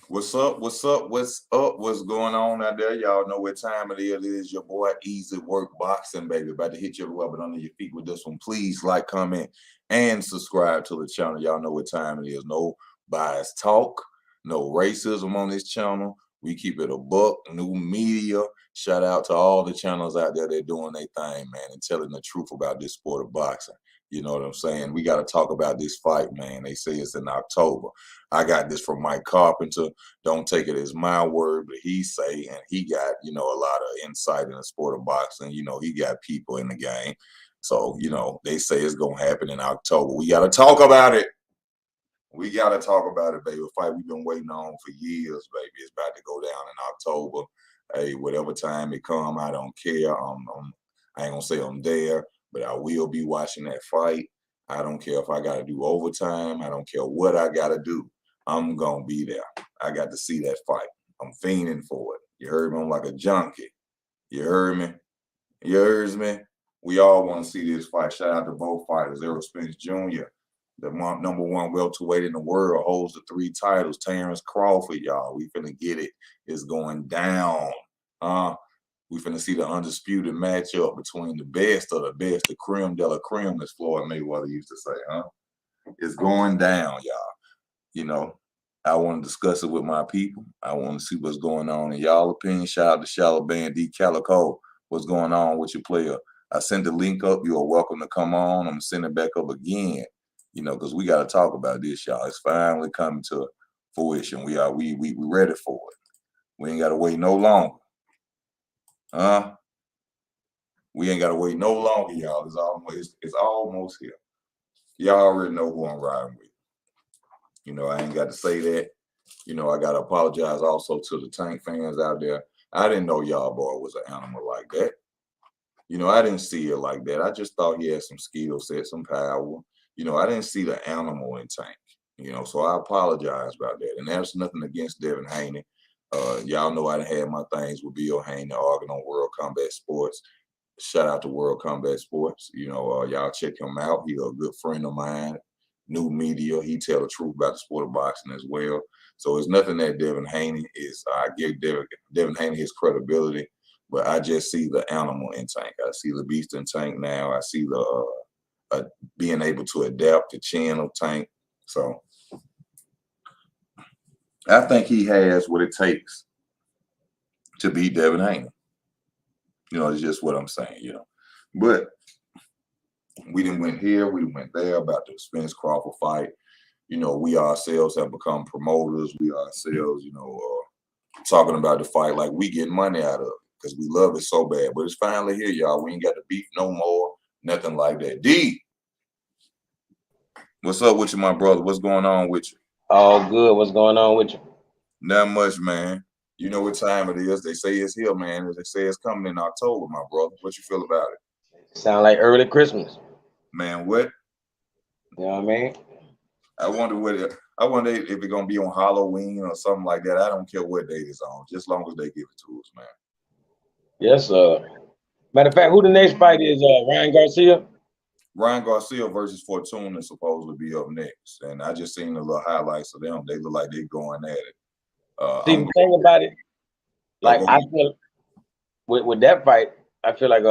What's up? What's up? What's up? What's going on out there? Y'all know what time it is. It is your boy Easy Work Boxing, baby. About to hit you rub it under your feet with this one. Please like, comment, and subscribe to the channel. Y'all know what time it is. No bias talk, no racism on this channel. We keep it a buck, new media. Shout out to all the channels out there that doing their thing, man, and telling the truth about this sport of boxing. You know what I'm saying? We got to talk about this fight, man. They say it's in October. I got this from Mike Carpenter. Don't take it as my word, but he say, and he got, a lot of insight in the sport of boxing. He got people in the game. So, they say it's going to happen in October. We got to talk about it. We got to talk about it, baby. A fight we've been waiting on for years, baby. It's about to go down in October. Hey, whatever time it come, I don't care. I ain't going to say I'm there, but I will be watching that fight. I don't care if I got to do overtime. I don't care what I got to do. I'm going to be there. I got to see that fight. I'm fiending for it. You heard me? I'm like a junkie. You heard me? You heard me? We all want to see this fight. Shout out to both fighters. Errol Spence Jr., the number one welterweight in the world, holds the 3 titles. Terence Crawford, y'all. We finna get it. It's going down. We finna see the undisputed matchup between the best of the best, the creme de la creme, as Floyd Mayweather used to say, It's going down, y'all. I want to discuss it with my people. I want to see what's going on in y'all opinion. Shout out to Shallow Band D Calico. What's going on with your player? I sent the link up. You are welcome to come on. I'm going to send it back up again, because we got to talk about this, y'all. It's finally coming to fruition. We ready for it. We ain't got to wait no longer. We ain't got to wait no longer, y'all. It's almost here. Y'all already know who I'm riding with. I ain't got to say that. I got to apologize also to the Tank fans out there. I didn't know y'all boy was an animal like that. I didn't see it like that. I just thought he had some skill set, some power. I didn't see the animal in Tank. So I apologize about that. And there's nothing against Devin Haney. Y'all know I had my things with Bill Haney arguing on World Combat Sports. Shout out to World Combat Sports. Y'all check him out. He's a good friend of mine. New media. He tell the truth about the sport of boxing as well. So it's nothing that Devin Haney is. I give Devin Haney his credibility, but I just see the animal in Tank. I see the beast in Tank now. I see the being able to adapt the chin of Tank. So I think he has what it takes to beat Devin Haney. It's just what I'm saying, But we didn't went here, we went there about the Spence Crawford fight. We ourselves have become promoters. We ourselves, talking about the fight like we get money out of it because we love it so bad. But it's finally here, y'all. We ain't got the beef no more, nothing like that. D, what's up with you, my brother? What's going on with you? All good. What's going on with you? Not much, man. You know what time it is. They say it's here, man. They say it's coming in October, my brother. What you feel about it? Sound like early Christmas. Man, what? You know what I mean? I wonder if it's gonna be on Halloween or something like that. I don't care what date it's on, just as long as they give it to us, man. Yes, matter of fact, who the next fight is? Ryan Garcia? Ryan Garcia versus Fortuna is supposed to be up next. And I just seen the little highlights of them. They look like they're going at it. See, the thing about it, like I feel with that fight, I feel like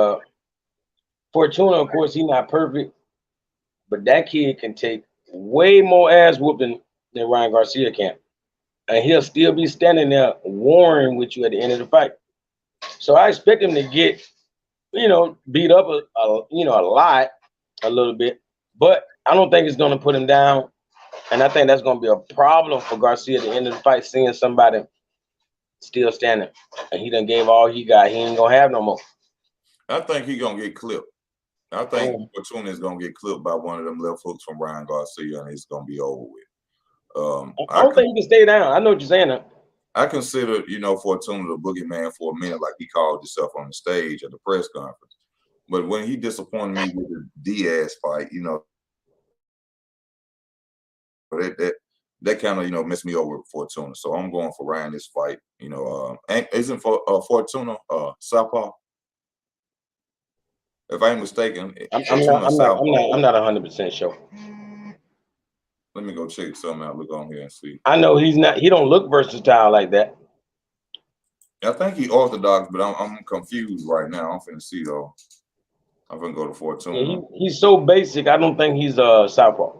Fortuna, of course, he's not perfect, but that kid can take way more ass whooping than Ryan Garcia can. And he'll still be standing there warring with you at the end of the fight. So I expect him to get, beat up a lot, a little bit, but I don't think it's going to put him down. And I think that's going to be a problem for Garcia at the end of the fight, seeing somebody still standing. And he done gave all he got. He ain't going to have no more. I think he going to get clipped. I think Fortuna is going to get clipped by one of them left hooks from Ryan Garcia, and it's going to be over with. I don't think he can stay down. I know what you're saying. I consider, Fortuna the boogeyman for a minute, like he called himself on the stage at the press conference. But when he disappointed me with the Diaz fight, that kind of, messed me over with Fortuna. So I'm going for Ryan this fight. Isn't Fortuna southpaw? If I ain't mistaken, I'm not 100% sure. Let me go check something out. Look on here and see. I know he's not. He don't look versatile like that. I think he orthodox, but I'm confused right now. I'm finna see though. I'm gonna go to Fortuna. Yeah, he's so basic. I don't think he's southpaw.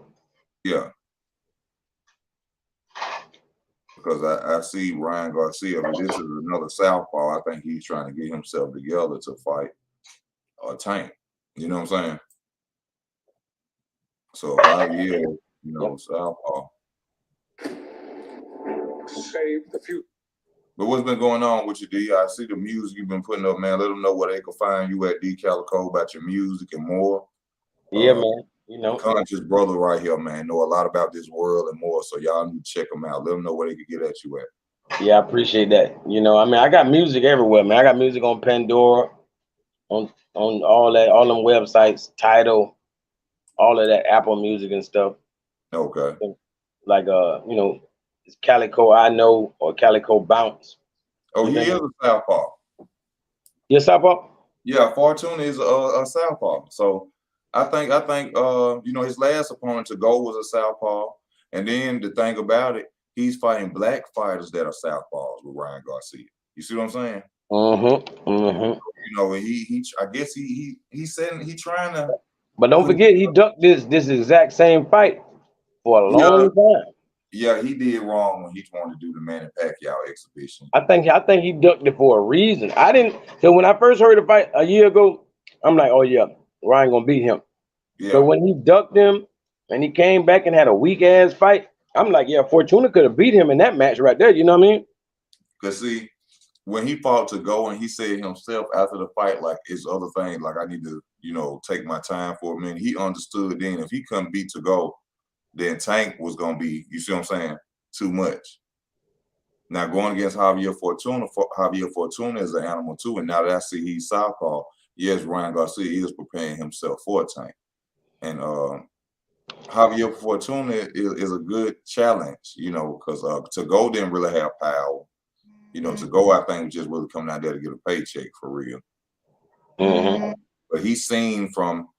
Yeah. Because I see Ryan Garcia, but this is another southpaw. I think he's trying to get himself together to fight Tank. You know what I'm saying? So Javier, southpaw. Save the future. But what's been going on with you, D? I see the music you've been putting up, man. Let them know where they can find you at D Calico about your music and more. Yeah, man. You know, conscious brother right here, man. Know a lot about this world and more. So y'all need to check them out. Let them know where they can get at you at. Yeah, I appreciate that. You know, I mean, I got music everywhere, man. I got music on Pandora, on all them websites, Tidal, all of that, Apple Music and stuff. Okay. Like it's Calico I Know or Calico Bounce. Oh, he is a southpaw. You southpaw? Yeah, Fortuna is a southpaw. So I think his last opponent to go was a southpaw. And then the thing about it, he's fighting black fighters that are southpaws with Ryan Garcia. You see what I'm saying? Mm-hmm. Mm-hmm. You know, I guess he said he trying to. But don't forget, he ducked this exact same fight for a long time. Yeah, he did wrong when he wanted to do the Manny Pacquiao exhibition. I think he ducked it for a reason. I didn't. So when I first heard the fight a year ago, I'm like, oh yeah, Ryan gonna beat him. Yeah. But when he ducked him and he came back and had a weak ass fight, I'm like, yeah, Fortuna could have beat him in that match right there. You know what I mean? Cause see, when he fought to go and he said himself after the fight, like it's other things, like I need to, take my time for a minute. He understood then if he couldn't beat to go, then Tank was gonna be, you see what I'm saying, too much. Now going against Javier Fortuna is an animal too, and now that I see he's southpaw, yes, Ryan Garcia is preparing himself for Tank, and Javier Fortuna is a good challenge, because to go didn't really have power. To go, I think, just really coming out there to get a paycheck for real. Mm-hmm. But he's seen from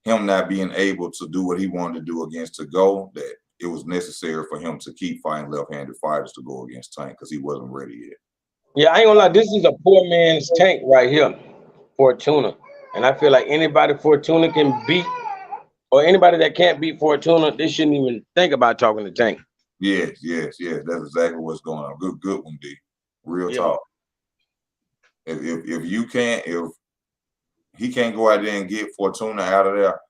him not being able to do what he wanted to do against to go that it was necessary for him to keep fighting left-handed fighters to go against Tank because he wasn't ready yet. Yeah, I ain't gonna lie. This is a poor man's Tank right here, Fortuna. And I feel like anybody Fortuna can beat, or anybody that can't beat Fortuna, they shouldn't even think about talking to Tank. Yes. That's exactly what's going on. Good one, D. Real talk. If he can't go out there and get Fortuna out of there,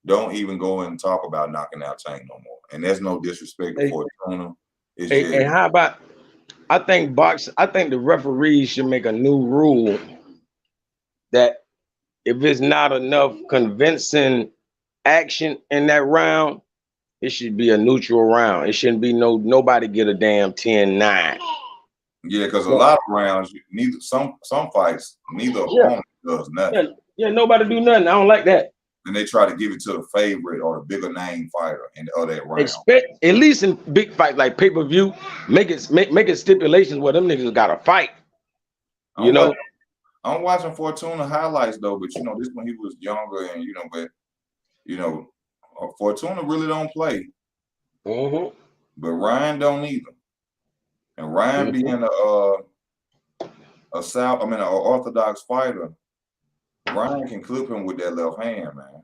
don't even go and talk about knocking out Tank no more. And there's no disrespect to Fortuna. And how about, I think the referees should make a new rule that if it's not enough convincing action in that round, it should be a neutral round. It shouldn't be nobody get a damn 10-9. Yeah, because a lot of rounds, some fights, neither opponent does nothing. Yeah, nobody do nothing. I don't like that. And they try to give it to the favorite or the bigger name fighter in the other round. At least in big fights like pay-per-view, make it stipulations where them niggas gotta fight. I'm watching Fortuna highlights though, but this when he was younger and Fortuna really don't play. Mm-hmm. But Ryan don't either. And Ryan being an orthodox fighter, Ryan can clip him with that left hand, man.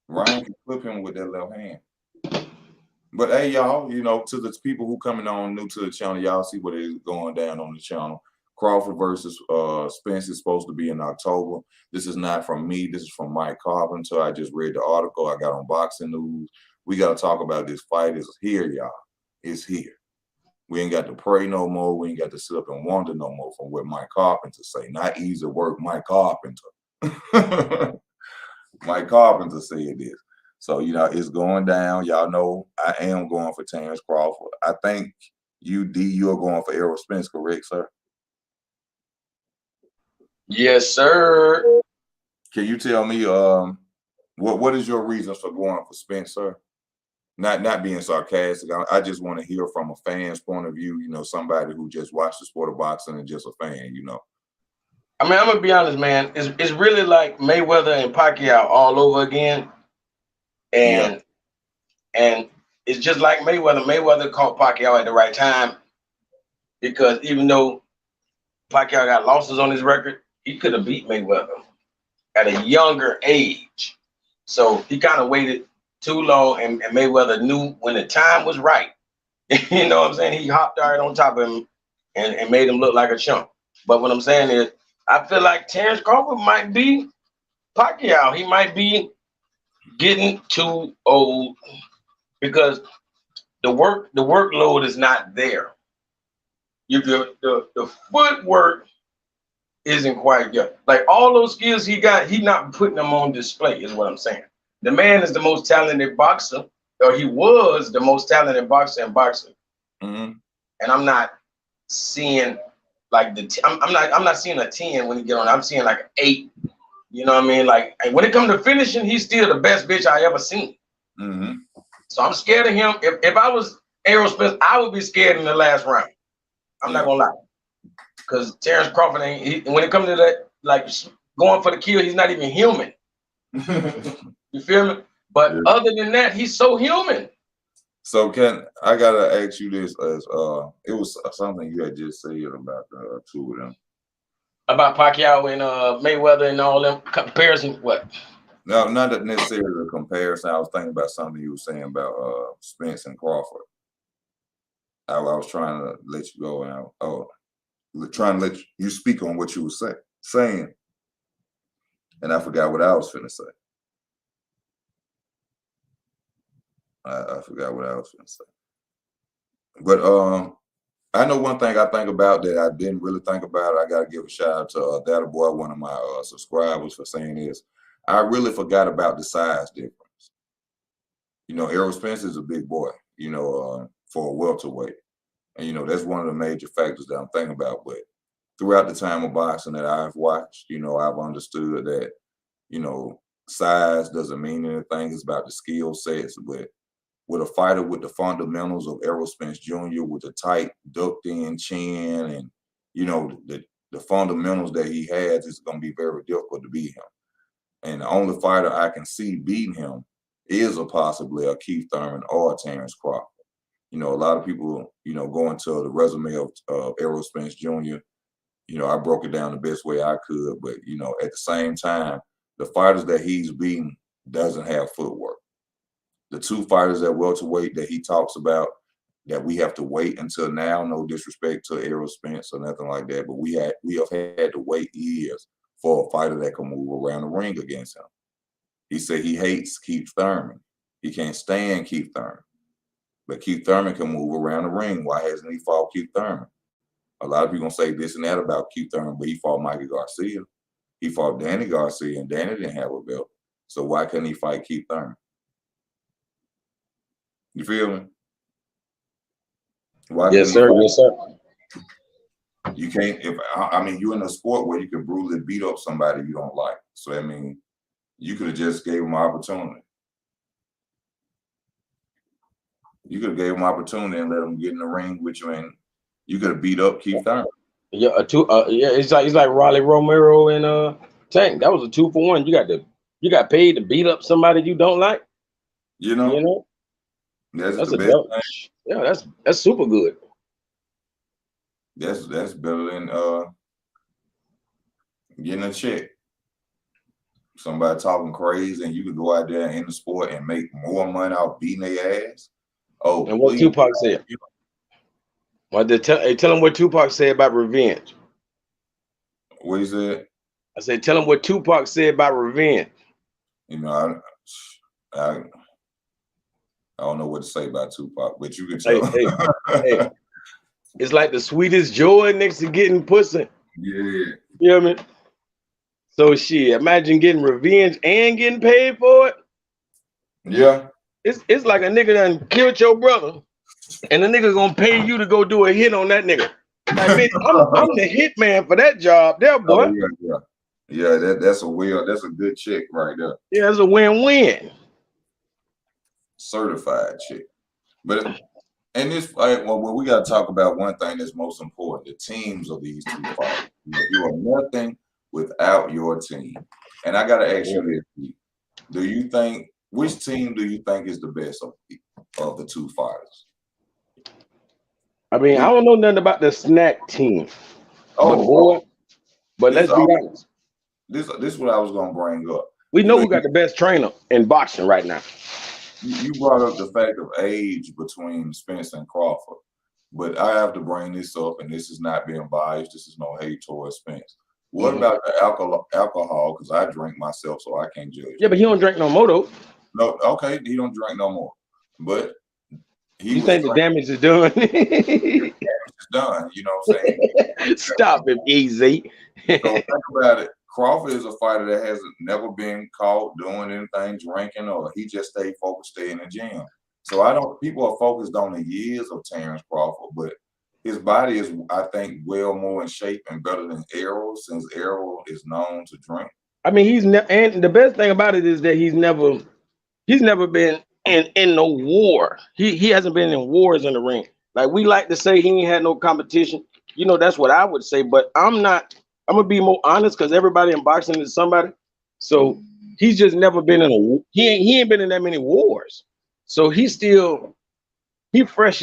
Ryan can clip him with that left hand. But hey, y'all, to the people who coming on new to the channel, y'all see what is going down on the channel. Crawford versus Spence is supposed to be in October. This is not from me. This is from Mike Carpenter. I just read the article I got on Boxing News. We got to talk about this fight. It's here, y'all. It's here. We ain't got to pray no more. We ain't got to sit up and wonder no more from what Mike Carpenter say. Not easy work, Mike Carpenter. Mike Carpenter said this. So, it's going down. Y'all know I am going for Terence Crawford. I think you, D, you're going for Errol Spence, correct, sir? Yes, sir. Can you tell me what is your reasons for going for Spence, sir? Not being sarcastic. I just want to hear from a fan's point of view, somebody who just watched the sport of boxing and just a fan, I mean, I'm gonna be honest, man. It's really like Mayweather and Pacquiao all over again. And And it's just like Mayweather. Mayweather caught Pacquiao at the right time because even though Pacquiao got losses on his record, he could have beat Mayweather at a younger age. So he kind of waited too long, and Mayweather knew when the time was right. You know what I'm saying? He hopped right on top of him and made him look like a chump. But what I'm saying is, I feel like Terence Crawford might be Pacquiao. He might be getting too old because the workload is not there. The footwork isn't quite good. Like all those skills he got, he's not putting them on display, is what I'm saying. The man is the most talented boxer, or he was the most talented boxer in boxing. Mm-hmm. And I'm not seeing like I'm not seeing a 10 when he get on. I'm seeing like an 8. You know what I mean? Like when it comes to finishing, he's still the best bitch I ever seen. Mm-hmm. So I'm scared of him. If I was Errol Spence, I would be scared in the last round. I'm not gonna lie. Because Terence Crawford ain't, when it comes to that, like going for the kill, he's not even human. You feel me? But other than that, he's so human. So I gotta ask you this as it was something you had just said about the two of them. About Pacquiao and Mayweather and all them comparison, what? No, not necessarily a comparison. I was thinking about something you were saying about Spence and Crawford. I was trying to let you go and trying to let you speak on what you were saying. And I forgot what I was finna say. I forgot what I was finna say. But I know one thing I think about that I didn't really think about. I gotta give a shout out to Data Boy, one of my subscribers, for saying this. I really forgot about the size difference. You know, Errol Spence is a big boy, you know, for a welterweight. And, you know, that's one of the major factors that I'm thinking about. But throughout the time of boxing that I've watched, you know, I've understood that, you know, size doesn't mean anything. It's about the skill sets. But with a fighter with the fundamentals of Errol Spence Jr., with the tight, ducked-in chin and, you know, the fundamentals that he has, it's going to be very difficult to beat him. And the only fighter I can see beating him is possibly a Keith Thurman or a Terence Crawford. You know, a lot of people, you know, go into the resume of Errol Spence Jr., you know, I broke it down the best way I could. But, you know, at the same time, the fighters that he's beating doesn't have footwork. The two fighters at welterweight that he talks about that we have to wait until now, no disrespect to Errol Spence or nothing like that, but we have had to wait years for a fighter that can move around the ring against him. He said he hates Keith Thurman. He can't stand Keith Thurman. But Keith Thurman can move around the ring. Why hasn't he fought Keith Thurman? A lot of people gonna say this and that about Keith Thurman, but he fought Mikey Garcia. He fought Danny Garcia, and Danny didn't have a belt. So why couldn't he fight Keith Thurman? You feel me? Why Yes, sir. Yes, sir. You can't. I mean, you're in a sport where you can brutally beat up somebody you don't like. So I mean, you could have just gave him an opportunity. You could have gave him an opportunity and let him get in the ring with you, and you could have beat up Keith Thurman. Yeah, it's like Raleigh Romero and Tank. That was a 2-for-1. You got paid to beat up somebody you don't like. You know? That's the best thing. Yeah, that's super good. That's better than getting a check. Somebody talking crazy, and you can go out there in the sport and make more money off beating their ass. Oh, and what Tupac said. Well, tell him what Tupac said about revenge. What he said? I said, tell him what Tupac said about revenge. You know, I don't know what to say about Tupac, but you can tell. Hey. It's like the sweetest joy next to getting pussy. Yeah. You know what I mean? So shit, imagine getting revenge and getting paid for it. Yeah. It's like a nigga done killed your brother, and the nigga gonna pay you to go do a hit on that nigga. Like, bitch, I'm the hit man for that job there, boy. Oh, yeah. That's a good check right there. Yeah, it's a win-win. Certified check. But in this fight, well, we got to talk about one thing that's most important: the teams of these two fighters. You are nothing without your team. And I got to ask you this: which team do you think is the best of the two fighters. I mean, I don't know nothing about the snack team, but boy, let's be honest. This is what I was gonna bring up. We know who got the best trainer in boxing right now. You brought up the fact of age between Spence and Crawford, but I have to bring this up, and this is not being biased. This is no hate towards Spence. What about the alcohol? Because I drink myself, so I can't judge. Yeah, but he don't drink no more though. No, okay, he don't drink no more. But you think the damage is done? Damage is done. You know what I'm saying? Stop it, easy. So think about it. Crawford is a fighter that hasn't never been caught doing anything, drinking, or he just stayed focused, stay in the gym. So people are focused on the years of Terence Crawford, but his body is, I think, well more in shape and better than Errol, since Errol is known to drink. I mean, and the best thing about it is that he's never been in no war. He hasn't been in wars in the ring. Like we like to say, he ain't had no competition. You know, that's what I would say, but I'm gonna be more honest because everybody in boxing is somebody. So he's just never been in a he ain't been in that many wars. So he's really fresh.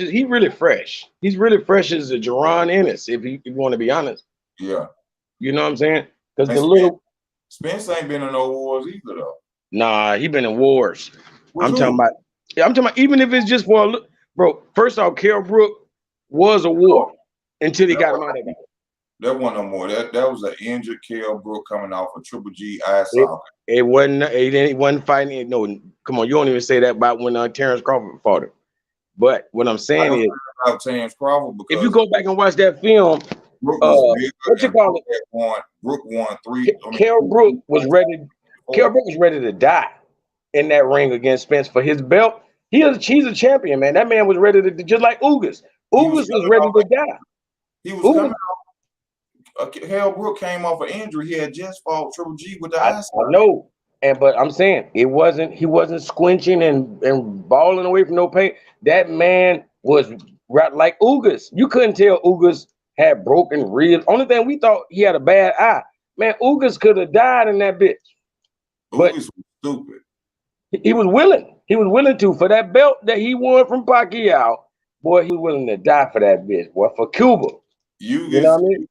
He's really fresh as a Jerron Ennis, if you want to be honest. Yeah. You know what I'm saying? Because Spence ain't been in no wars either though. Nah, he been in wars. I'm talking about even if it's just for a look, bro. First off, Kell Brook was a war until he got him out of there. That wasn't no more. That was an injured Kell Brook coming off a Triple G eye socket. It wasn't fighting. No, come on, you don't even say that about when Terence Crawford fought him. But what I'm saying is, about Terence Crawford, because if you go back and watch that film, Brook was what you call it? Brook won 3. Kell Brook was ready. Kell Brook was ready to die in that ring against Spence for his belt. He's a champion, man. That man was ready to, just like Ugas. Ugas was ready to die. He was coming off. Kell Brook came off an injury. He had just fought Triple G with the eyes. I know, but I'm saying he wasn't squinching and balling away from no pain. That man was right like Ugas. You couldn't tell Ugas had broken ribs. Only thing we thought he had a bad eye. Man, Ugas could have died in that bitch. Ugas was stupid. He was willing. He was willing to for that belt that he won from Pacquiao. Boy, he was willing to die for that bitch. Boy, for Cuba. You know what I mean?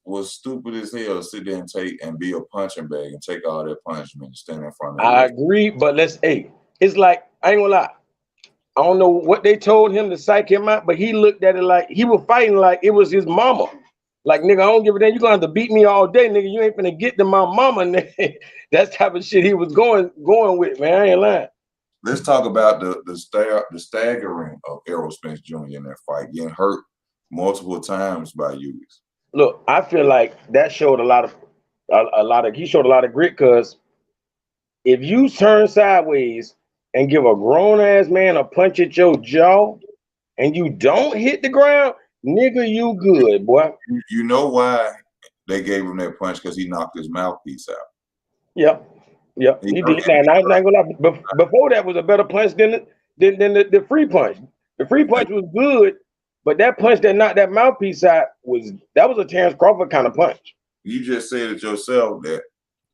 Was stupid as hell to sit there and be a punching bag and take all that punishment and stand in front of I agree, but it's like, I ain't gonna lie. I don't know what they told him to psych him out, but he looked at it like he was fighting like it was his mama. Like, nigga, I don't give a damn. You're gonna have to beat me all day, nigga. You ain't finna get to my mama, nigga. That's the type of shit he was going with, man. I ain't lying. Let's talk about the staggering of Errol Spence Jr. in that fight, getting hurt multiple times by Ugas. Look, I feel like that showed he showed a lot of grit, because if you turn sideways and give a grown ass man a punch at your jaw and you don't hit the ground, nigga, you good, boy. You know why they gave him that punch? Because he knocked his mouthpiece out. Yep. He did. Now, I'm not gonna lie. Before that was a better punch than the free punch. The free punch was good, but that punch that knocked that mouthpiece out was a Terence Crawford kind of punch. You just said it yourself that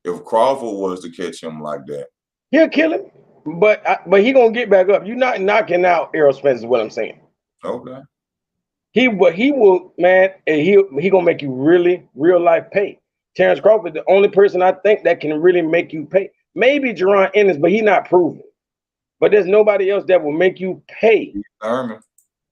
if Crawford was to catch him like that, he'll kill him. But he gonna get back up. You're not knocking out Errol Spence, is what I'm saying. Okay. He will, man. And he gonna make you really real life pay. Terence Crawford, the only person I think that can really make you pay. Maybe Jerron Ennis, but he's not proven. But there's nobody else that will make you pay. Keith Thurman.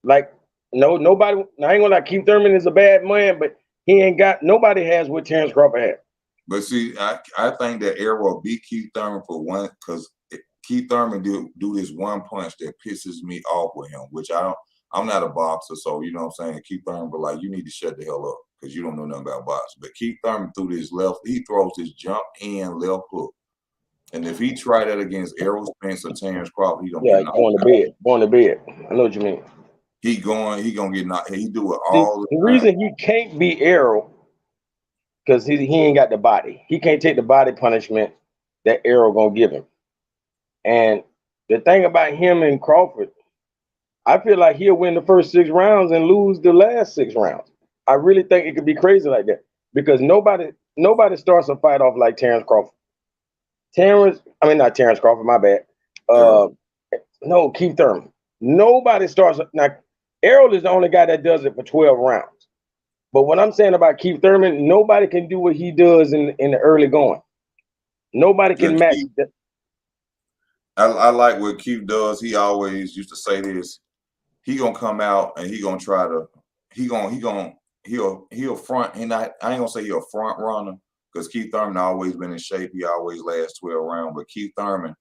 Like, no, nobody. I ain't gonna lie. Keith Thurman is a bad man, but he ain't got. Nobody has what Terence Crawford had. But see, I think that Errol beat Keith Thurman for one, because Keith Thurman do this one punch that pisses me off with him, which I'm not a boxer, so you know what I'm saying. Keith Thurman, but like, you need to shut the hell up because you don't know nothing about boxing. But Keith Thurman threw this he throws this jump in left hook. And if he tried that against Errol Spence or Terence Crawford, he gonna get knocked out. Going to bed. I know what you mean. He gonna get knocked. He do it all the reason he can't beat Errol, because he ain't got the body. He can't take the body punishment that Errol gonna give him. And the thing about him and Crawford, I feel like he'll win the first 6 rounds and lose the last 6 rounds. I really think it could be crazy like that, because nobody starts a fight off like Terence Crawford. Not Terence Crawford, my bad. No, Keith Thurman. Nobody starts now. Errol is the only guy that does it for 12 rounds. But what I'm saying about Keith Thurman, nobody can do what he does in the early going. Nobody can match. I like what Keith does. He always used to say this. He gonna come out and he gonna try to. He'll front. I ain't gonna say he'll front runner because Keith Thurman always been in shape. He always lasts 12 rounds. But Keith Thurman,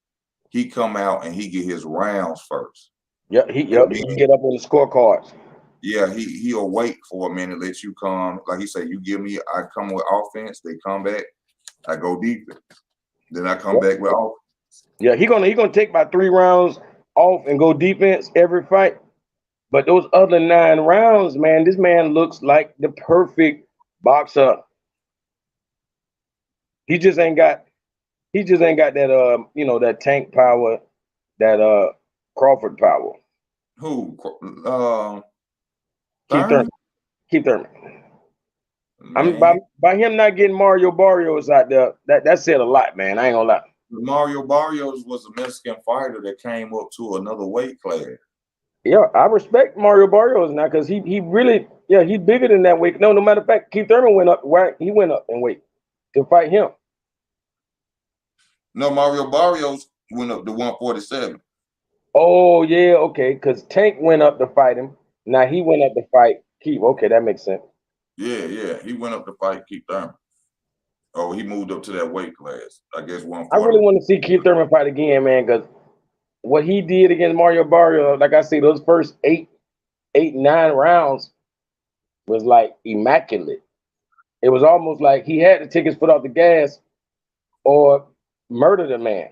he come out and he get his rounds first. He get up on the scorecards. Yeah, he'll wait for a minute, let you come. Like he said, you give me, I come with offense, they come back, I go defense. Then I come back with offense. Yeah, he gonna take about 3 rounds off and go defense every fight. But those other 9 rounds, man, this man looks like the perfect boxer. He just ain't got that that Tank power, that Crawford power. Who? Keith Thurman. By him not getting Mario Barrios out there, that said a lot, man. I ain't gonna lie. Mario Barrios was a Mexican fighter that came up to another weight class. Yeah, I respect Mario Barrios now because he really, he's bigger than that weight. No matter of fact, Keith Thurman went up. Right, he went up in weight to fight him. No, Mario Barrios went up to 147. Oh yeah, okay. Because Tank went up to fight him. Now he went up to fight Keith. Okay, that makes sense. Yeah, he went up to fight Keith Thurman. Oh, he moved up to that weight class. I guess 140. I really want to see Keith Thurman fight again, man, because what he did against Mario Barrios, like I say, those first 9 rounds was like immaculate. It was almost like he had to take his foot off the gas or murder the man.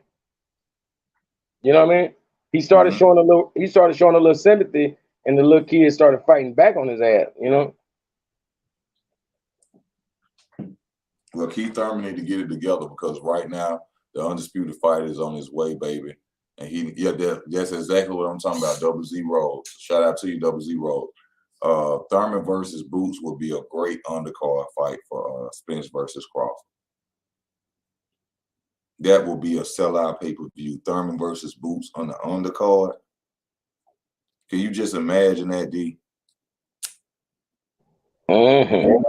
You know what I mean? He started showing a little sympathy, and the little kid started fighting back on his ass. You know. Well, Keith Thurman need to get it together because right now the undisputed fighter is on his way, baby. And that's exactly what I'm talking about. Double Z Rhodes. Shout out to you, Double Z Rhodes. Thurman versus Bouts would be a great undercard fight for Spence versus Crawford. That will be a sellout pay-per-view. Thurman versus Bouts on the undercard. Can you just imagine that, D? Mm-hmm.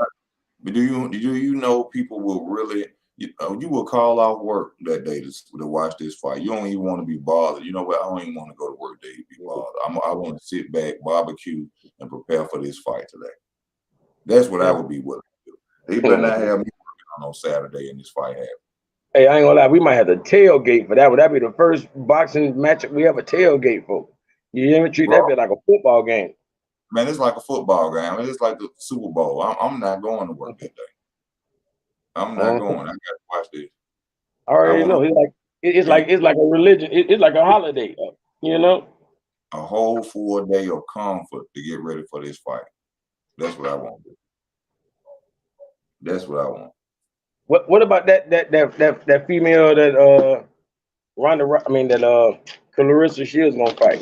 But do you know people will really you will call off work that day to watch this fight. You don't even want to be bothered. You know what? I don't even want to go to work day to be bothered. I want to sit back, barbecue, and prepare for this fight today. That's what I would be willing to do. They better not have me working on Saturday and this fight happen. Hey, I ain't gonna lie, we might have to tailgate for that. Would that be the first boxing match we have a tailgate for? You ever treat that bit like a football game? Man, it's like a football game. I mean, it's like the Super Bowl. I'm not going to work that day. I'm not going. I got to watch this. I already know. It's like a religion. It's like a holiday. You know, a whole full day of comfort to get ready for this fight. That's what I want. That's what I want. What about that female that Clarissa Shields gonna fight?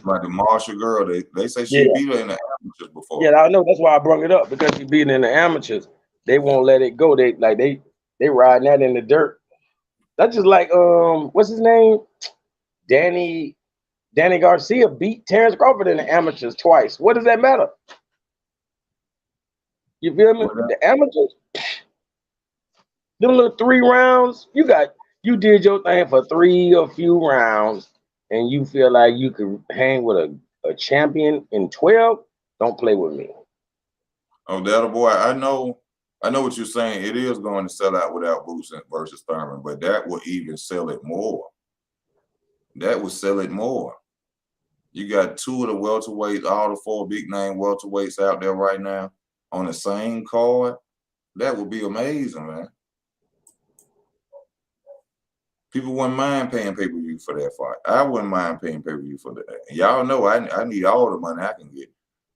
Like the Marshall girl, they say she beat her in the amateurs before. Yeah, I know. That's why I brought it up because she beat her in the amateurs. They won't let it go. They riding that in the dirt. That's just like what's his name? Danny Garcia beat Terence Crawford in the amateurs twice. What does that matter? You feel me? The amateurs, them little 3 rounds, you did your thing for 3 or few rounds, and you feel like you could hang with a champion in 12. Don't play with me. Oh, that boy, I know what you're saying. It is going to sell out without Bouts versus Thurman, but that will even sell it more. That will sell it more. You got 2 of the welterweights, all the 4 big name welterweights out there right now on the same card. That would be amazing, man. People wouldn't mind paying pay-per-view for that fight. I wouldn't mind paying pay-per-view for that. Y'all know I need all the money I can get.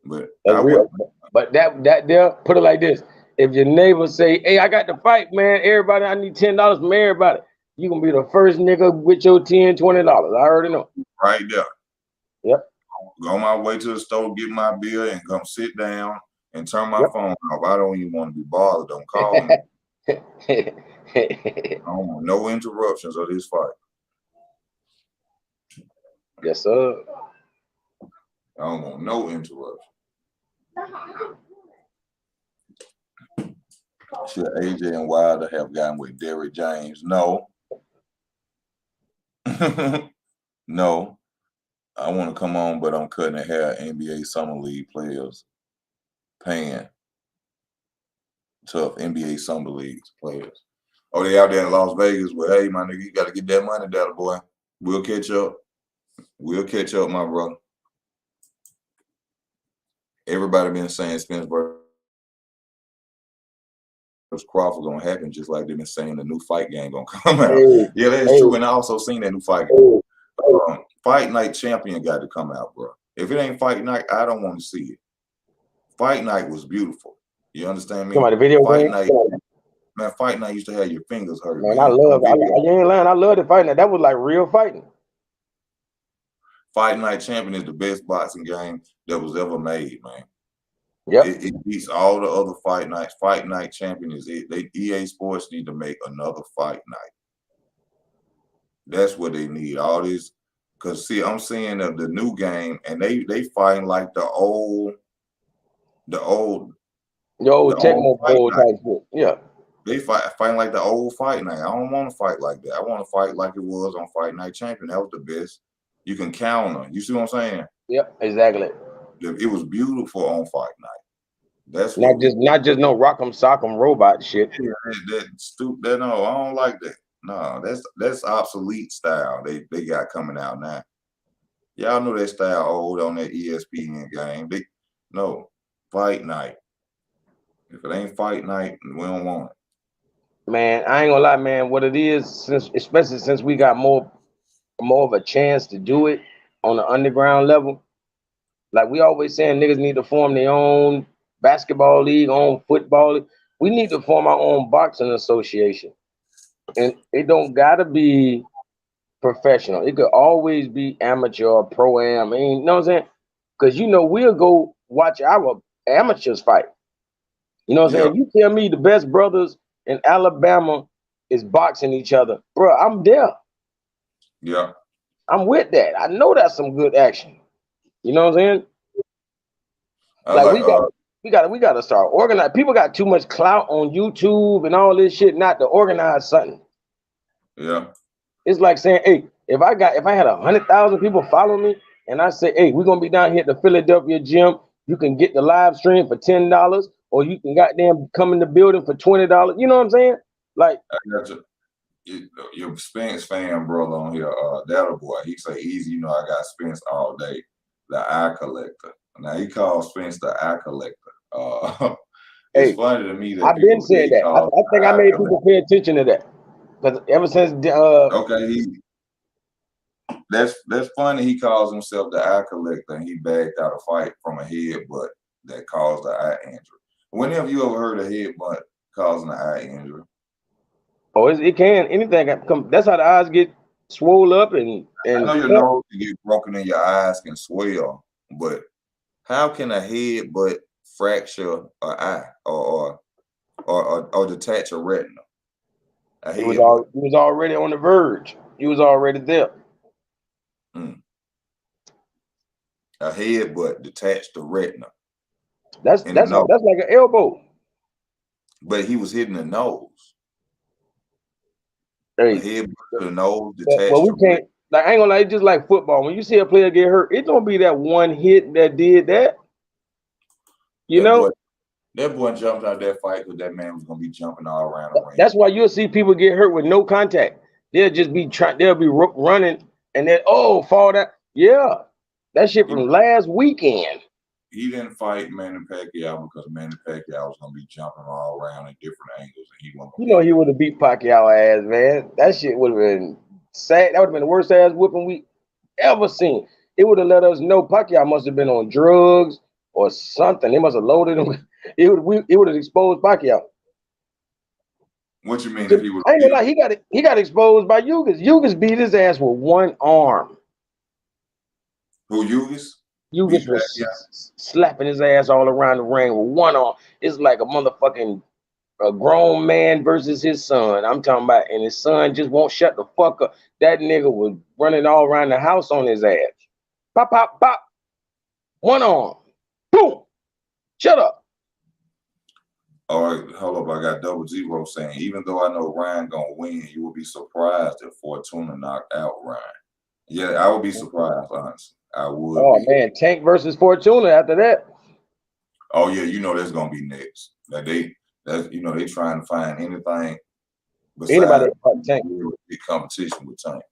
But that's real. But that there, put it like this. If your neighbor say, hey, I got the fight, man, everybody, I need $10 from everybody. You gonna be the first nigga with your $10, $20. I already know. Right there. Yep. Go my way to the store, get my beer, and come sit down and turn my phone off. I don't even want to be bothered. Don't call me. I don't want no interruptions of this fight. Yes, sir. I don't want no interruption. Should AJ and Wilder have gotten with Derrick James? No. No. I want to come on, but I'm cutting the hair. NBA Summer League players paying. Tough NBA Summer League players. Oh, they out there in Las Vegas? Well, hey, my nigga, you got to get that money, Data boy. We'll catch up. We'll catch up, my brother. Everybody been saying Spence versus Crawford gonna happen, just like they've been saying the new fight game gonna come out. Yeah, that's true. And I also seen that new fight game. Fight Night Champion got to come out, bro. If it ain't Fight Night, I don't want to see it. Fight Night was beautiful. You understand me? Come on, the video Fight game? Night, man. Fight Night used to have your fingers hurt. Man, I love it. You ain't lying. I love the Fight Night. That was like real fighting. Fight Night Champion is the best boxing game that was ever made, man. Yep. It beats all the other fight nights. Fight Night Champion is it. EA Sports need to make another Fight Night. That's what they need. All this, because see, I'm seeing the new game, and they fighting like the old Tecmo type shit. Yeah. They fighting like the old Fight Night. I don't want to fight like that. I want to fight like it was on Fight Night Champion. That was the best. You can counter. You see what I'm saying? Yep, exactly. It was beautiful on Fight Night. That's not just no rock'em sock'em robot shit. Yeah, that stupid. No, I don't like that. No, that's obsolete style they got coming out now. Y'all know that style old on that ESPN game. No Fight Night. If it ain't Fight Night, we don't want it. Man, I ain't gonna lie, man. What it is, especially since we got more of a chance to do it on the underground level. Like we always saying, niggas need to form their own basketball league, own football league. We need to form our own boxing association. And it don't gotta be professional. It could always be amateur or pro-am. You know what I'm saying? Because we'll go watch our amateurs fight. You know what I'm saying? You tell me the best brothers in Alabama is boxing each other, bro, I'm there. Yeah. I'm with that. I know that's some good action. You know what I'm saying? We gotta start organizing. People got too much clout on YouTube and all this shit not to organize something. Yeah. It's like saying, hey, if I had 100,000 people follow me and I say, hey, we're gonna be down here at the Philadelphia gym, you can get the live stream for $10, or you can goddamn come in the building for $20. You know what I'm saying? Like, I got your Spence fan brother on here, that boy. He say, easy, I got Spence all day, the eye collector. Now he calls Spence the eye collector. It's funny to me that I've been saying that. I think I made people pay attention to that. Because ever since that's funny. He calls himself the eye collector, and he bagged out a fight from a headbutt that caused the eye injury. Whenever you ever heard a headbutt causing an eye injury? Oh, it can. Anything can come. That's how the eyes get swole up and I know your nose can get broken and your eyes can swell, but how can a headbutt fracture an eye or detach a retina? He was already on the verge. He was already there. A headbutt detached the retina. That's like an elbow. But he was hitting the nose. Hey, a headbutt to the nose detached. Well, we can't. Like, I ain't gonna lie. It's just like football. When you see a player get hurt, it don't be that one hit that did that. That boy jumped out that fight because that man was gonna be jumping all around the ring. That's why you'll see people get hurt with no contact. They'll just be they'll be running and then fall down. Yeah, that shit from last weekend. He didn't fight Manny Pacquiao because Manny Pacquiao was gonna be jumping all around in different angles, and he wasn't. He would have beat Pacquiao ass, man. That shit would have been sad. That would have been the worst ass whooping we ever seen. It would have let us know Pacquiao must have been on drugs or something. They must have loaded him. It would have exposed Pacquiao. What you mean if he was? I ain't gonna lie, he got exposed by Ugas. Ugas beat his ass with one arm. Who, Ugas? Ugas was slapping his ass all around the ring with one arm. It's like a grown man versus his son. I'm talking about, and his son just won't shut the fuck up. That nigga was running all around the house on his ass. Pop, pop, pop. One arm. Boom. Shut up. All right, hold up. I got Double Zero saying, even though I know Ryan gonna win, you will be surprised if Fortuna knocked out Ryan. Yeah, I would be surprised, honestly. I would. Oh man, Tank versus Fortuna after that. Oh yeah, you know that's gonna be next. Like they trying to find anything Anybody besides fight Tank. the competition with Tank.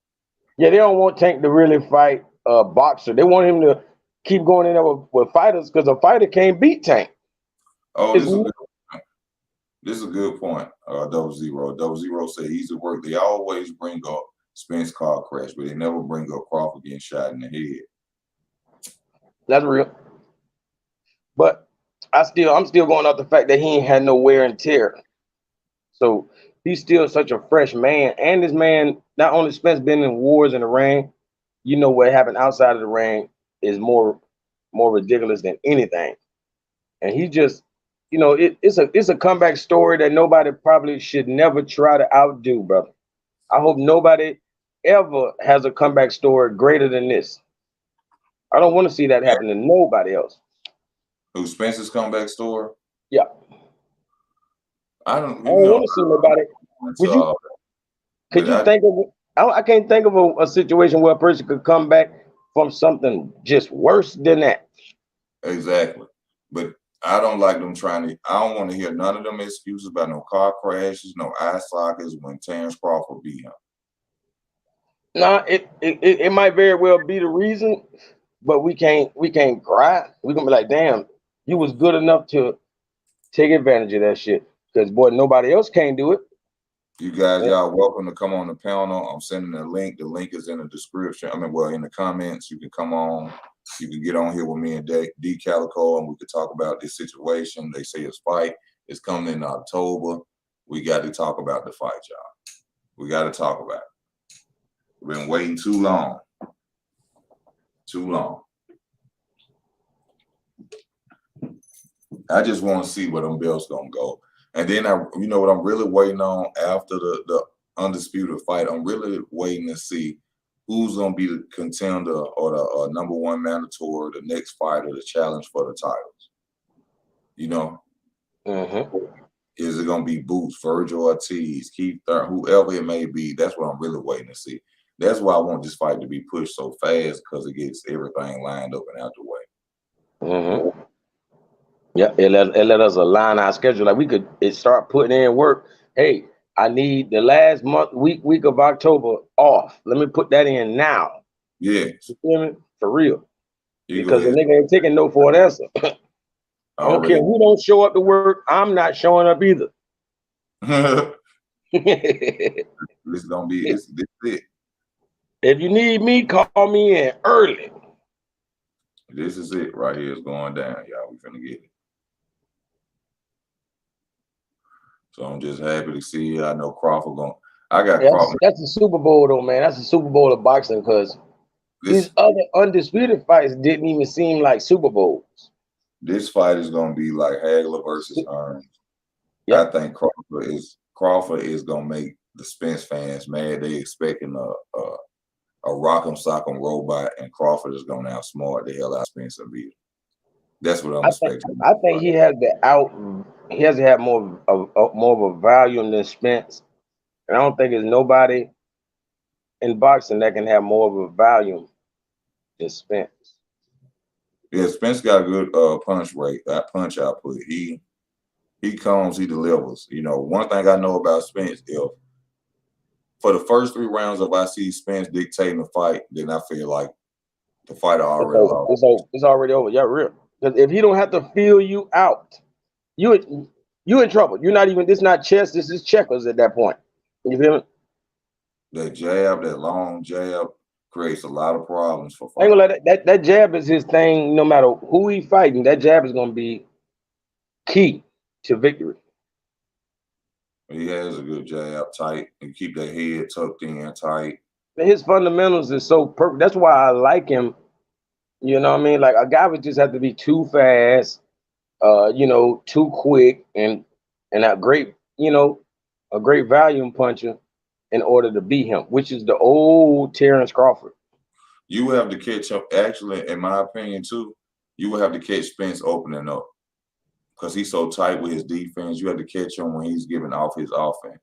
Yeah, they don't want Tank to really fight a boxer. They want him to keep going in there with fighters because a fighter can't beat Tank. Oh, this is a good point. Double Zero said easy work. They always bring up Spence car crash, but they never bring up Crawford getting shot in the head. That's real. But I'm still going off the fact that he ain't had no wear and tear. So he's still such a fresh man. And this man, not only Spence been in wars in the ring, you know what happened outside of the ring is more ridiculous than anything. And he just, it's a comeback story that nobody probably should never try to outdo, brother. I hope nobody ever has a comeback story greater than this. I don't want to see that happen to nobody else. Who, Spence's comeback story? Yeah. I don't want to see nobody. I can't think of a situation where a person could come back from something just worse than that. Exactly. But I don't like them I don't want to hear none of them excuses about no car crashes, no eye sockets when Terence Crawford beat him. Nah, it might very well be the reason, but we can't cry. We're gonna be like, damn, you was good enough to take advantage of that shit. Because boy, nobody else can't do it. You guys, y'all welcome to come on the panel. I'm sending a link. The link is in the description. In the comments. You can come on. You can get on here with me and D Calico, and we could talk about this situation. They say his fight is coming in October. We got to talk about the fight, y'all. We got to talk about it. We've been waiting too long. Too long. I just want to see where them belts gonna go. And then what I'm really waiting on after the undisputed fight, I'm really waiting to see who's gonna be the contender or the number one mandatory, the next fighter, the challenge for the titles. Is it gonna be Boots, Virgil Ortiz, Keith Thurman, whoever it may be? That's what I'm really waiting to see. That's why I want this fight to be pushed so fast, because it gets everything lined up and out the way. Yeah, it let us align our schedule. Like we could start putting in work. Hey, I need the last week of October off. Let me put that in now. Yeah. You feel me? For real. Because the nigga ain't taking no for an answer. I don't care who don't show up to work. I'm not showing up either. This gonna be this it. If you need me, call me in early. This is it right here. It's going down, y'all. We finna get it. So I'm just happy to see it. I know Crawford Crawford. That's the Super Bowl though, man. That's the Super Bowl of boxing, because these other undisputed fights didn't even seem like Super Bowls. This fight is gonna be like Hagler versus Hearns. Yep. I think Crawford is gonna make the Spence fans mad. They expecting a rock'em sock'em robot, and Crawford is gonna outsmart the hell out of Spence and beat him. That's what I'm expecting. I think he has to have more of a volume than Spence. And I don't think there's nobody in boxing that can have more of a volume than Spence. Yeah, Spence got a good punch rate, punch output. He comes, he delivers. One thing I know about Spence, if for the first 3 rounds, if I see Spence dictating the fight, then I feel like the fighter already lost. It's already over. Yeah, real. Because if he don't have to feel you out, you in trouble. You're not even. This is not chess. This is checkers at that point. You feel me? That jab, that long jab, creates a lot of problems for fighters. I ain't gonna let that jab is his thing. No matter who he fighting, that jab is gonna be key to victory. He has a good jab, tight, and keep that head tucked in tight. His fundamentals is so perfect. That's why I like him. You know what I mean? Like, a guy would just have to be too fast, too quick, and a great volume puncher in order to beat him, which is the old Terence Crawford. You have to catch up. Actually, in my opinion, too, you would have to catch Spence opening up because he's so tight with his defense. You have to catch him when he's giving off his offense.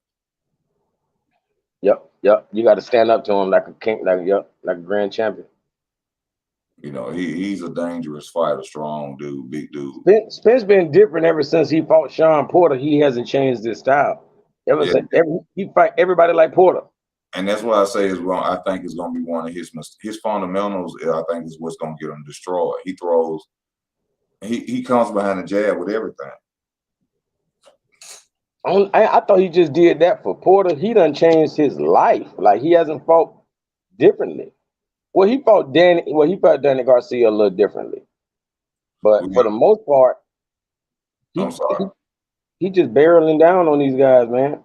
Yep. You got to stand up to him like a king, like a grand champion. You know, he's a dangerous fighter, strong dude, big dude. Spence been different ever since he fought Sean Porter. He hasn't changed his style. He fight everybody like Porter. And that's what I say is wrong. I think it's going to be one of his fundamentals. I think is what's going to get him destroyed. He throws. He comes behind the jab with everything. I thought he just did that for Porter. He done changed his life. Like he hasn't fought differently. Well, he fought Danny Garcia a little differently. But for the most part, he just barreling down on these guys, man.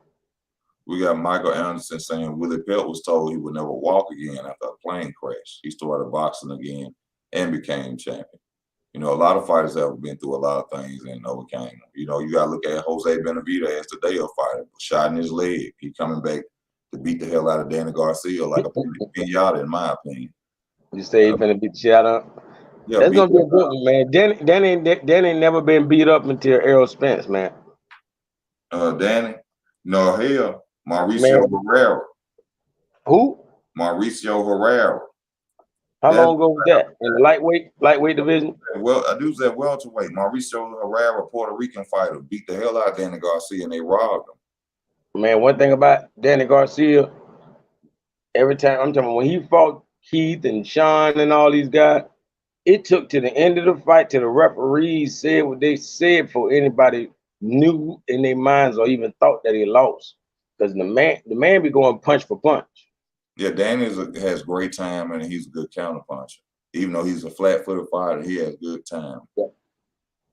We got Michael Anderson saying Willie Pelt was told he would never walk again after a plane crash. He started boxing again and became champion. You know, a lot of fighters have been through a lot of things and overcame them. You know, you got to look at Jose Benavidez today, a fighter, shot in his leg. He coming back to beat the hell out of Danny Garcia like a pinata, in my opinion. You say he's finna beat the shit out of him? Yeah, that's gonna be a good one, man. Danny ain't never been beat up until Errol Spence, man. Danny? No, hell. Mauricio Herrera. Who? Mauricio Herrera. How long ago was that? In the lightweight division? Well, I do say welterweight. Mauricio Herrera, Puerto Rican fighter, beat the hell out of Danny Garcia and they robbed him. Man, one thing about Danny Garcia, every time I'm talking about when he fought Keith and Sean and all these guys, it took to the end of the fight till the referees said what they said before anybody knew in their minds or even thought that he lost. Because the man be going punch for punch. Yeah, Danny has great time and he's a good counter puncher. Even though he's a flat-footed fighter, he has good time. Yeah.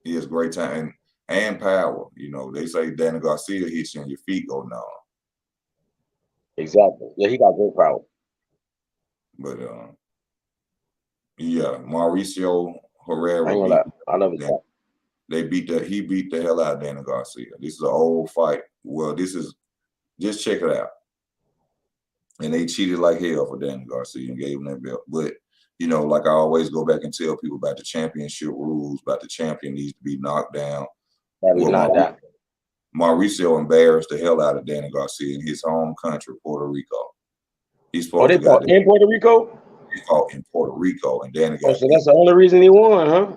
He has great time and power. You know, they say Danny Garcia hits you and your feet go numb. Exactly. Yeah, he got great power. But yeah, Mauricio Herrera. I love his fight. He beat the hell out of Danny Garcia. This is an old fight. Well, just check it out. And they cheated like hell for Danny Garcia and gave him that belt. But, you know, like I always go back and tell people about the championship rules, about the champion needs to be knocked down. Mauricio embarrassed the hell out of Danny Garcia in his home country, Puerto Rico. They fought in Puerto Rico? He fought in Puerto Rico, and Danny got so that's the only reason he won, huh?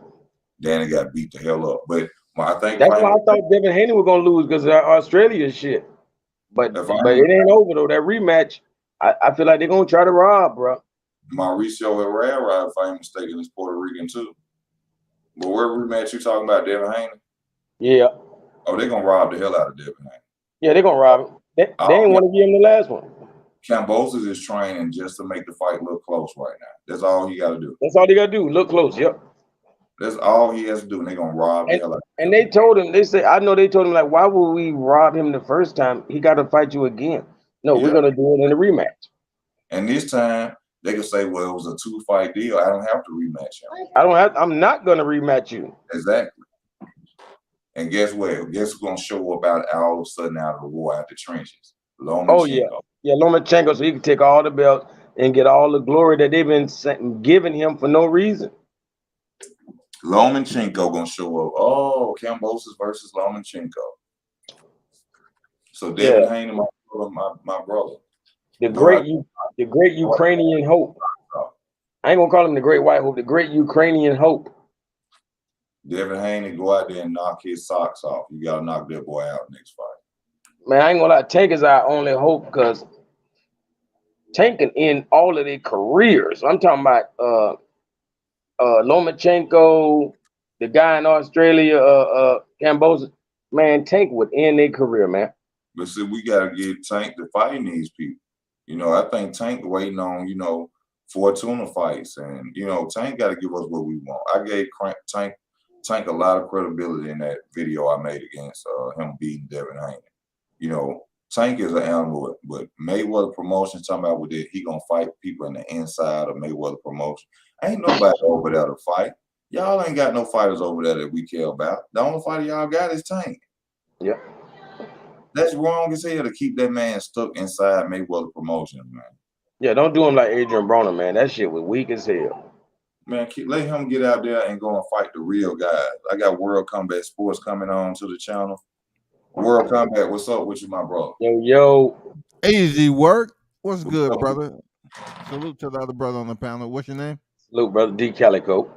Danny got beat the hell up. But I think that's why I thought Devin Haney was going to lose because of Australia shit. But it ain't over, though. That rematch, I feel like they're going to try to rob, bro. Mauricio Herrera, if I ain't mistaken, is Puerto Rican, too. But where rematch you talking about, Devin Haney? Yeah. Oh, they're going to rob the hell out of Devin Haney. Yeah, they're going to rob him. They ain't want to give him the last one. Cambosis is training just to make the fight look close right now. That's all he got to do. That's all he got to do, look close, yep. That's all he has to do, and they're going to rob the hell out of him. And they told him, I know they told him, like, why would we rob him the first time? He got to fight you again. No, we're going to do it in a rematch. And this time, they can say, well, it was a 2-fight deal. I don't have to rematch him. I'm not going to rematch you. Exactly. And guess what? Guess who's going to show up all of a sudden out of the war, out the trenches? Lomachenko. Oh, yeah. Yeah, Lomachenko, so he can take all the belts and get all the glory that they've been giving him for no reason. Lomachenko going to show up. Oh, Cambosis versus Lomachenko. So Devin Haney, my brother. The great Ukrainian hope. I ain't going to call him the great white hope, the great Ukrainian hope. Devin Haney, go out there and knock his socks off. You got to knock that boy out next fight. Man, I ain't gonna lie. Tank is our only hope because Tank can end all of their careers. I'm talking about Lomachenko, the guy in Australia, Cambosis. Man, Tank would end their career, man. But see, we gotta get Tank to fighting these people. You know, I think Tank waiting on, you know, Fortuna fights, and you know, Tank got to give us what we want. I gave Tank a lot of credibility in that video I made against him beating Devin Haney. You know, Tank is an animal, but Mayweather Promotion talking about with it, he gonna fight people in the inside of Mayweather Promotion. Ain't nobody over there to fight. Y'all ain't got no fighters over there that we care about. The only fighter y'all got is Tank. Yeah. That's wrong as hell to keep that man stuck inside Mayweather Promotion, man. Yeah, don't do him like Adrian Broner, man. That shit was weak as hell. Man, let him get out there and go and fight the real guys. I got World Combat Sports coming on to the channel. World Combat, what's up with you, my bro? Yo. Easy work. What's good, brother? Salute to the other brother on the panel. What's your name? Salute, brother D Calico.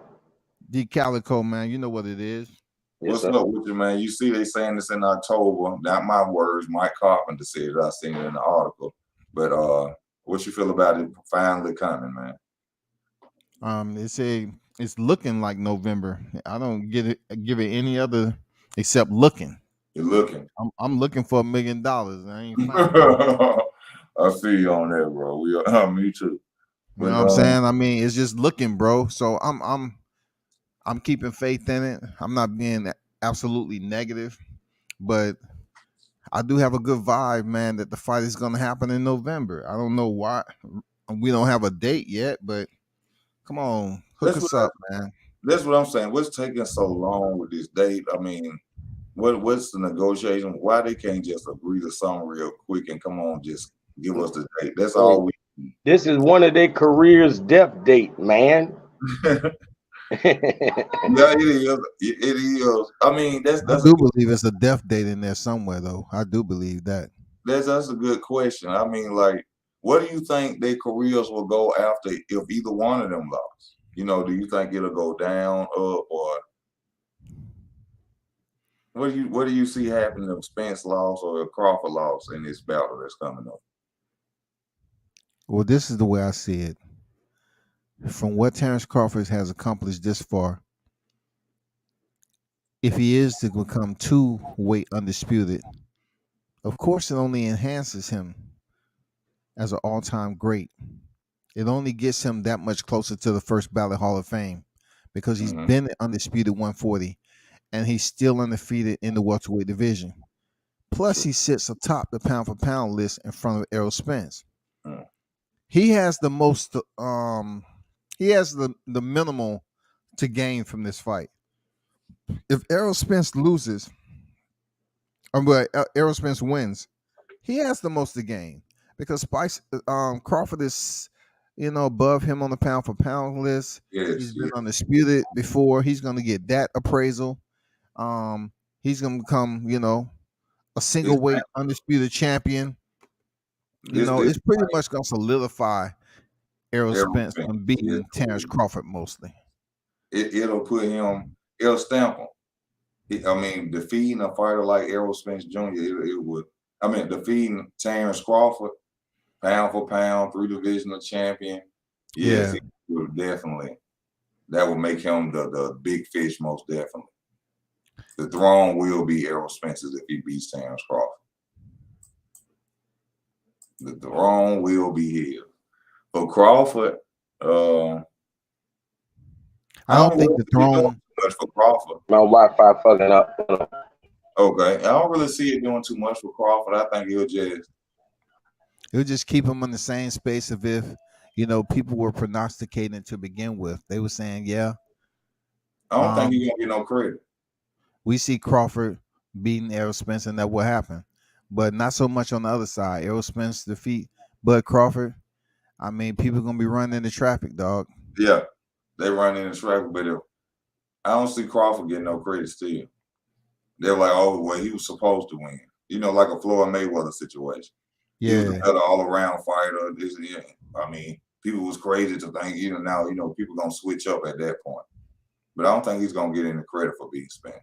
D Calico, man. You know what it is. What's up with you, man? You see they saying this in October. Not my words. Mike Carpenter said it. I seen it in the article. But what you feel about it finally coming, man? It's looking like November. I don't give it any other except looking. You're looking. I'm looking for $1 million. I ain't finding I feel you on that, bro. Me too. But, you know what I'm saying? I mean, it's just looking, bro. So I'm keeping faith in it. I'm not being absolutely negative, but I do have a good vibe, man, that the fight is going to happen in November. I don't know why we don't have a date yet, but come on, hook us up, man. That's what I'm saying. What's taking so long with this date? I mean, what's the negotiation? Why they can't just agree to something real quick and come on, just give us the date? That's all we need. This is one of their career's death date, man. Yeah, it is. It is. I mean, I do believe it's a death date in there somewhere, though. I do believe that. That's a good question. I mean, like, what do you think their careers will go after if either one of them lost? You know, do you think it'll go down, up, or what do you see happening if Spence lost or if Crawford lost in this battle that's coming up? Well, this is the way I see it. From what Terence Crawford has accomplished this far, if he is to become two-weight undisputed, of course it only enhances him as an all-time great. It only gets him that much closer to the first ballot Hall of Fame because he's been undisputed 140 and he's still undefeated in the welterweight division. Plus, he sits atop the pound-for-pound list in front of Errol Spence. He has the most. He has the minimal to gain from this fight. If Errol Spence loses, or Errol Spence wins, he has the most to gain because Crawford is, above him on the pound-for-pound list. Yes, he's been undisputed before. He's going to get that appraisal. He's going to become, a single weight undisputed champion. It's pretty much going to solidify Errol Spence from beating Terence Crawford mostly. It'll stamp him. I mean, defeating a fighter like Errol Spence Jr., it would. I mean, defeating Terence Crawford, pound for pound, 3-divisional champion. Yes, it would definitely. That would make him the big fish, most definitely. The throne will be Errol Spence's if he beats Terence Crawford. The throne will be his. For Crawford, I don't think the throne. Much for Crawford. My Wi-Fi fucking up. Okay, I don't really see it doing too much for Crawford. I think it'll just keep him in the same space of if people were prognosticating to begin with. They were saying, I don't think he's gonna get no credit. We see Crawford beating Errol Spence, and that will happen, but not so much on the other side. Errol Spence defeat Bud Crawford. I mean, people gonna be running into traffic, dog. Yeah, they run into traffic, but I don't see Crawford getting no credit still. They're like, oh, well, he was supposed to win. Like a Floyd Mayweather situation. Yeah, he was a better all-around fighter. I mean, people was crazy to think, now, people gonna switch up at that point. But I don't think he's gonna get any credit for beating Spence.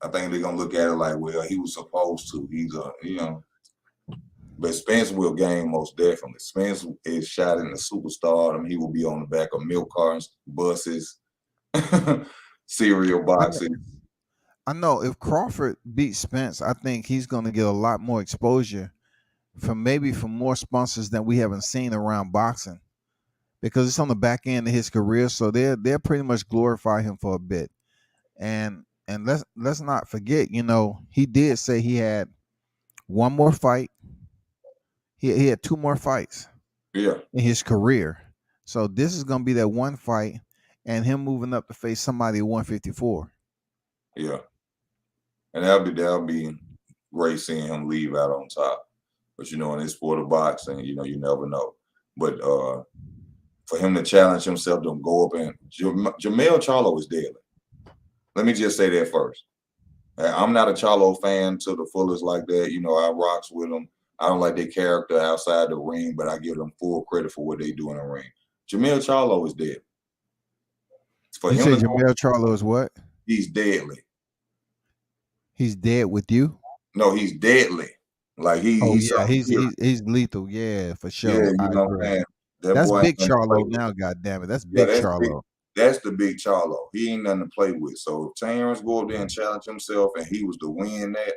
I think they're gonna look at it like, well, he was supposed to. He's but Spence will gain most definitely. Spence is shot in the superstardom. He will be on the back of milk cartons, buses, cereal boxes. I know if Crawford beats Spence, I think he's going to get a lot more exposure from more sponsors than we haven't seen around boxing, because it's on the back end of his career. So they'll pretty much glorify him for a bit. And let's not forget, he did say he had one more fight. He had 2 more fights in his career. So this is going to be that one fight and him moving up to face somebody at 154. Yeah. And that'll be great seeing him leave out on top. But in this sport of boxing, you never know. But for him to challenge himself to go up and Jermell Charlo is deadly. Let me just say that first. I'm not a Charlo fan to the fullest like that. You know, I rocks with them. I don't like their character outside the ring, but I give them full credit for what they do in the ring. Jermell Charlo is dead. For you say Jermell Charlo is what? He's deadly. He's dead with you? No, he's deadly. Like he's lethal. Yeah, for sure. Yeah, I agree. That's big Charlo now. God damn it, that's big Charlo. That's the big Charlo. He ain't nothing to play with. So if Terence go up there and challenge himself, and he was to win that,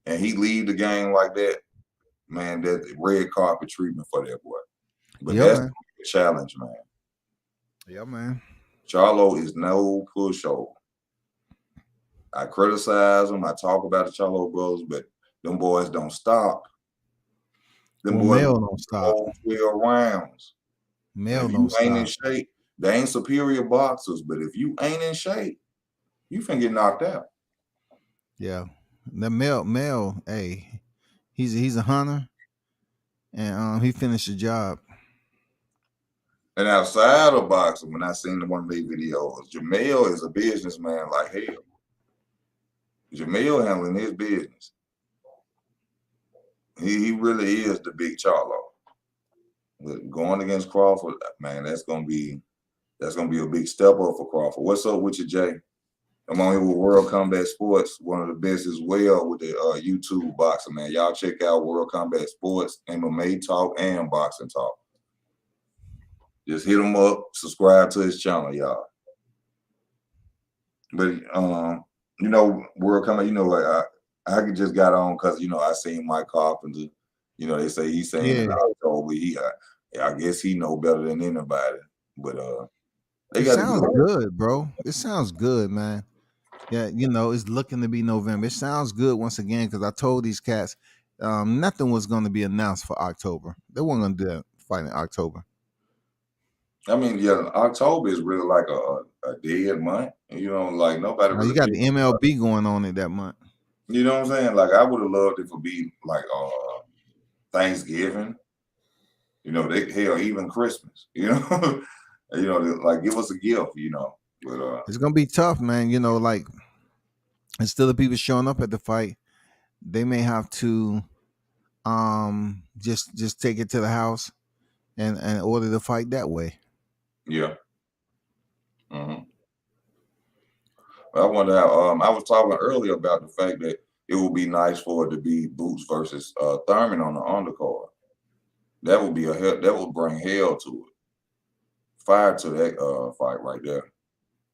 and he leave the game like that, man, that red carpet treatment for that boy. But that's a challenge, man. Yeah, man. Charlo is no pushover. I criticize them. I talk about the Charlo brothers, but them boys don't stop. Them boys don't stop. 12 rounds. Mel don't stop. Ain't in shape. They ain't superior boxers, but if you ain't in shape, you finna get knocked out. Yeah, the Mel, hey, he's a hunter, and he finished the job. And outside of boxing, when I seen one of their videos, Jermell is a businessman like hell. Jermell handling his business. He really is the big Charlo. But going against Crawford, man, that's gonna be a big step up for Crawford. What's up with you, Jay? I'm on here with World Combat Sports, one of the best as well with the YouTube boxing, man. Y'all check out World Combat Sports, MMA Talk, and Boxing Talk. Just hit him up, subscribe to his channel, y'all. But you know, World Combat, you know, I just got on because you know I seen Mike Carpenter. You know, they say he's saying in October. I guess he know better than anybody. But it sounds good, bro. It sounds good, man. Yeah, you know, it's looking to be November. It sounds good once again because I told these cats nothing was going to be announced for October. They weren't going to do that fight in October. I mean, yeah, October is really like a dead month. You know, like nobody. Now, you got the MLB going on in that month. You know what I'm saying? Like I would have loved it to be like Thanksgiving. You know, hell, even Christmas. You know, you know, like give us a gift. You know, but it's gonna be tough, man. You know, like instead of people showing up at the fight, they may have to just take it to the house and order the fight that way. Yeah. Mm-hmm. I wonder how. I was talking earlier about the fact that it would be nice for it to be Boots versus Thurman on the undercard. That would be that would bring hell to it. Fire to that fight right there.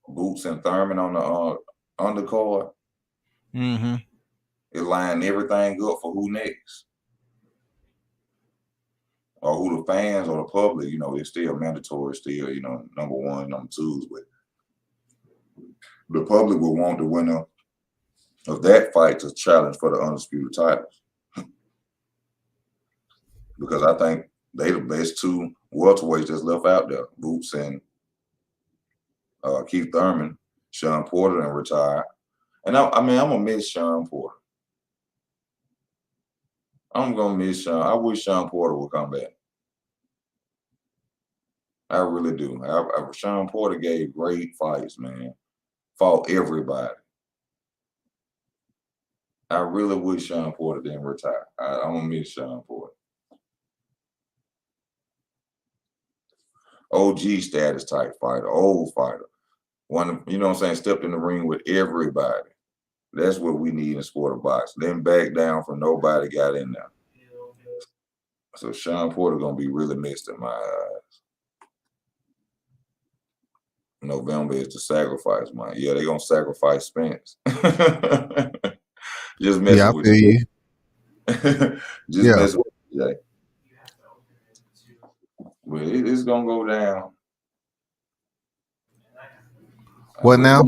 Boots and Thurman on the undercard. Mm-hmm. It lined everything up for who next. Or who the fans or the public, you know, it's still mandatory, still, you know, number one, number twos, but the public will want the winner of that fight to challenge for the undisputed titles. Because I think they the best two welterweights that's left out there. Boots and Keith Thurman, Sean Porter and retired. And I mean, I'm gonna miss Sean Porter. I'm gonna miss Sean. I wish Sean Porter would come back. I really do. Sean Porter gave great fights, man. Fought everybody. I really wish Sean Porter didn't retire. I'm gonna miss Sean Porter. OG status type fighter, old fighter. One, you know what I'm saying, stepped in the ring with everybody. That's what we need in sport of boxing. Then back down from nobody got in there. So Sean Porter gonna be really missed in my eyes. November is the sacrifice month. Yeah, they gonna sacrifice Spence. Just messing with you. Just messing with you, Jay. But it's gonna go down. What now?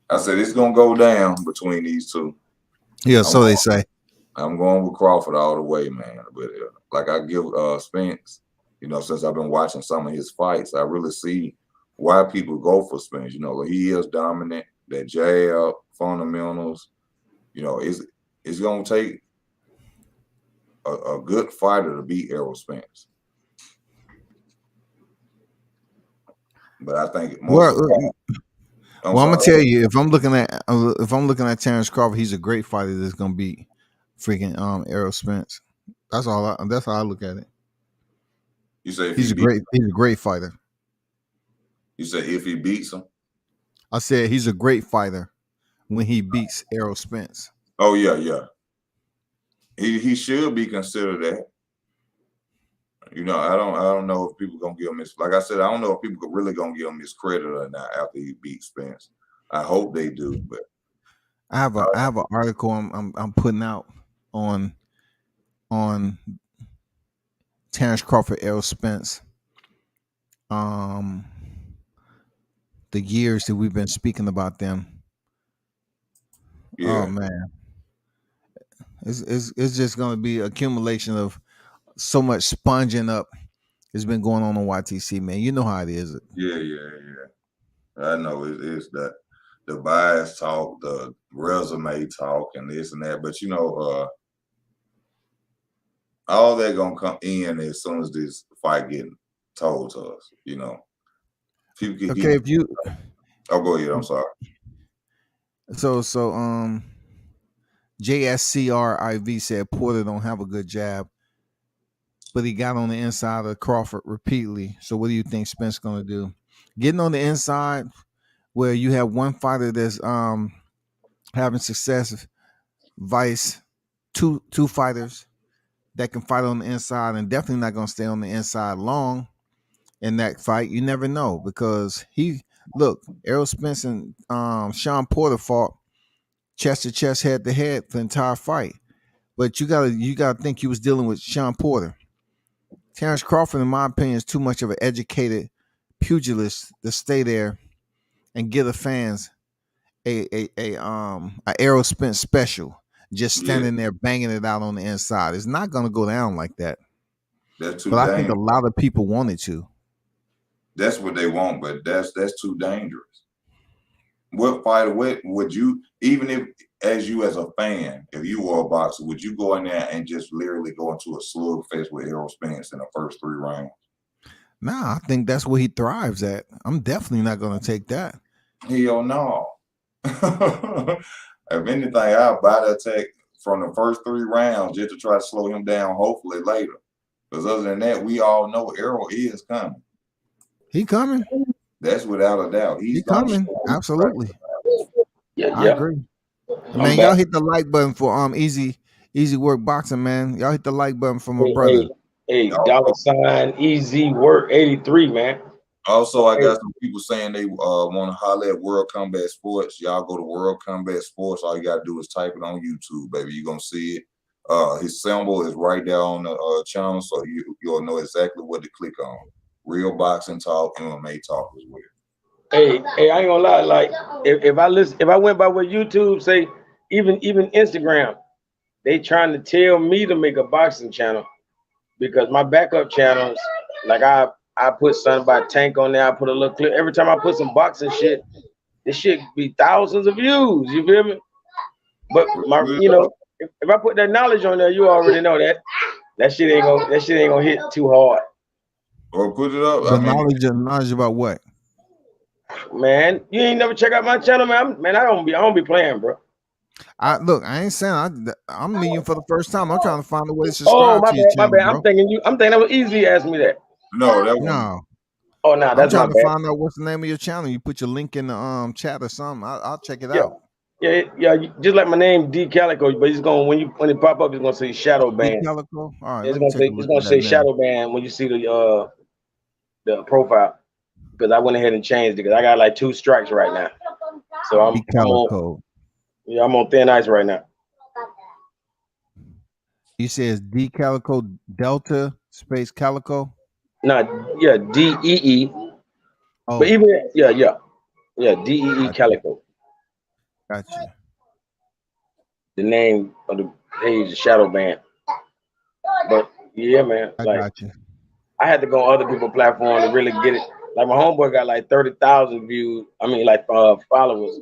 I said it's gonna go down between these two. Yeah, so they say. I'm going with Crawford all the way, man. But like I give Spence, you know, since I've been watching some of his fights, I really see why people go for Spence. You know, like he is dominant. That jab, fundamentals. You know, it's gonna take a good fighter to beat Errol Spence. But I think most Well, of them, I'm I'm gonna sorry. tell you, if I'm looking at Terence Crawford, he's a great fighter that's gonna beat freaking Errol Spence. That's how I look at it. You say if he He's a beat, great fighter. you say if he beats him. I said he's a great fighter when he beats Errol Spence. Oh yeah, yeah. He should be considered that. You know, I don't know if people gonna give him his, like I said, I don't know if people really gonna give him his credit or not after he beats Spence. I hope they do, but I have an article I'm putting out on Terence Crawford, Errol Spence. The years that we've been speaking about them. yeah, Oh man, it's just gonna be accumulation of so much sponging up. It's been going on YTC, man. You know how it is. yeah. I know it's the bias talk, the resume talk, and this and that. But you know, all that gonna come in as soon as this fight getting told to us. You know, people can Okay, keep. if you Oh, go ahead. I'm sorry. so JSCRIV said Porter don't have a good jab, but he got on the inside of Crawford repeatedly. So what do you think Spence gonna do? Getting on the inside where you have one fighter that's having success, vice two fighters that can fight on the inside and definitely not gonna stay on the inside long in that fight. You never know because Errol Spence and Sean Porter fought chest to chest, head to head for the entire fight. But you gotta think he was dealing with Sean Porter. Terence Crawford, in my opinion, is too much of an educated pugilist to stay there and give the fans a Errol Spence special, just Yeah, standing there banging it out on the inside. It's not gonna go down like that. that's But too I think a dangerous. lot of people wanted to. That's what they want, but that's too dangerous. What fighter? What would you, even if as you as a fan, if you were a boxer, would you go in there and just literally go into a slugfest with Errol Spence in the first 3 rounds? Nah, I think that's what he thrives at. I'm definitely not gonna take that. Hell no. If anything, I'll buy the attack from the first 3 rounds just to try to slow him down, hopefully later. Because other than that, we all know Errol is coming. He coming. That's without a doubt. He He's gonna coming. show his Absolutely. Yeah, I yeah. agree. I'm Man, y'all back. hit the like button for easy work boxing, man. Y'all hit the like button for my Hey, brother. $, easy work 83, man. Also, I Hey, got some people saying they want to holler at World Combat Sports. Y'all go to World Combat Sports. All you gotta do is type it on YouTube, baby. You're gonna see it. His symbol is right there on the channel, so you'll know exactly what to click on. Real boxing talk, MMA talk as well. hey, I ain't gonna lie. Like, if I went by what YouTube say, even Instagram, they trying to tell me to make a boxing channel because my backup channels, like I put something about Tank on there. I put a little clip every time I put some boxing shit. This shit be thousands of views. You feel me? But if I put that knowledge on there, you already know that shit ain't gonna hit too hard. Or put it up. But I mean, knowledge about what? Man, you ain't never check out my channel, man. I don't be playing, bro. I ain't saying I'm meeting you for the first time. I'm trying to find a way to Oh, subscribe to your my channel, bad. bro. I'm thinking that was easy. Ask me that. no, that one. No, Oh, nah, I'm that's my trying to bad. find out what's the name of your channel. You put your link in the chat or something. I'll check it Yeah, out. yeah. Just like my name, D Calico, but it's gonna when it pop up, it's gonna say Shadow D Band. Calico. All right, It's let me gonna take say a look at that now. Shadow Band when you see the profile because I went ahead and changed it because I got like 2 strikes right now, so D I'm on Calico. I'm on thin ice right now. You say it's D Calico Delta Space Calico. Nah, yeah, DEE, but Oh, even yeah DEE gotcha. Calico. Gotcha. The name of the page is Shadow Band. But yeah, man, I like got you. I had to go on other people's platform to really get it. Like my homeboy got like 30,000 views. I mean, like followers.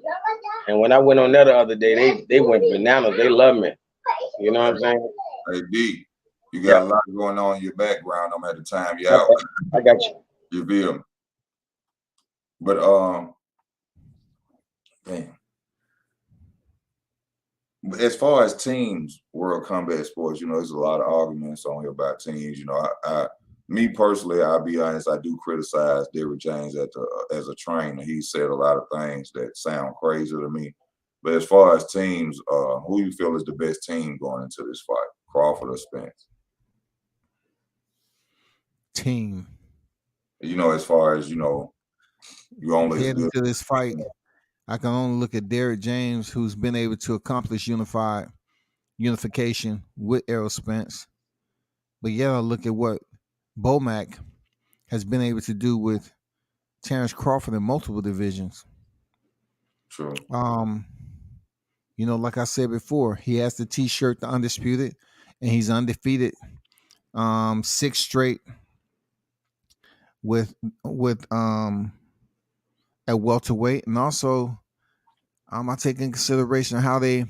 And when I went on there the other day, they went bananas. They love me. You know what I'm saying? Hey D, you Yeah, got a lot going on in your background. I'm at the time you my out. bad. I got you. You feel me? But damn. As far as teams, World Combat Sports, there's a lot of arguments on here about teams. Me personally, I'll be honest, I do criticize Derrick James as a trainer. He said a lot of things that sound crazy to me. But as far as teams, who you feel is the best team going into this fight, Crawford or Spence? Team. As far as you only as Heading good. to this fight, I can only look at Derrick James, who's been able to accomplish unification with Errol Spence. But yet I look at what Bomac has been able to do with Terence Crawford in multiple divisions. True. Like I said before, he has the T-shirt, the undisputed, and he's undefeated. 6 straight with at welterweight, and also I take in consideration how they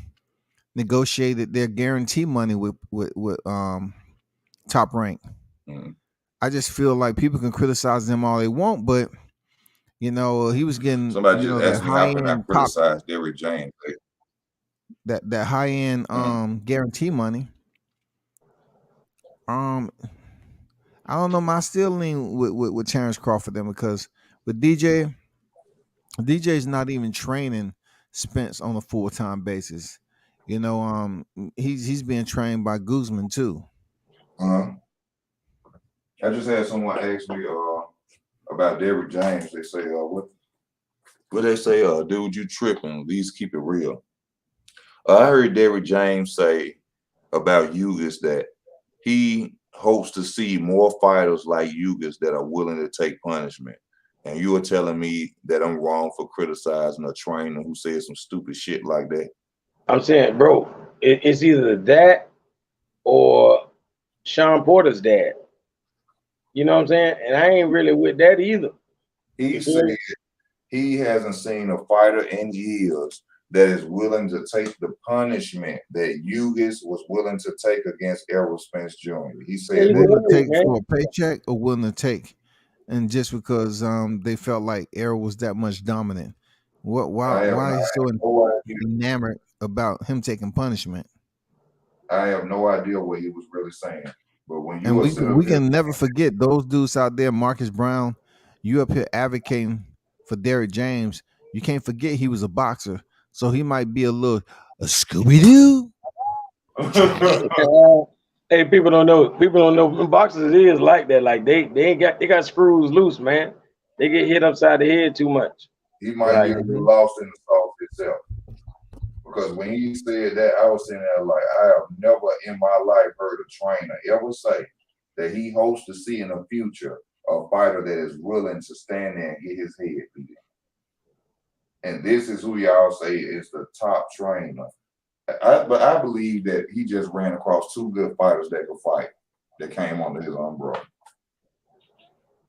negotiated their guarantee money with Top Rank. Mm-hmm. I just feel like people can criticize them all they want, but he was getting somebody just asked me how can I criticize Derrick James? That high end guarantee money. I don't know. I still lean with Terence Crawford then, because with DJ's not even training Spence on a full-time basis. He's being trained by Guzman too. I just had someone ask me about Derrick James. They say what they say, dude, you tripping, at least keep it real. I heard Derrick James say about Ugas that he hopes to see more fighters like Ugas that are willing to take punishment. And you are telling me that I'm wrong for criticizing a trainer who said some stupid shit like that? I'm saying, bro, it's either that or Sean Porter's dad. You know what I'm saying? And I ain't really with that either. He said he hasn't seen a fighter in years that is willing to take the punishment that Ugas was willing to take against Errol Spence Jr. He said willing to take for a paycheck or willing to take, and just because they felt like Errol was that much dominant. Why is he so enamored about him taking punishment? I have no idea what he was really saying. But when you we can never forget those dudes out there, Marcus Brown, you up here advocating for Derrick James. You can't forget he was a boxer, so he might be a Scooby-Doo. Hey, people don't know. Boxers is like that. Like they got screws loose, man. They get hit upside the head too much. He might be lost in the sauce itself. Because when he said that, I was sitting there like, I have never in my life heard a trainer ever say that he hopes to see in the future a fighter that is willing to stand there and get his head beat. And this is who y'all say is the top trainer. But I believe that he just ran across 2 good fighters that could fight that came under his umbrella.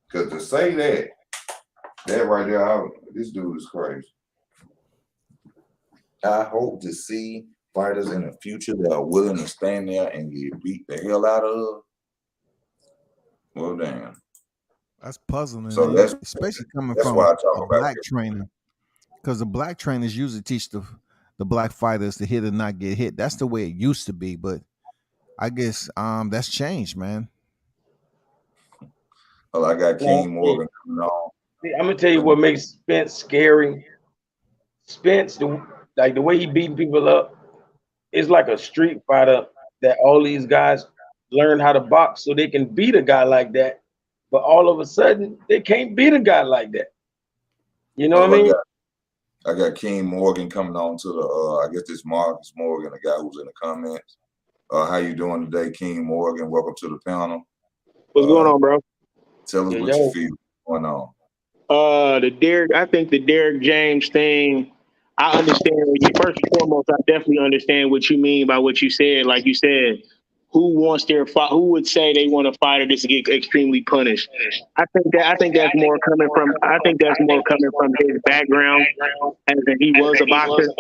Because to say that right there, this dude is crazy. I hope to see fighters in the future that are willing to stand there and get beat the hell out of. Well, damn. That's puzzling. So that's especially coming from a black trainer, because the black trainers usually teach the black fighters to hit and not get hit. That's the way it used to be, but I guess that's changed, man. Well, I got King Morgan coming on. I'm gonna tell you what makes Spence scary. Spence, the way he beating people up, it's like a street fighter that all these guys learn how to box so they can beat a guy like that. But all of a sudden, they can't beat a guy like that. You know what I mean? I got King Morgan coming on to the, I guess this Marcus Morgan, the guy who's in the comments. How you doing today, King Morgan? Welcome to the panel. What's going on, bro? Tell us what you feel going on. I think the Derrick James thing, I understand. First and foremost, I definitely understand what you mean by what you said. Like you said, who would say they want a fighter just to get extremely punished? I think that's more coming from his background, as in he was a boxer.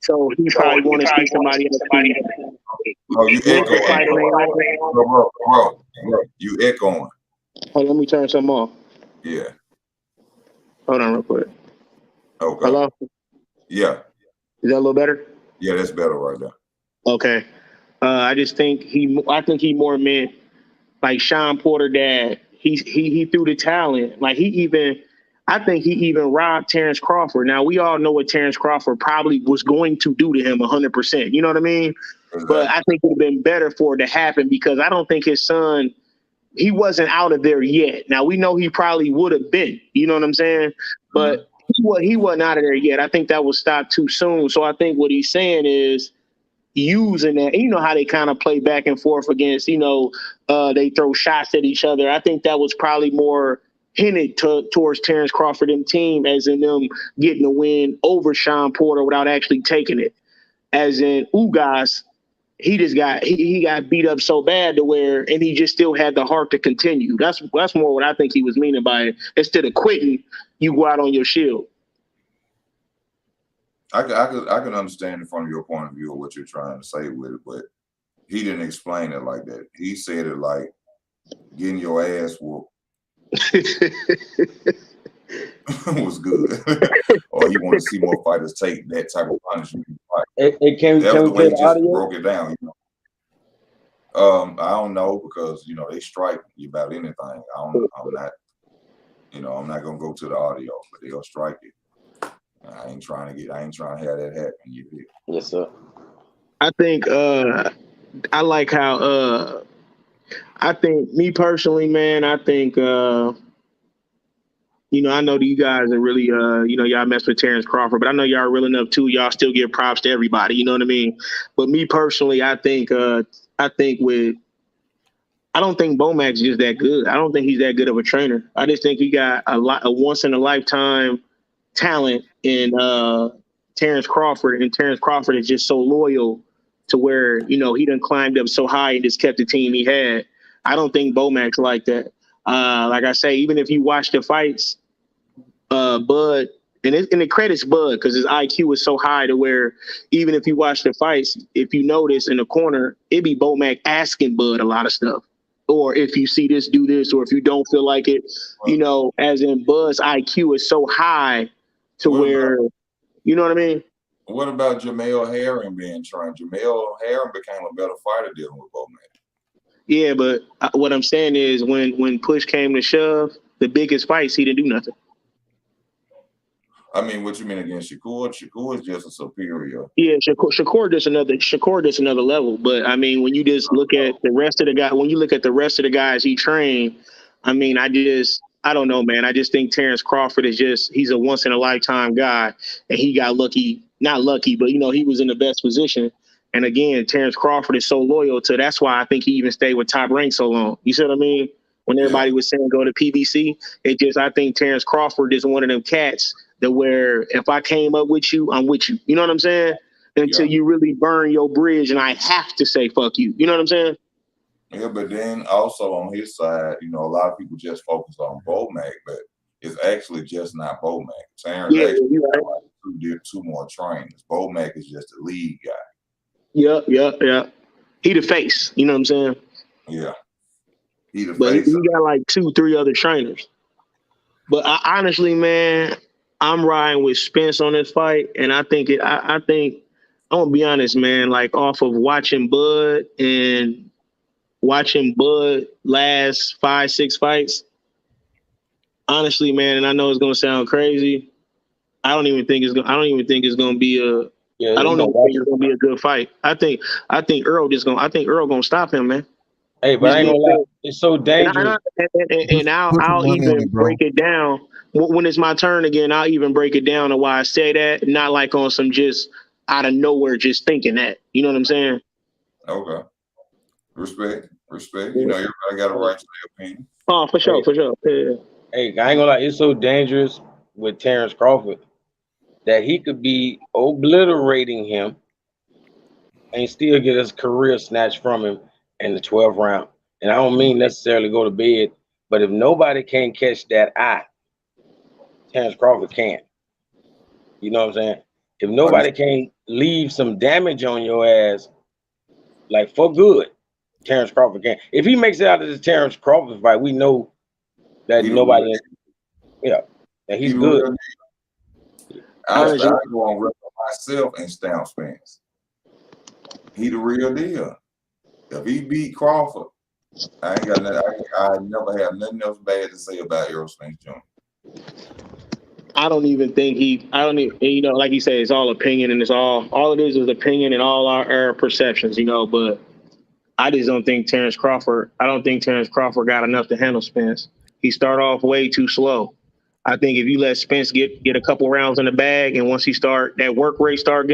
So he probably want to see somebody else. Oh, you echoing. Bro, you echoing. Hold on, let me turn something off. Yeah. Hold on real quick. Okay. Hello? Yeah. Is that a little better? Yeah, that's better right there. Okay. I just think he more meant like Sean Porter dad. He threw the talent. Like I think he even robbed Terence Crawford. Now we all know what Terence Crawford probably was going to do to him 100%. You know what I mean? Exactly. But I think it would have been better for it to happen because I don't think his son, he wasn't out of there yet. Now we know he probably would have been. You know what I'm saying? But he wasn't out of there yet. I think that was stopped too soon. So I think what he's saying is using that. And you know how they kind of play back and forth against, they throw shots at each other. I think that was probably more hinted towards Terence Crawford and team as in them getting a win over Sean Porter without actually taking it. As in Ugas, he got beat up so bad to where, and he just still had the heart to continue. That's more what I think he was meaning by it. Instead of quitting, you go out on your shield. I can understand it from your point of view of what you're trying to say with it, but he didn't explain it like that. He said it like getting your ass whooped was good, or you want to see more fighters take that type of punishment. Can That was the we way he play the just audio? broke it down. I don't know because they strike you about anything. I'm not gonna go to the audio, but they'll strike it. I ain't trying to have that happen. You hear? Yes, sir. I think I like how I think me personally, man, I think I know that you guys are really y'all mess with Terence Crawford, but I know y'all are real enough too. Y'all still give props to everybody, you know what I mean? But me personally, I think I don't think Bomac's just that good. I don't think he's that good of a trainer. I just think he got a once in a lifetime talent in Terence Crawford, and Terence Crawford is just so loyal to where he done climbed up so high and just kept the team he had. I don't think Bomac's like that. Like I say, even if you watch the fights, Bud, and it credits Bud because his IQ is so high to where even if you watch the fights, if you notice in the corner, it be Bomac asking Bud a lot of stuff. Or if you see this, do this, or if you don't feel like it, as in Bud's IQ is so high to where, you know what I mean? What about Jamel Herring being trained? Jamel Herring became a better fighter dealing with Bomac. Yeah, but what I'm saying is when push came to shove, the biggest fights, he didn't do nothing. I mean, what you mean against Shakur? Shakur is just a superior. Yeah, Shakur just another level. But I mean, when you just look at the rest of the guys he trained, I mean, I don't know, man. I just think Terence Crawford he's a once in a lifetime guy, and he got lucky. Not lucky, but he was in the best position. And again, Terence Crawford is so loyal to. That's why I think he even stayed with Top Rank so long. You see what I mean? When everybody was saying go to PBC, I think Terence Crawford is one of them cats that where if I came up with you, I'm with you. You know what I'm saying? Until you really burn your bridge, and I have to say fuck you. You know what I'm saying? Yeah, but then also on his side, a lot of people just focus on Bomac, but it's actually just not Bomac. Terence actually got like two more trainers. Bomac is just a lead guy. Yeah. He the face. You know what I'm saying? Yeah. He the but face. He got like 2-3 other trainers. But honestly, man, I'm riding with Spence on this fight, and I think I'm gonna be honest, man. Like off of watching Bud last 5-6 fights, honestly, man, and I know it's gonna sound crazy. I don't even think it's gonna be a. I don't even think it's gonna be a good fight. I think Errol gonna stop him, man. Hey, but I ain't gonna lie, it's so dangerous. And I'll even break it down when it's my turn again. I'll even break it down to why I say that, not like on some just out of nowhere, just thinking that. You know what I'm saying? Okay. Respect. Everybody got a right to their opinion. Oh, for sure. Yeah. Hey, I ain't gonna lie, it's so dangerous with Terence Crawford that he could be obliterating him and still get his career snatched from him in the 12th round. And I don't mean necessarily go to bed, but if nobody can catch that eye, Terence Crawford can. You know what I'm saying? If nobody can leave some damage on your ass, like for good, Terence Crawford can. If he makes it out of this Terence Crawford fight, we know that nobody. Yeah. And He he's the good. real deal. I go on record myself and stamp Spence. He the real deal. If he beat Crawford, I ain't got nothing. I never have nothing else bad to say about Errol Spence Jr. I don't even, you know, like you say, it's all opinion, and it's all it is opinion and all our perceptions, you know, but I just don't think Terence Crawford got enough to handle Spence. He started off way too slow. I think if you let Spence get a couple rounds in the bag, and once he that work rate start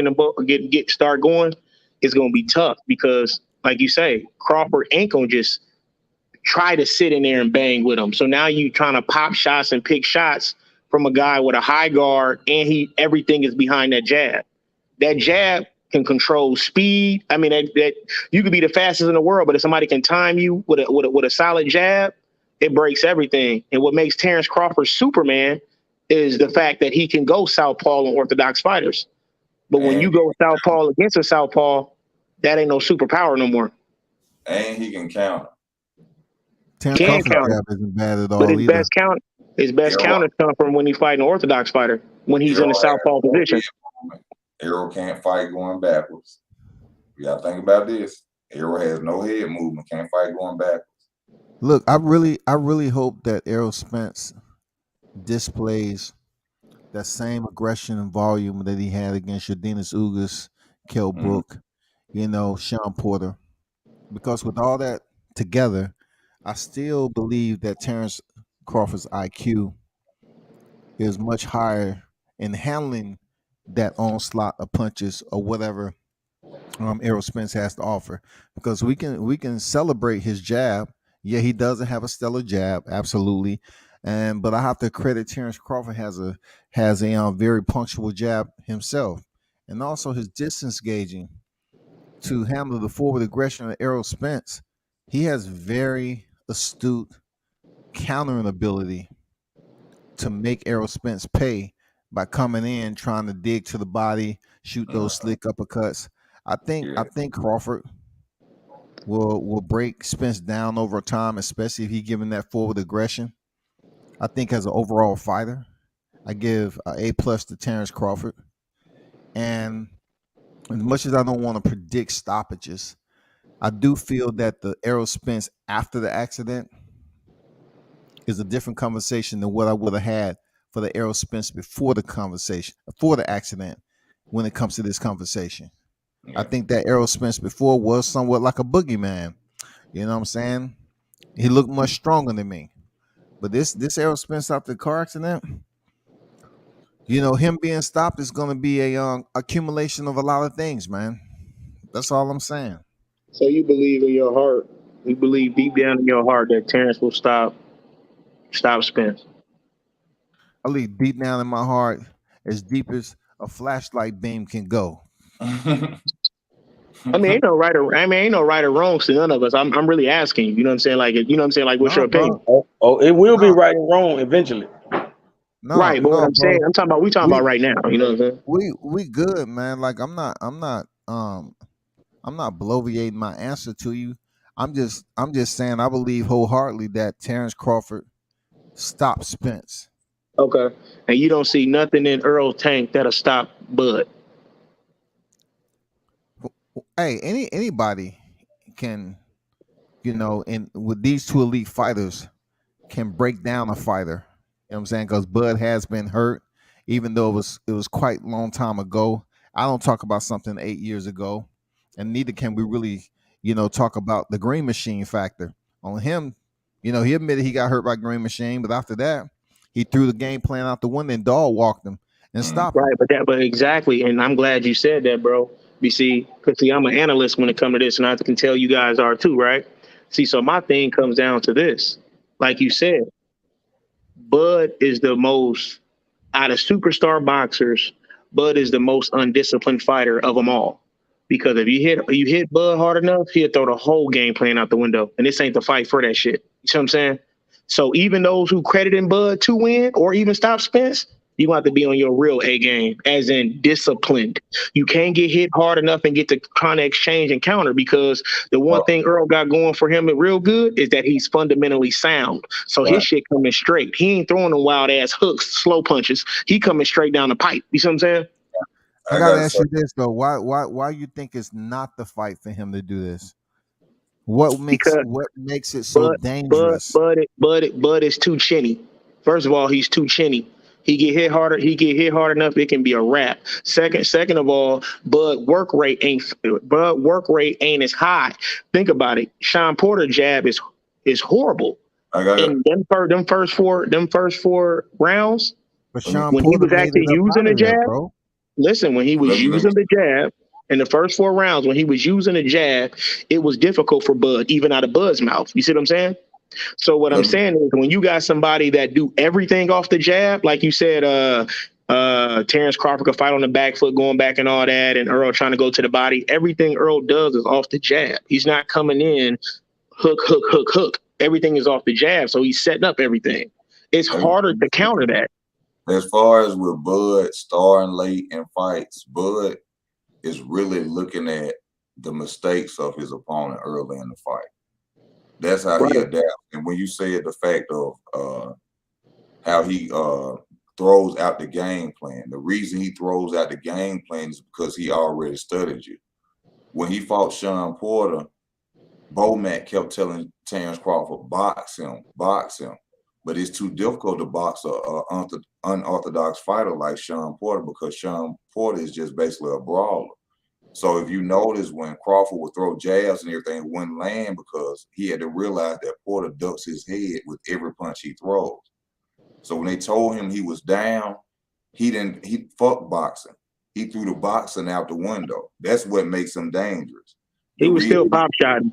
start going, it's gonna be tough because, like you say, Crawford ain't gonna just try to sit in there and bang with him. So now you trying to pop shots and pick shots from a guy with a high guard, and everything is behind that jab. That jab can control speed. I mean, that you could be the fastest in the world, but if somebody can time you with a solid jab, it breaks everything. And what makes Terence Crawford Superman is the fact that he can go southpaw on orthodox fighters. But when you go southpaw against a southpaw, that ain't no superpower no more. And he can counter. Terence Crawford's jab isn't bad at all but either. His best counters come from when he's fighting an orthodox fighter, when he's in a southpaw position. Errol can't fight going backwards. You gotta think about this. Errol has no head movement, can't fight going backwards. Look, I really hope that Errol Spence displays that same aggression and volume that he had against Yordenis Ugas, Kell Brook, you know, Sean Porter. Because with all that together, I still believe that Terence Crawford's IQ is much higher in handling that onslaught of punches or whatever Errol Spence has to offer. Because we can celebrate his jab. Yeah, he doesn't have a stellar jab, absolutely. But I have to credit Terence Crawford has a very punctual jab himself, and also his distance gauging to handle the forward aggression of Errol Spence. He has very astute countering ability to make Errol Spence pay by coming in trying to dig to the body, shoot those slick uppercuts. I think Crawford will break Spence down over time, especially if he given that forward aggression. I think as an overall fighter, I give an A+ to Terence Crawford. And as much as I don't want to predict stoppages, I do feel that the Errol Spence after the accident is a different conversation than what I would have had for the Errol Spence before the accident when it comes to this conversation. Yeah. I think that Errol Spence before was somewhat like a boogeyman. You know what I'm saying? He looked much stronger than me. But this Errol Spence after the car accident, you know, him being stopped is going to be a accumulation of a lot of things, man. That's all I'm saying. So you believe in your heart, you believe deep down in your heart that Terence will stop Spence? I believe deep down in my heart, as deep as a flashlight beam can go. I mean, ain't no right or wrong to none of us. I'm really asking. You know what I'm saying? Like, you know what I'm saying? Like, what's your opinion? It will be right and wrong eventually. Right, but what I'm saying, we talking about right now. You know what I'm saying? We good, man. Like, I'm not bloviating my answer to you. I'm just saying I believe wholeheartedly that Terence Crawford stopped Spence. Okay, and you don't see nothing in Earl's tank that'll stop Bud. Hey, anybody can, you know, and with these two elite fighters, can break down a fighter. You know what I'm saying? Because Bud has been hurt, even though it was quite a long time ago. I don't talk about something 8 years ago, and neither can we really, you know, talk about the Green Machine factor on him. You know, he admitted he got hurt by Green Machine, but after that, he threw the game plan out the window and dog walked him and stopped him. Right, but exactly, and I'm glad you said that, bro. You see, because I'm an analyst when it comes to this, and I can tell you guys are too, right? See, so my thing comes down to this. Like you said, Bud is the most, out of superstar boxers, Bud is the most undisciplined fighter of them all. Because if you hit Bud hard enough, he'll throw the whole game plan out the window. And this ain't the fight for that shit. You see what I'm saying? So even those who crediting Bud to win or even stop Spence, You want to be on your real A game, as in disciplined. You can't get hit hard enough and get to kind of exchange and counter, because the one Well, thing Earl got going for him real good is that he's fundamentally sound. So his right. shit coming straight. He ain't throwing them wild ass hooks, slow punches. He coming straight down the pipe. You see what I'm saying? I I gotta gotta ask say, you this though. Why you think it's not the fight for him to do this? What makes Because what makes it so Bud, Bud, dangerous? Bud, Bud is too chinny. First of all, he's too chinny. He get hit harder. He get hit hard enough, it can be a wrap. Second of all, Bud work rate ain't as high. Think about it. Sean Porter jab is horrible. I got In them first four rounds, But let me Sean when he Porter was made actually it up using out the of there, jab, bro. listen, when he was let me using the jab in the first four rounds, when he was using the jab, it was difficult for Bud, even out of Bud's mouth. You see what I'm saying? So what I'm let me saying is, when you got somebody that do everything off the jab, like you said, Terence Crawford could fight on the back foot, going back and all that, and Earl trying to go to the body. Everything Earl does is off the jab. He's not coming in hook, hook, hook, hook. Everything is off the jab, so he's setting up everything. It's harder to counter that. as far as with Bud starting late in fights, Bud is really looking at the mistakes of his opponent early in the fight. That's how he Right. adapts. And when you said the fact of how he throws out the game plan, the reason he throws out the game plan is because he already studied you. When he fought Sean Porter, Bomac kept telling Terence Crawford, box him. But it's too difficult to box a unorthodox fighter like Sean Porter, because Sean Porter is just basically a brawler. So if you notice, when Crawford would throw jabs and everything, it wouldn't land because he had to realize that Porter ducks his head with every punch he throws. So when they told him he was down, he fuck boxing. He threw the boxing out the window. That's what makes him dangerous. He was still pop shotting.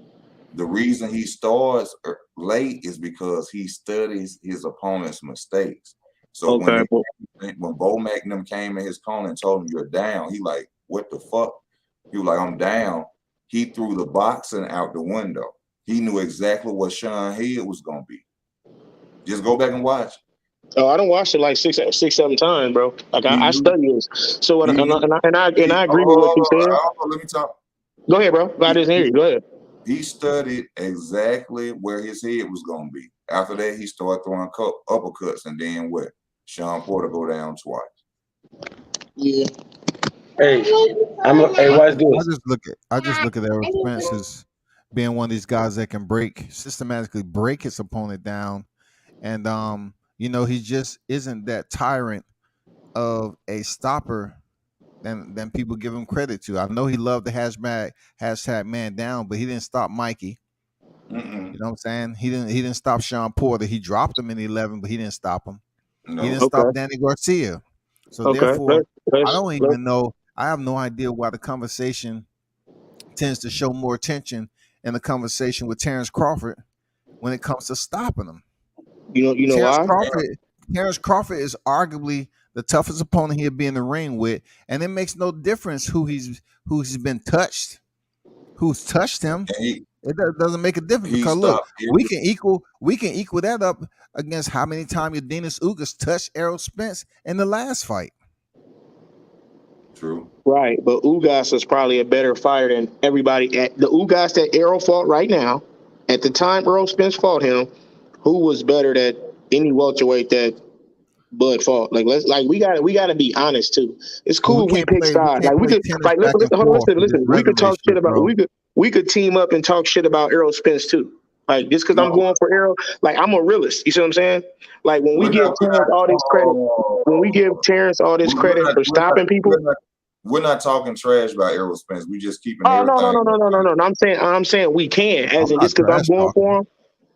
The reason he starts late is because he studies his opponent's mistakes. So Okay. when Bomac and them came in his corner and told him you're down, he like, what the fuck? He was like, I'm down. He threw the boxing out the window. He knew exactly what Sean Head was gonna be. Just go back and watch. Oh, I don't watch it like six, 7 times, bro. Like He I knew. study this. So what, He knew. and I agree with what you said. Let me talk. Go ahead, bro. I didn't hear you. Go ahead. He studied exactly where his head was going to be. After that, he started throwing uppercuts, and then what? Sean Porter go down twice. Yeah. Hey, watch this. I just look at Errol Spence as being one of these guys that can systematically break his opponent down, and he just isn't that tyrant of a stopper than people give him credit to. I know he loved the hashtag man down, but he didn't stop Mikey. Mm-mm. You know what I'm saying? He didn't stop Sean Porter. He dropped him in 11, but he didn't stop him. No. He didn't stop Danny Garcia. So therefore, I don't even know. I have no idea why the conversation tends to show more attention in the conversation with Terence Crawford when it comes to stopping him. You know why? Terence Crawford is arguably the toughest opponent he'll be in the ring with, and it makes no difference who's been touched, who's touched him. It doesn't make a difference, because look, we can equal that up against how many times Dennis Ugas touched Errol Spence in the last fight. True. Right, but Ugas is probably a better fighter than everybody. At the Ugas that Errol fought right now, at the time Errol Spence fought him, who was better than any welterweight that Bud fought? Like we got to be honest too. It's cool if we pick sides. Like we could listen. We could talk shit about we could team up and talk shit about Errol Spence too. Like just because I'm going for Errol, like I'm a realist. You see what I'm saying? Like when we give Terence all this credit, for stopping people. We're not talking trash about Errol Spence. We just keeping everything. No. I'm saying we can, as in just because I'm going for him.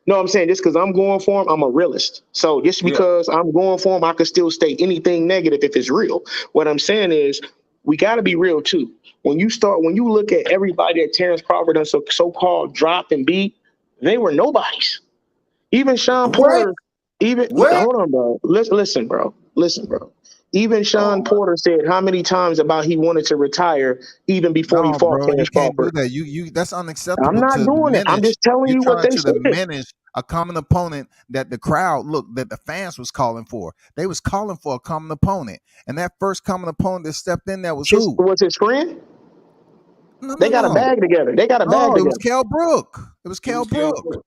No, I'm saying just because I'm going for him, I'm a realist. So just because I'm going for him, I could still state anything negative if it's real. What I'm saying is we got to be real too. When you look at everybody that Terence Crawford does so-called dropped and beat, they were nobodies. Even Sean Porter. Hold on, bro. Listen, bro. Even Sean Porter said how many times about he wanted to retire even before he No, fought bro, you Terence can't do Crawford. that. You that's I'm unacceptable not to doing it. I'm diminish. just telling You're you what trying they to said. diminish a common opponent that the crowd, look, that the fans was calling for. They was calling for a common opponent, and that first common opponent that stepped in there was who? Was his friend? No, They no, got a no, bag together. They got a bag no. It was together. Kell Brook. It was It Kell was Kell Brook. Brook.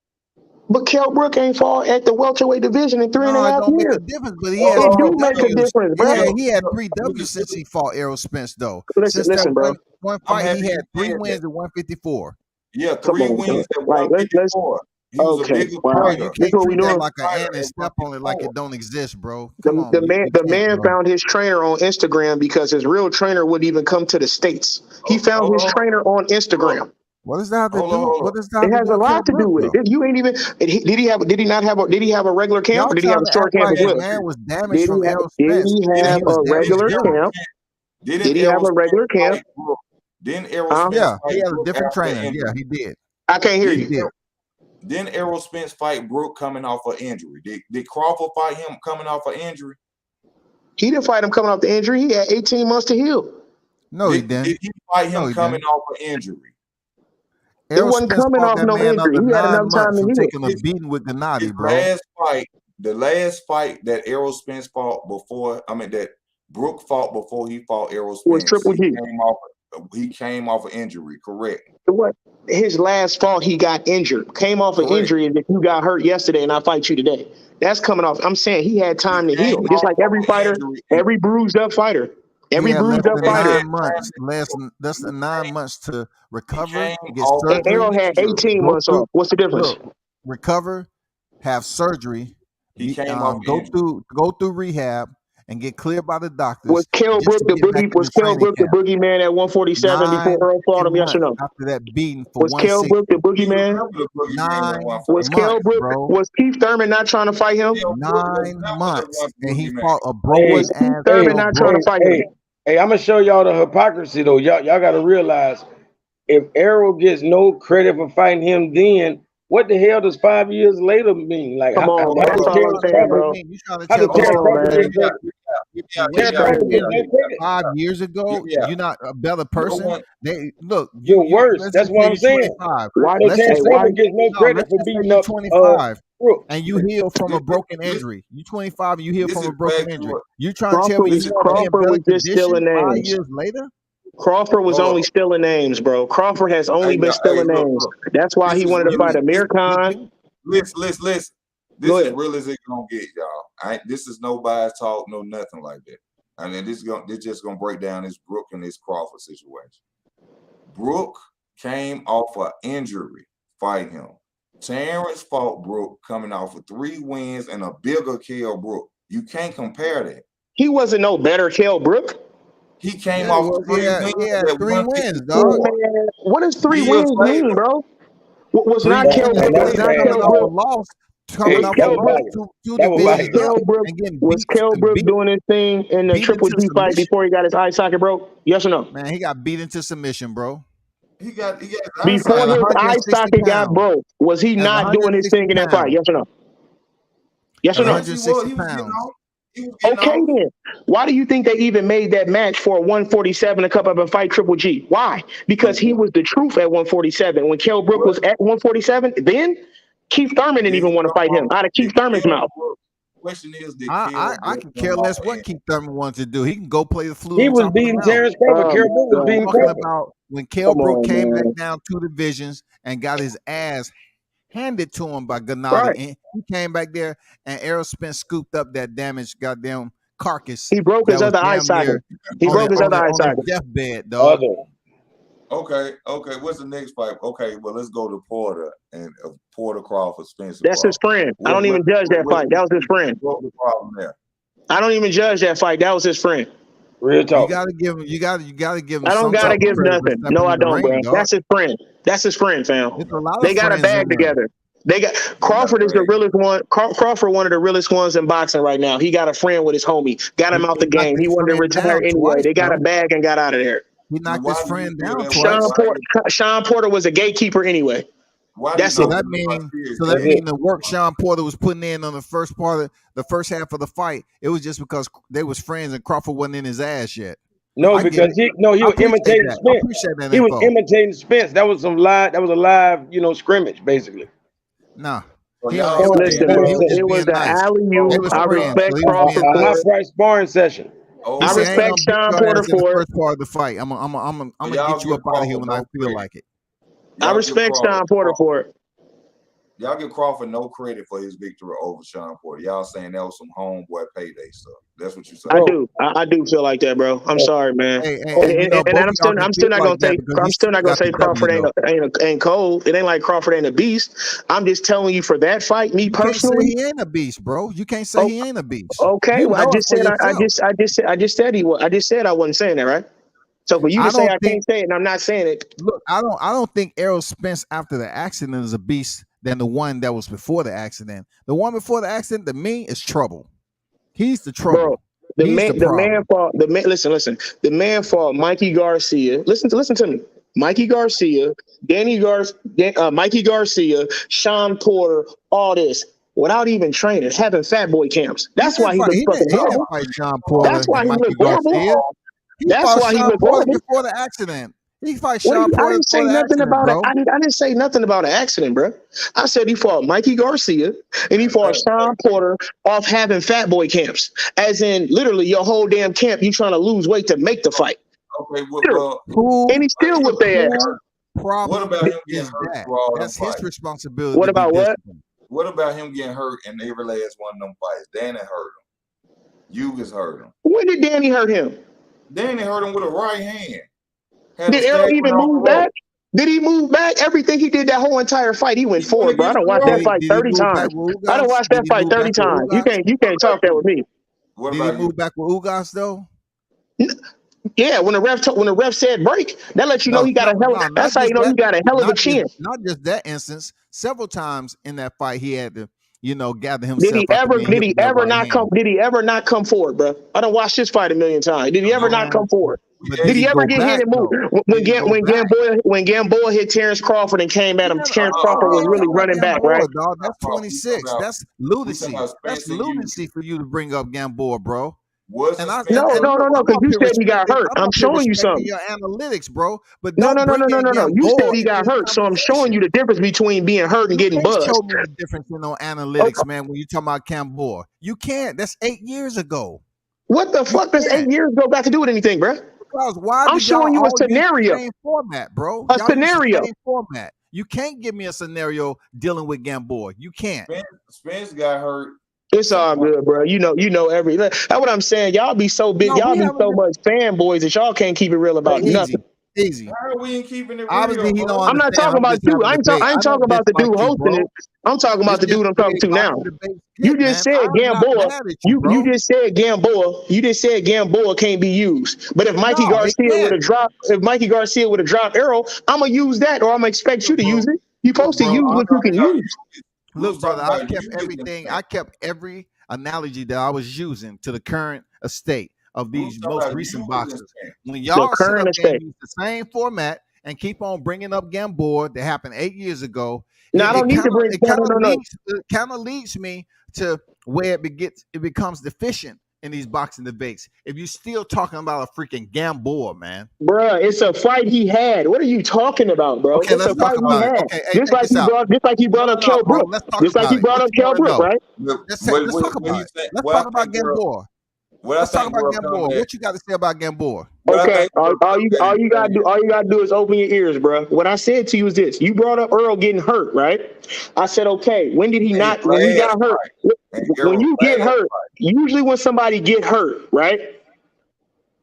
But Kell Brook ain't fought at the welterweight division in 3.5 No, it don't make years. a difference. But he had It three do make a W's. difference, bro. He had three W's since he fought Errol Spence, though. Listen, Since that listen, bro. one I'm fight, he happy had you 3 said wins that. at 154. Yeah, Come 3 on, wins bro. at Like, let's 154. He was a okay. bigger Wow. Bro, fighter. you This can't is what we treat that doing. like an Fighter ant and at step on it like 154. it don't exist, bro. Come on, The you can't, man bro. found his trainer on Instagram because his real trainer wouldn't even come to the States. He Oh, found his hold trainer on Instagram. What does that have to on, hold on, do? hold on. What does that It have to has do a with Kell lot to do Brook, with it. though? You ain't even. Did he not have a regular camp, Y'all or did he have trying a to short act camp like as the well? man was damaged Did from he Errol did Spence, he and have he was a damaged regular here? camp? Didn't Did he have Errol a regular Spence camp? fight Brook? Didn't Errol Spence Yeah, he fight had a Brook different after trainer. injury? Yeah, he did. I can't hear He you. did. Didn't Errol Spence fight Brook coming off an injury? Did Crawford fight him coming off an injury? He didn't fight him coming off the injury. He had 18 months to heal. No, he Did didn't. he fight No, him he coming didn't. off an injury? It Errol wasn't Spence coming fought off that no man injury. under He had 9 enough time months to from heal. taking a beating with His Gennady, bro. the last fight that Errol Spence fought before, that Brook fought before he fought Errol Was Spence, Triple G. he came off an injury, correct? What? His last fought, he got injured. Came off an Correct. injury, and if you got hurt yesterday and I fight you today, that's coming off. I'm saying he had time to He heal. came Just off like of every an fighter, injury. every bruised up fighter, He every had less bruised up than He fighter. had 9 time months. to Less heal. than He 9 came, months to he recover, came get off And of an surgery, Errol had injury. 18 go months through. off. What's the difference? Look, recover, have surgery, He came off injury. go through rehab, and get cleared by the Was doctors Kell just Brook to the get back boogie? in Was the Kell training Brook the camp. boogeyman at 147 before 9 Earl fought him? Yes or months no? after that beating for Was Kell Brook the 160. He boogeyman? remember the boogeyman at 9 Was Kell 147. months, Brook? bro. Was Keith Thurman not trying to fight him? Kell Brook 9 remember the months, one and he boogeyman. fought a Hey, broken Was Keith ass hey, Thurman Kell not trying to Brook. fight him? hey, I'm gonna show y'all the hypocrisy though. Y'all gotta realize if Errol gets no credit for fighting him, then what the hell does 5 years later mean? Like, Come how, on, Hold how on, that's did hold all on. I'm Terence saying, Crawford? bro. You trying to How tell did me Come Terence that on, Crawford because man. get no? the way Terence you Yeah. Crawford fighting get him no credit. 5 years ago, Yeah. you're not a better No person? one. They look, You're worse. let's That's just what say I'm you're saying. 25. Why? So Let's Terence just Hey, say why? Crawford gets no no, credit let's for just say beating you're up 25 Brook. and you heal from a broken This, injury. You're 25 and you heal this from is a broken back to injury. what. You trying to tell me This is you're gonna be in Crawford better was just condition stealing 5 names. years later? Crawford was Hold only on. stealing names, bro. Crawford has only been Hey, stealing look, names. look. That's why This he is wanted to real. fight Amir Khan. Listen. Go This is ahead. real as it gonna get, y'all. This is no bias talk, no nothing like that. I mean, this just gonna break down this Brook and this Crawford situation. Brook came off an injury fighting him. Terence fought Brook coming off of 3 wins and a bigger Kell Brook. You can't compare that. He wasn't no better Kell Brook. He came Yeah, he off was. 3 He wins had at 3 wins, dog. 154. Man, what does 3 Years wins later, mean, bro? Was 3 not That, Kell wins and Brook? that's Was is not bad. coming Kell off a Brook? loss, coming Was off a That Kell was loss Brook? biased. two That was Was divisions biased. up Kell Brook? and getting Was Kell Brook beat doing his thing in the beat Triple into G fight submission. before he got his eye socket broke? Yes or no? Man, he got beat into submission, bro. he got his Before At eyesight. his eye 160 socket got pounds. broke, was he At not doing his 160 thing in that fight? pounds. Yes or no? Yes At or no? Yes, he was. 160 He was getting pounds. off. He was getting Okay, off. then. Why do you think they even made that match for 147 to come up and fight Triple G? Why? Because he was the truth at 147. When Kell Brook was at 147, then Keith Thurman didn't Did even he want to come fight him off? out of Keith Did Thurman's Kell mouth. Brook? Question is, did I Kell Brook could care come off less an what injury? Keith Thurman wanted to do. He can go play the flute He on was top of the beating mountain. Terence Crawford. Oh Kell my Brook was I'm beating God, talking bro. Crawford. about when Kell Come Brook on, came back man. down 2 divisions and got his ass handed to him by Gennady. Right. And he came back there and Errol Spence scooped up that damaged goddamn carcass He broke his that was other eye damn socket. near He on broke his other eye his socket. deathbed, dog. Other. Okay. What's the next fight? Okay, well, let's go to Porter and Porter Crawford, Spencer That's his Crawford. friend. I don't even judge that fight. That was his friend. What's the problem there? I don't even judge that fight. That was his friend. Real You talk. gotta give him. You gotta give him I don't some gotta type of give credit for nothing. stepping No, I in the don't, bro. ring, dog. That's his friend. That's his friend, fam. There's a lot They of got a friends bag in there. together. They got Crawford is the realest one. Crawford, one of the realest ones in boxing right now. He got a friend with his homie. Got him out the He knocked game. He his wanted to friend retire down anyway. twice, They got a though. bag and got out of there. He Now, knocked why his do you friend feel down that way? twice. Sean Porter was a gatekeeper anyway. That's So it. that means the work Sean Porter was putting in on the first half of the fight, it was just because they was friends and Crawford wasn't in his ass yet. No, because he was imitating Spence. I appreciate that He was info. imitating Spence. That was a live, scrimmage, basically. Nah. Listen, bro, it was the alley-oop. I respect Crawford for High it. price sparring session. I respect Sean Porter for it. First part of the fight. I'm gonna get you up out of here when I feel like it. I respect Sean Porter for it. Y'all give Crawford no credit for his victory over Sean Porter. Y'all saying that was some homeboy payday stuff. That's what you say. I do feel like that, bro. I'm sorry, man. And I'm still not gonna say Crawford ain't cold. It ain't like Crawford ain't a beast. I'm just telling you for that fight, me personally, he ain't a beast, bro. You can't say he ain't a beast. Okay, well, I just said he was. I just said I wasn't saying that, right? So for you to say I can't say it, and I'm not saying it. Look, I don't think Errol Spence after the accident is a beast than the one that was before the accident. The one before the accident, to me, is trouble. He's the trouble. Bro, listen. The man fought Mikey Garcia. Listen to me. Mikey Garcia, Mikey Garcia, Sean Porter, all this without even training, having fat boy camps. That's why he looked fucking horrible. That's why he looked horrible. That's why he looked horrible before the accident. He fight Sean Porter. I didn't say nothing about it. I didn't say nothing about an accident, bro. I said he fought Mikey Garcia and he fought Sean Porter off having fat boy camps. As in, literally, your whole damn camp, you trying to lose weight to make the fight. Okay, and he still whipped their ass. What about him getting hurt? That's his responsibility. What about what? What about him getting hurt in every last one of them fights? Danny hurt him. Yugas hurt him. When did Danny hurt him? Danny hurt him with a right hand. Did Errol even move back? Did he move back? Everything he did that whole entire fight, he went forward, bro. I don't watch that fight 30 times. I don't watch that fight 30 times. You can't talk that with me. What did he move back with Ugas though? Yeah, when the ref said break, that lets you know he got a hell of that's how you know he got a hell of a chin. Not just that instance, several times in that fight he had to, gather himself. Did he ever not come forward, bro? I don't watch this fight a million times. Did he ever not come forward? Did he ever get hit and move? When Gamboa hit Terence Crawford and came at him, Terence Crawford was really running back, right? Dog, that's 26. That's lunacy. That's lunacy for you to bring up Gamboa, bro. No, because you said he got hurt. I'm showing you something. Your analytics, bro. But no. You said he got hurt, so I'm showing you the difference between being hurt and getting buzzed. Show me the difference in analytics, man. When you talking about Gamboa, you can't. That's 8 years ago. What the fuck does 8 years ago got to do with anything, bro? Because why? I'm showing you a scenario. Same format, bro. A scenario. Same format. You can't give me a scenario dealing with Gamboa. You can't. Spence got hurt. It's all good, bro. You know every. That's what I'm saying. Y'all be so big. Y'all be so much fanboys that y'all can't keep it real about nothing. Easy. Why are we ain't keeping it real? Obviously, he don't I'm not talking about you. I ain't talking about the dude hosting it. I'm talking about the dude I'm talking to now. You just said Gamboa. You just said Gamboa. You just said Gamboa can't be used. But if Mikey Garcia would have dropped Errol, I'm gonna use that, or I'm gonna expect you to use it. You supposed to use what you can use. Look, brother, I kept everything. I kept every analogy that I was using to the current estate of these most recent boxers. When y'all sit up and use the same format and keep on bringing up Gamboa that happened 8 years ago, it kind of leads me to where it becomes deficient in these boxing debates. If you're still talking about a freaking Gamboa, man, bruh, it's a fight he had. What are you talking about, bro? Okay, let's talk about it. Okay, just like he brought up Kell Brook. Just like he brought up Kell Brook, right? Let's talk about it. Let's talk about Gamboa. Let's talk about Gamboa. What you got to say about Gamboa? Okay, all you gotta do is open your ears, bro. What I said to you is this: you brought up Errol getting hurt, right? I said, okay, when did he not? When he got hurt? When you get hurt, usually when somebody get hurt, right?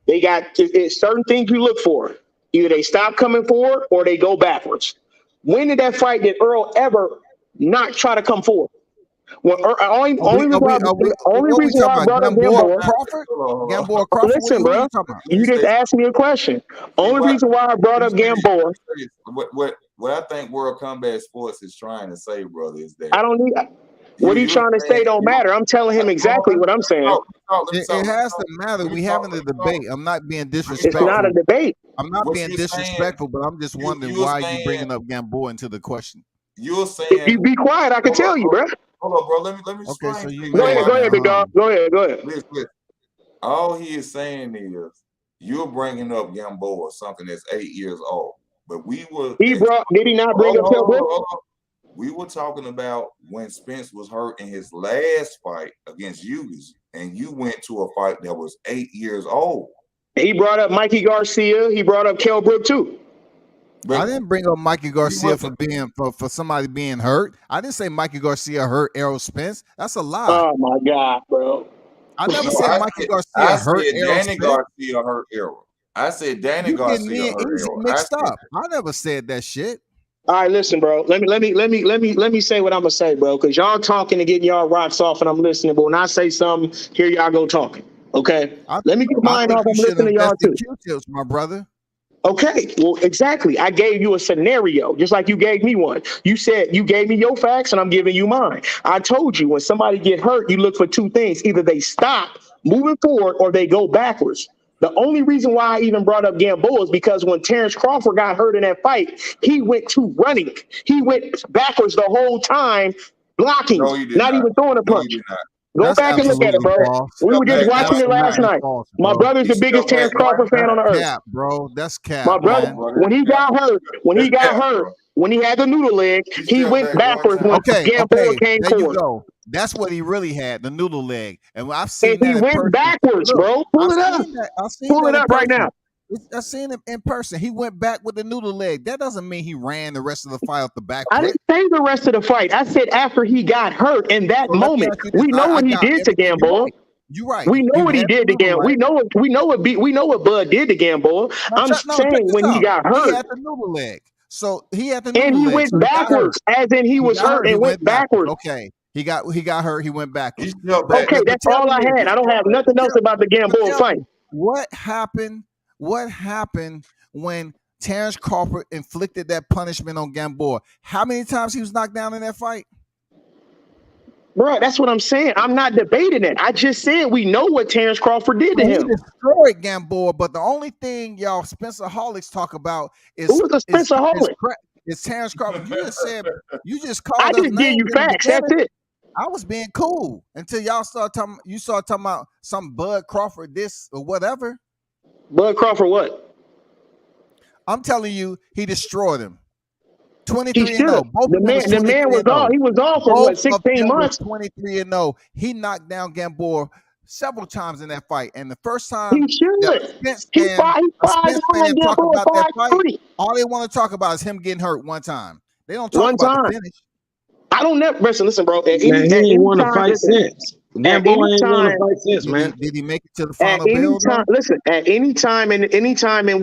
They got certain things you look for. Either they stop coming forward or they go backwards. When did that fight did Errol ever not try to come forward? Well, only reason why I brought up Gamboa Crawford. Listen, bro, you just asked me a question. Only reason why I brought up Gamboa. What I think World Combat Sports is trying to say, brother, is that I don't need. What are you trying to say? Don't matter. I'm telling him exactly what I'm saying. It has to matter. We having a debate. I'm not being disrespectful. It's not a debate. I'm not being disrespectful, but I'm just wondering why you bringing up Gamboa into the question. you're saying You be quiet. I can tell you, bro. Hold on, bro. Let me Okay, explain so to you you. Go ahead, mad big now, dog. Go ahead. Listen. All he is saying is you're bringing up Gamboa, something that's 8 years old. But we were Did he not bring up Kell Brook? we were talking about when Spence was hurt in his last fight against Hughes, and you went to a fight that was 8 years old. He brought up Mikey Garcia. He brought up Kell Brook too. But I didn't bring up Mikey Garcia for somebody being hurt. I didn't say Mikey Garcia hurt Errol Spence. That's a lie. Oh my God, bro. I never said Mikey Garcia hurt Errol Danny Spence. Garcia hurt Errol. I said Danny Garcia hurt Errol. Mixed up. I never said that shit. All right, listen, bro. Let me say what I'm gonna say, bro. Because y'all talking and getting y'all rocks off, and I'm listening. But when I say something, here y'all go talking. Okay. Let me get mine off. I'm listening to y'all too. Q-tips, my brother. Okay, well, exactly. I gave you a scenario, just like you gave me one. You said you gave me your facts, and I'm giving you mine. I told you when somebody get hurt, you look for two things: either they stop moving forward or they go backwards. The only reason why I even brought up Gamboa is because when Terence Crawford got hurt in that fight, he went to running. He went backwards the whole time, blocking, not even throwing a punch. Go back and look at it, bro. False. We were just watching it last night. False, my brother's the biggest Terence Crawford fan on the earth. Cap, bro. That's cap. My brother, when he got hurt, when he had the noodle leg, he went backwards when Gamboa came there forward. You go. That's what he really had, the noodle leg. And I've seen and he went backwards, bro. Pull it up. Pull it up right now. I've seen him in person. He went back with the noodle leg. That doesn't mean he ran the rest of the fight off the back. I didn't say the rest of the fight. I said after he got hurt in that moment. We know what he did to Gamboa. You're right. We know what he did to Gamboa. We know what Bud did to Gamboa. I'm saying when he got hurt. He had the noodle leg. So he had the noodle leg. And he went backwards, as in he was hurt and went backwards. Okay. He got hurt. He went backwards. Okay, that's all I had. I don't have nothing else about the Gamboa fight. What happened when Terence Crawford inflicted that punishment on Gamboa? How many times he was knocked down in that fight? Bro, that's what I'm saying. I'm not debating it. I just said we know what Terence Crawford did to him. He destroyed Gamboa, but the only thing y'all Spencerholics talk about is who's a Spencerholic? It's Terence Crawford. You just called. I just give you facts. That's it. I was being cool until y'all started talking. You started talking about some Bud Crawford this or whatever. Bud Crawford what? I'm telling you, he destroyed him. 23-0. The man was off. He was off for what, 16 months? 23-0. He knocked down Gamboa several times in that fight, and the first time he should. Spence fan talk about that fight, all they want to talk about is him getting hurt one time. They don't talk about the finish. I don't never listen, bro. He ain't won a fight since. Gamboa ain't won a fight since, man. Did he make it to the final build? Listen, at any time in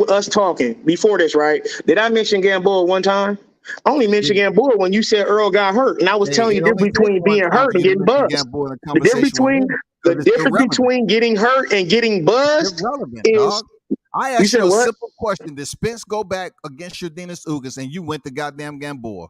us talking before this, right? Did I mention Gamboa one time? I only mentioned Gamboa when you said Earl got hurt, and I was telling you the difference between being hurt and getting buzzed. The difference between getting hurt and getting buzzed is. I asked you a simple question: did Spence go back against Yordenis Ugas, and you went to goddamn Gamboa?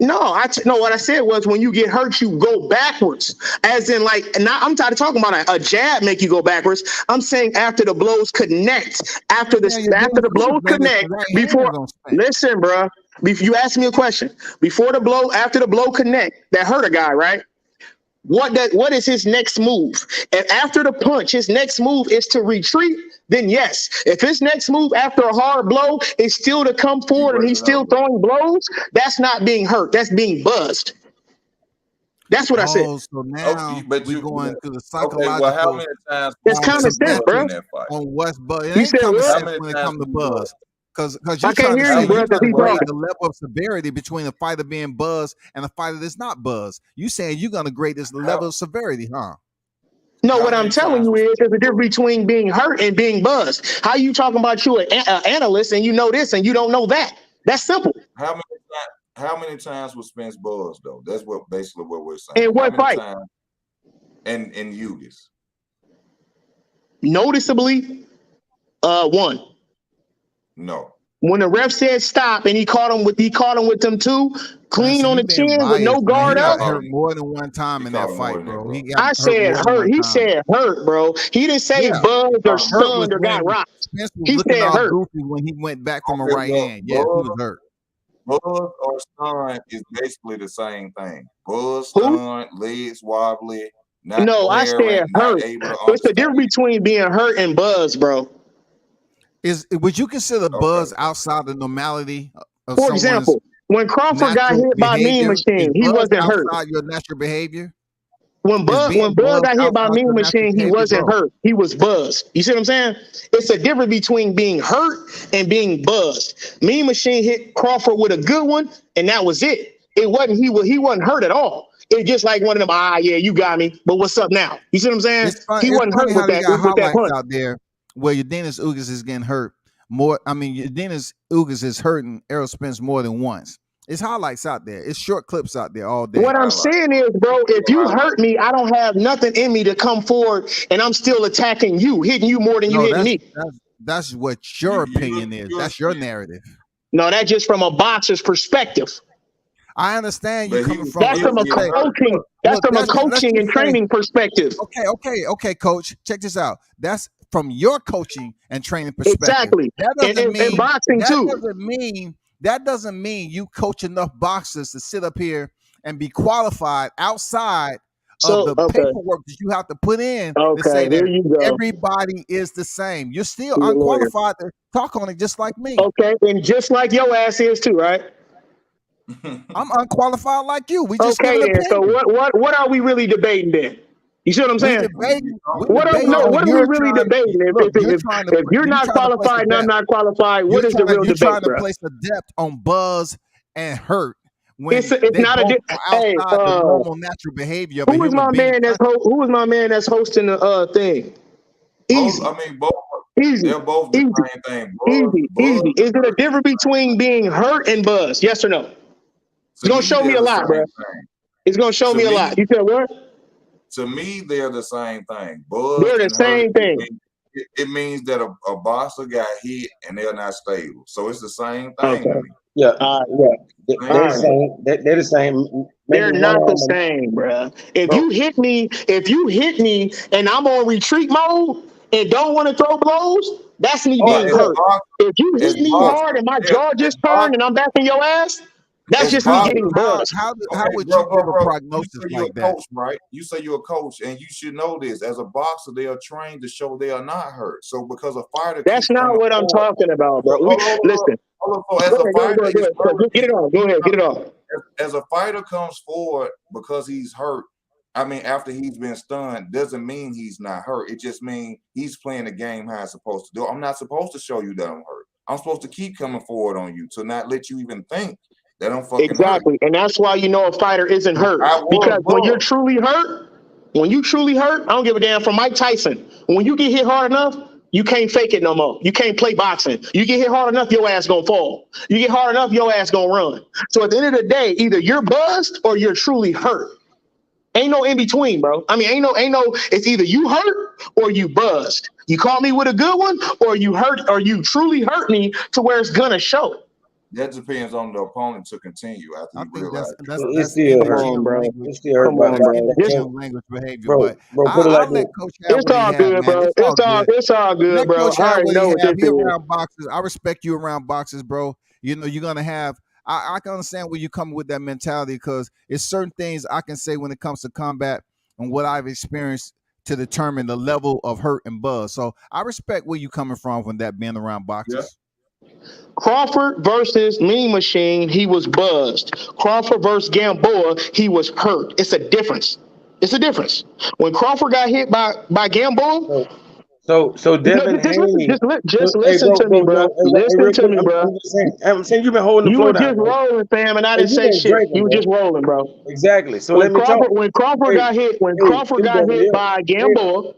No, what I said was when you get hurt, you go backwards. As in, like, now I'm tired of talking about a jab make you go backwards. I'm saying after the blows connect, after the blows connect, listen, bro. You asked me a question. After the blow connect, that hurt a guy, right? What is his next move? And after the punch, his next move is to retreat, then yes. If his next move after a hard blow is still to come forward and he's still throwing blows, that's not being hurt. That's being buzzed. That's what I said. So now we're going to the psychological. Okay, well, how many times? It's common sense, bro. On what's buzz? It ain't common sense when it comes to buzz. Because you're trying to say the level of severity between a fighter being buzzed and a fighter that's not buzzed. You saying you're gonna grade this level of severity, huh? No, what I'm telling you is there's a difference between being hurt and being buzzed. How you talking about you an analyst and you know this and you don't know that? That's simple. How many times was Spence buzzed though? That's basically what we're saying. In what fight? And in Hughes. Noticeably, one. No. When the ref said stop and he caught him with them two, clean on the chin with no guard up. He got hurt more than one time in that fight, bro. I said hurt. He said hurt, bro. He didn't say buzzed or stunned or got rocked. He said hurt when he went back from a right hand. Yeah, he was hurt. buzz or stun is basically the same thing. Buzz, Who? stun, legs wobbly, not No, I coherent, said not hurt. able to It's the difference understand. between being hurt and buzz, bro. Would you consider buzz Okay. outside the normality of For someone's example, when Crawford got natural hit by Mean behavior? Is Machine, he buzz wasn't hurt. outside your natural behavior? When Is Bud being when Bud buzzed got hit by outside Mean your natural Machine, he behavior, wasn't bro? hurt. He was buzzed. You see what I'm saying? It's a difference between being hurt and being buzzed. Mean Machine hit Crawford with a good one, and that was it. It wasn't he wasn't hurt at all. It's just like one of them. Yeah, you got me. But what's up now? You see what I'm saying? He It's wasn't funny hurt how with they that got highlights punch. out there where your Dennis Ugas is getting hurt more. I mean, your Dennis Ugas is hurting Errol Spence more than once. It's highlights out there. It's short clips out there all day. What I'm saying is, bro, if you hurt me, I don't have nothing in me to come forward, and I'm still attacking you, hitting you more than you No, hitting me. that's what your opinion is. That's your narrative. No, that's just from a boxer's perspective. I understand you coming from. That's from a coaching. That's from a coaching and training perspective. Okay, coach. Check this out. That's from your coaching and training perspective. Exactly. That doesn't mean and boxing that too. doesn't mean you coach enough boxers to sit up here and be qualified outside of the paperwork that you have to put in to say that everybody is the same. You're still unqualified to talk on it just like me. Okay, and just like your ass is too, right? I'm unqualified like you. We just okay. Then, so what are we really debating then? You see what I'm saying? What are we really debating? If you're not qualified and I'm not qualified, what is the real debate, bro? You're trying to place a depth on buzz and hurt. When it's not outside the normal natural behavior of who is my man that's hosting the thing? Easy. Both. Easy. They're both the same thing. Easy. Is there a difference between being hurt and buzz? Yes or no? It's gonna show me a lot, bro. It's gonna show me a lot. You said what? To me, they're the same thing. Buzz they're the same thing. It means that a boxer got hit and they're not stable. So it's the same thing. Okay. Yeah. They're the same. They're not the same, bro. If you hit me and I'm on retreat mode and don't want to throw blows, that's me being hurt. If you hit me hard and my jaw just turned and I'm back in your ass, that's just me getting buzzed. How would you give a prognosis like that? Coach, right? You say you're a coach, and you should know this. As a boxer, they are trained to show they are not hurt. So because a fighter, that's not what I'm talking about, bro. Listen. Get it on. Go ahead. Get it on. As a fighter comes forward because he's hurt, I mean, after he's been stunned, doesn't mean he's not hurt. It just means he's playing the game how it's supposed to do. I'm not supposed to show you that I'm hurt. I'm supposed to keep coming forward on you to not let you even think that I'm fucking exactly hurt. And that's why you know a fighter isn't hurt. Because when you're truly hurt, I don't give a damn from Mike Tyson. When you get hit hard enough, you can't fake it no more. You can't play boxing. You get hit hard enough, your ass gonna fall. You get hard enough, your ass gonna run. So at the end of the day, either you're buzzed or you're truly hurt. Ain't no in between, bro. I mean, ain't no. It's either you hurt or you buzzed. You caught me with a good one, or you hurt, or you truly hurt me to where it's gonna show. That depends on the opponent to continue after you realize. That's still hurt, bro. It's still hurt, bro. Language behavior, bro. I'll let Coach have it's all good, bro. It's all good, bro. I already know what this is. Around boxes, I respect you around boxes, bro. You know you're gonna have. I can understand where you come with that mentality because it's certain things I can say when it comes to combat and what I've experienced to determine the level of hurt and buzz. So I respect where you coming from that being around boxers. Yeah. Crawford versus Mean Machine, he was buzzed. Crawford versus Gamboa, he was hurt. It's a difference. When Crawford got hit by Gamboa. So Devin Haney. Just listen to me, bro. Listen to me, bro. I'm saying you've been holding the floor down. You were just rolling, fam, and I didn't say shit. You were just rolling, bro. Exactly. So when Crawford got hit by Gamboa.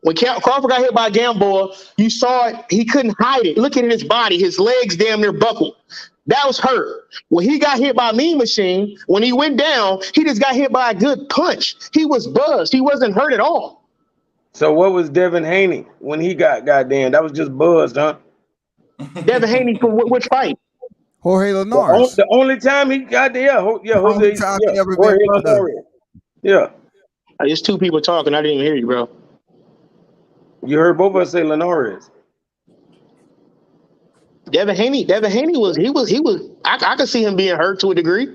When Crawford got hit by Gamboa, you saw it. He couldn't hide it. Look at his body. His legs damn near buckled. That was hurt. When he got hit by Mean Machine, when he went down, he just got hit by a good punch. He was buzzed. He wasn't hurt at all. So what was Devin Haney when he got goddamn? That was just buzzed, huh? Devin Haney from which fight? Jorge Linares. The only time he got there, Jorge Linares. Yeah. There's two people talking. I didn't even hear you, bro. You heard both of us say Linares. Devin Haney was. I can see him being hurt to a degree.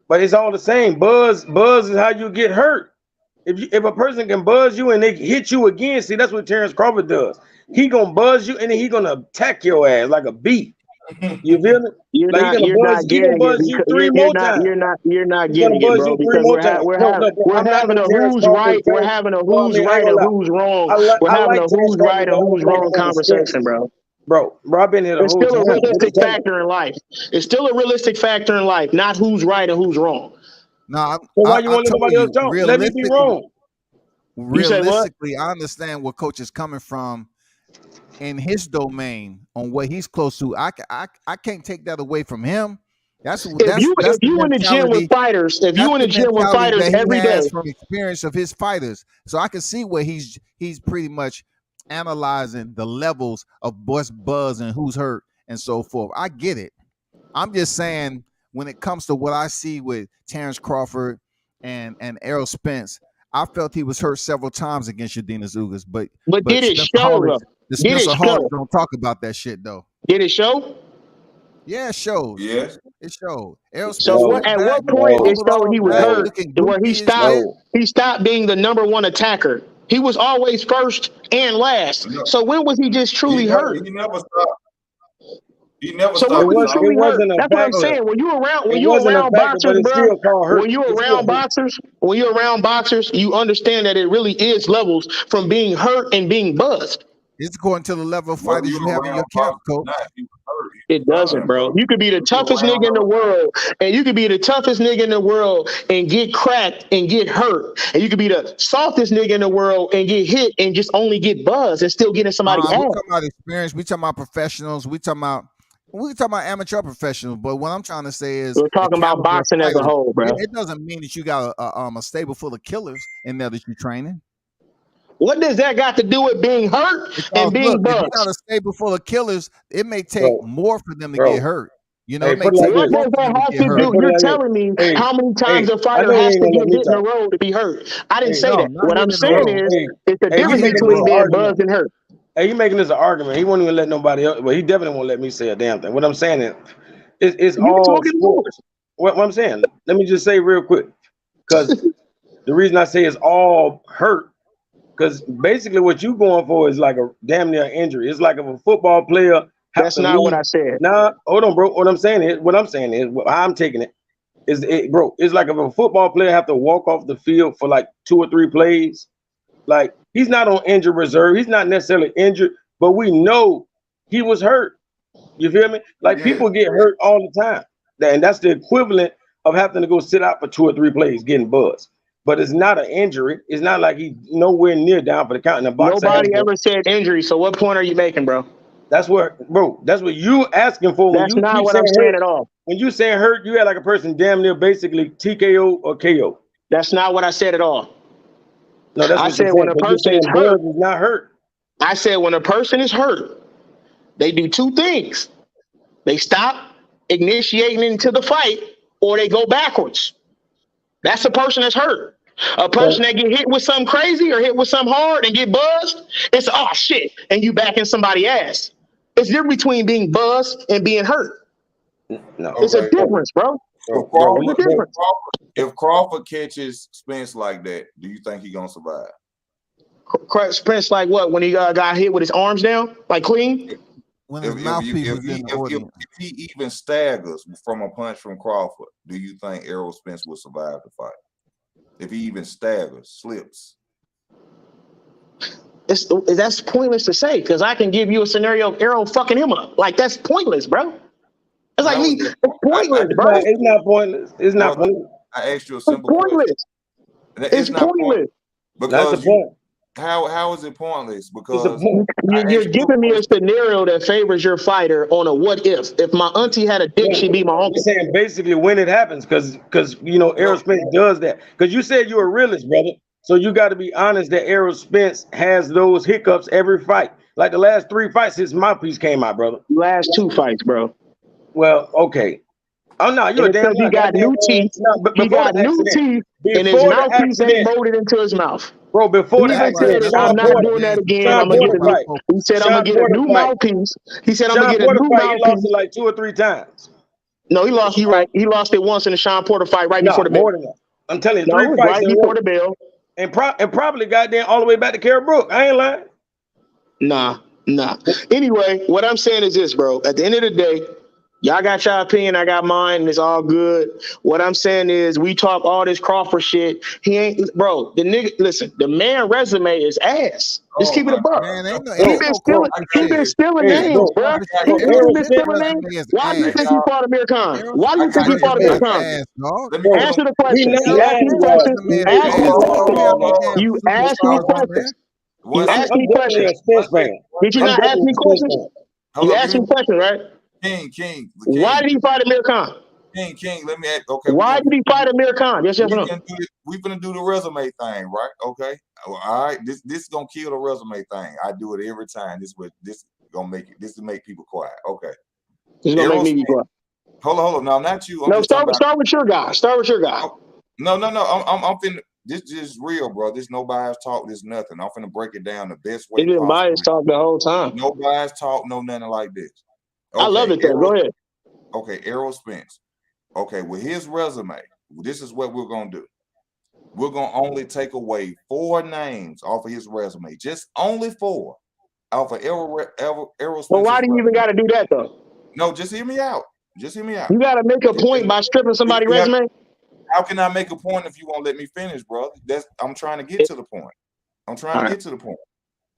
But it's all the same. Buzz is how you get hurt. If a person can buzz you and they hit you again, see, that's what Terence Crawford does. He gonna buzz you and then he gonna attack your ass like a bee. You feel me? You're Like not he gonna buzz you three more times. You're not He's gonna getting it, buzz bro. you three Because more times. we're having a who's right. We're having a who's right and who's wrong. We're having a who's right and who's wrong conversation, bro. Bro, I've been here the It's whole still a time. realistic factor in life. It's still a realistic factor in life, not who's right and who's wrong. No, So why you want to let nobody else talk? Let me be wrong. Realistically, I understand where Coach is coming from in his domain on what he's close to. I can't take that away from him. If you in the gym with fighters, every day from experience of his fighters, so I can see where he's pretty much analyzing the levels of what's buzz and who's hurt and so forth. I get it. I'm just saying when it comes to what I see with Terence Crawford and Errol Spence, I felt he was hurt several times against Yadina Ugas, but did it show? The Spencer Hall don't talk about that shit though. Did it show? Yeah, it showed. Yes, it showed. Errol Spence so at what point it showed he was hurt? Where he stopped being the number one attacker. He was always first and last. No. So when was he just truly hurt? He never stopped. He never so stopped. When was he truly hurt? That's what I'm saying. When you around boxers, bro. When you're around boxers, you understand that it really is levels from being hurt and being buzzed. It's according to the level of fighters you have in your camp, Coach. It doesn't, bro. You could be the toughest nigga in the world, and you could be the toughest nigga in the world and get cracked and get hurt. And you could be the softest nigga in the world and get hit and just only get buzzed and still getting somebody ass. We talking about experience. We talking about professionals. We talking about amateur professionals. But what I'm trying to say is we're talking about boxing as a whole, bro. It doesn't mean that you got a stable full of killers in there that you're training. What does that got to do with being hurt and being buzzed? If you got a stable full of killers, it may take more for them to get hurt. You know, what does that have to do? You're telling me how many times a fighter has to get hit in a row to be hurt. I didn't say that. What I'm saying is it's the difference between being buzzed and hurt. Hey, you making this an argument. He won't even let nobody else. Well, he definitely won't let me say a damn thing. What I'm saying is it's all sports. What I'm saying, let me just say real quick, because the reason I say it's all hurt, because basically what you going for is like a damn near injury. It's like if a football player. That's not what I said. Nah, hold on, bro. What I'm saying is, how I'm taking it is, bro. It's like if a football player have to walk off the field for like 2 or 3 plays, like he's not on injured reserve. He's not necessarily injured, but we know he was hurt. You feel me? Like people get hurt all the time, and that's the equivalent of having to go sit out for 2 or 3 plays getting buzzed. But it's not an injury. It's not like he's nowhere near down for the count in the box. Nobody ever said injury. So what point are you making, bro? That's what you asking for. That's not what I'm saying at all. When you say hurt, you had like a person damn near basically TKO or KO. That's not what I said at all. No, that's what I said. When a person is hurt, is not hurt. I said when a person is hurt, they do 2 things. They stop initiating into the fight, or they go backwards. That's a person that's hurt. A person that get hit with something crazy or hit with something hard and get buzzed, it's oh shit, and you back in somebody's ass. It's different between being buzzed and being hurt. No, it's a difference, bro. If Crawford catches Spence like that, do you think he gonna survive? Spence like what? When he got hit with his arms down, like clean? If he even staggers from a punch from Crawford, do you think Errol Spence will survive the fight? If he even staggers, slips. That's pointless to say, because I can give you a scenario of Errol fucking him up. Like, that's pointless, bro. It's like it's pointless, bro. It's not pointless. It's not pointless. I asked you a simple question. It's pointless. That's the point. How is it pointless? Because you're giving me a scenario that favors your fighter on a what if. If my auntie had a dick, she'd be my uncle. You're saying basically when it happens, because you know Errol Spence does that. Because you said you're a realist, brother. So you got to be honest that Errol Spence has those hiccups every fight. Like the last 3 fights, his mouthpiece came out, brother. Last 2 fights, bro. Well, okay. Oh no, you're a damn. He got new teeth. He got new teeth, and his mouthpiece ain't molded into his mouth. Bro, before the accident, I'm not doing that again. I'm gonna get a new. He said I'm gonna get a new mouthpiece. He said I'm gonna get a new mouthpiece. He lost it like 2 or 3 times. No, he lost. You right. He lost it once in the Sean Porter fight right before the bell. More than that. I'm telling you, No, 3 fights right before the bell. And probably got there all the way back to Carol Brook. I ain't lying. Nah. Anyway, what I'm saying is this, bro. At the end of the day, y'all got your opinion, I got mine, and it's all good. What I'm saying is we talk all this Crawford shit. He ain't, bro, the nigga, listen, the man resume is ass. Just keep it a buck. Man, He been stealing names, bro. He been stealing names. Why do you think he fought Amir Khan? Why do you think he fought Amir Khan? Answer the question. You asked me questions. You asked me questions. You asked me questions. Did you not ask me questions? You asked me questions, right? King. Why did he fight Amir Khan? King, let me ask. Okay. Why did he fight Amir Khan? Yes or no? We're gonna do the resume thing, right? Okay. All right. This is gonna kill the resume thing. I do it every time. This gonna make it. This to make people quiet. Okay. This is gonna make me be quiet. Hold on. No, not you. No, start with your guy. Start with your guy. No. I'm finna. This is real, bro. This no bias talk. This nothing. I'm finna break it down the best way. He didn't bias talk the whole time. No bias talk. No nothing like this. Okay, I love it though. Go ahead. Okay, Errol Spence. Okay, with his resume, this is what we're gonna do. We're gonna only take away 4 names off of his resume. Just only 4 off of Errol Spence. Well, why do you even gotta do that though? No, just hear me out. You gotta make a point by stripping somebody's resume. How can I make a point if you won't let me finish, brother? I'm trying to get to the point.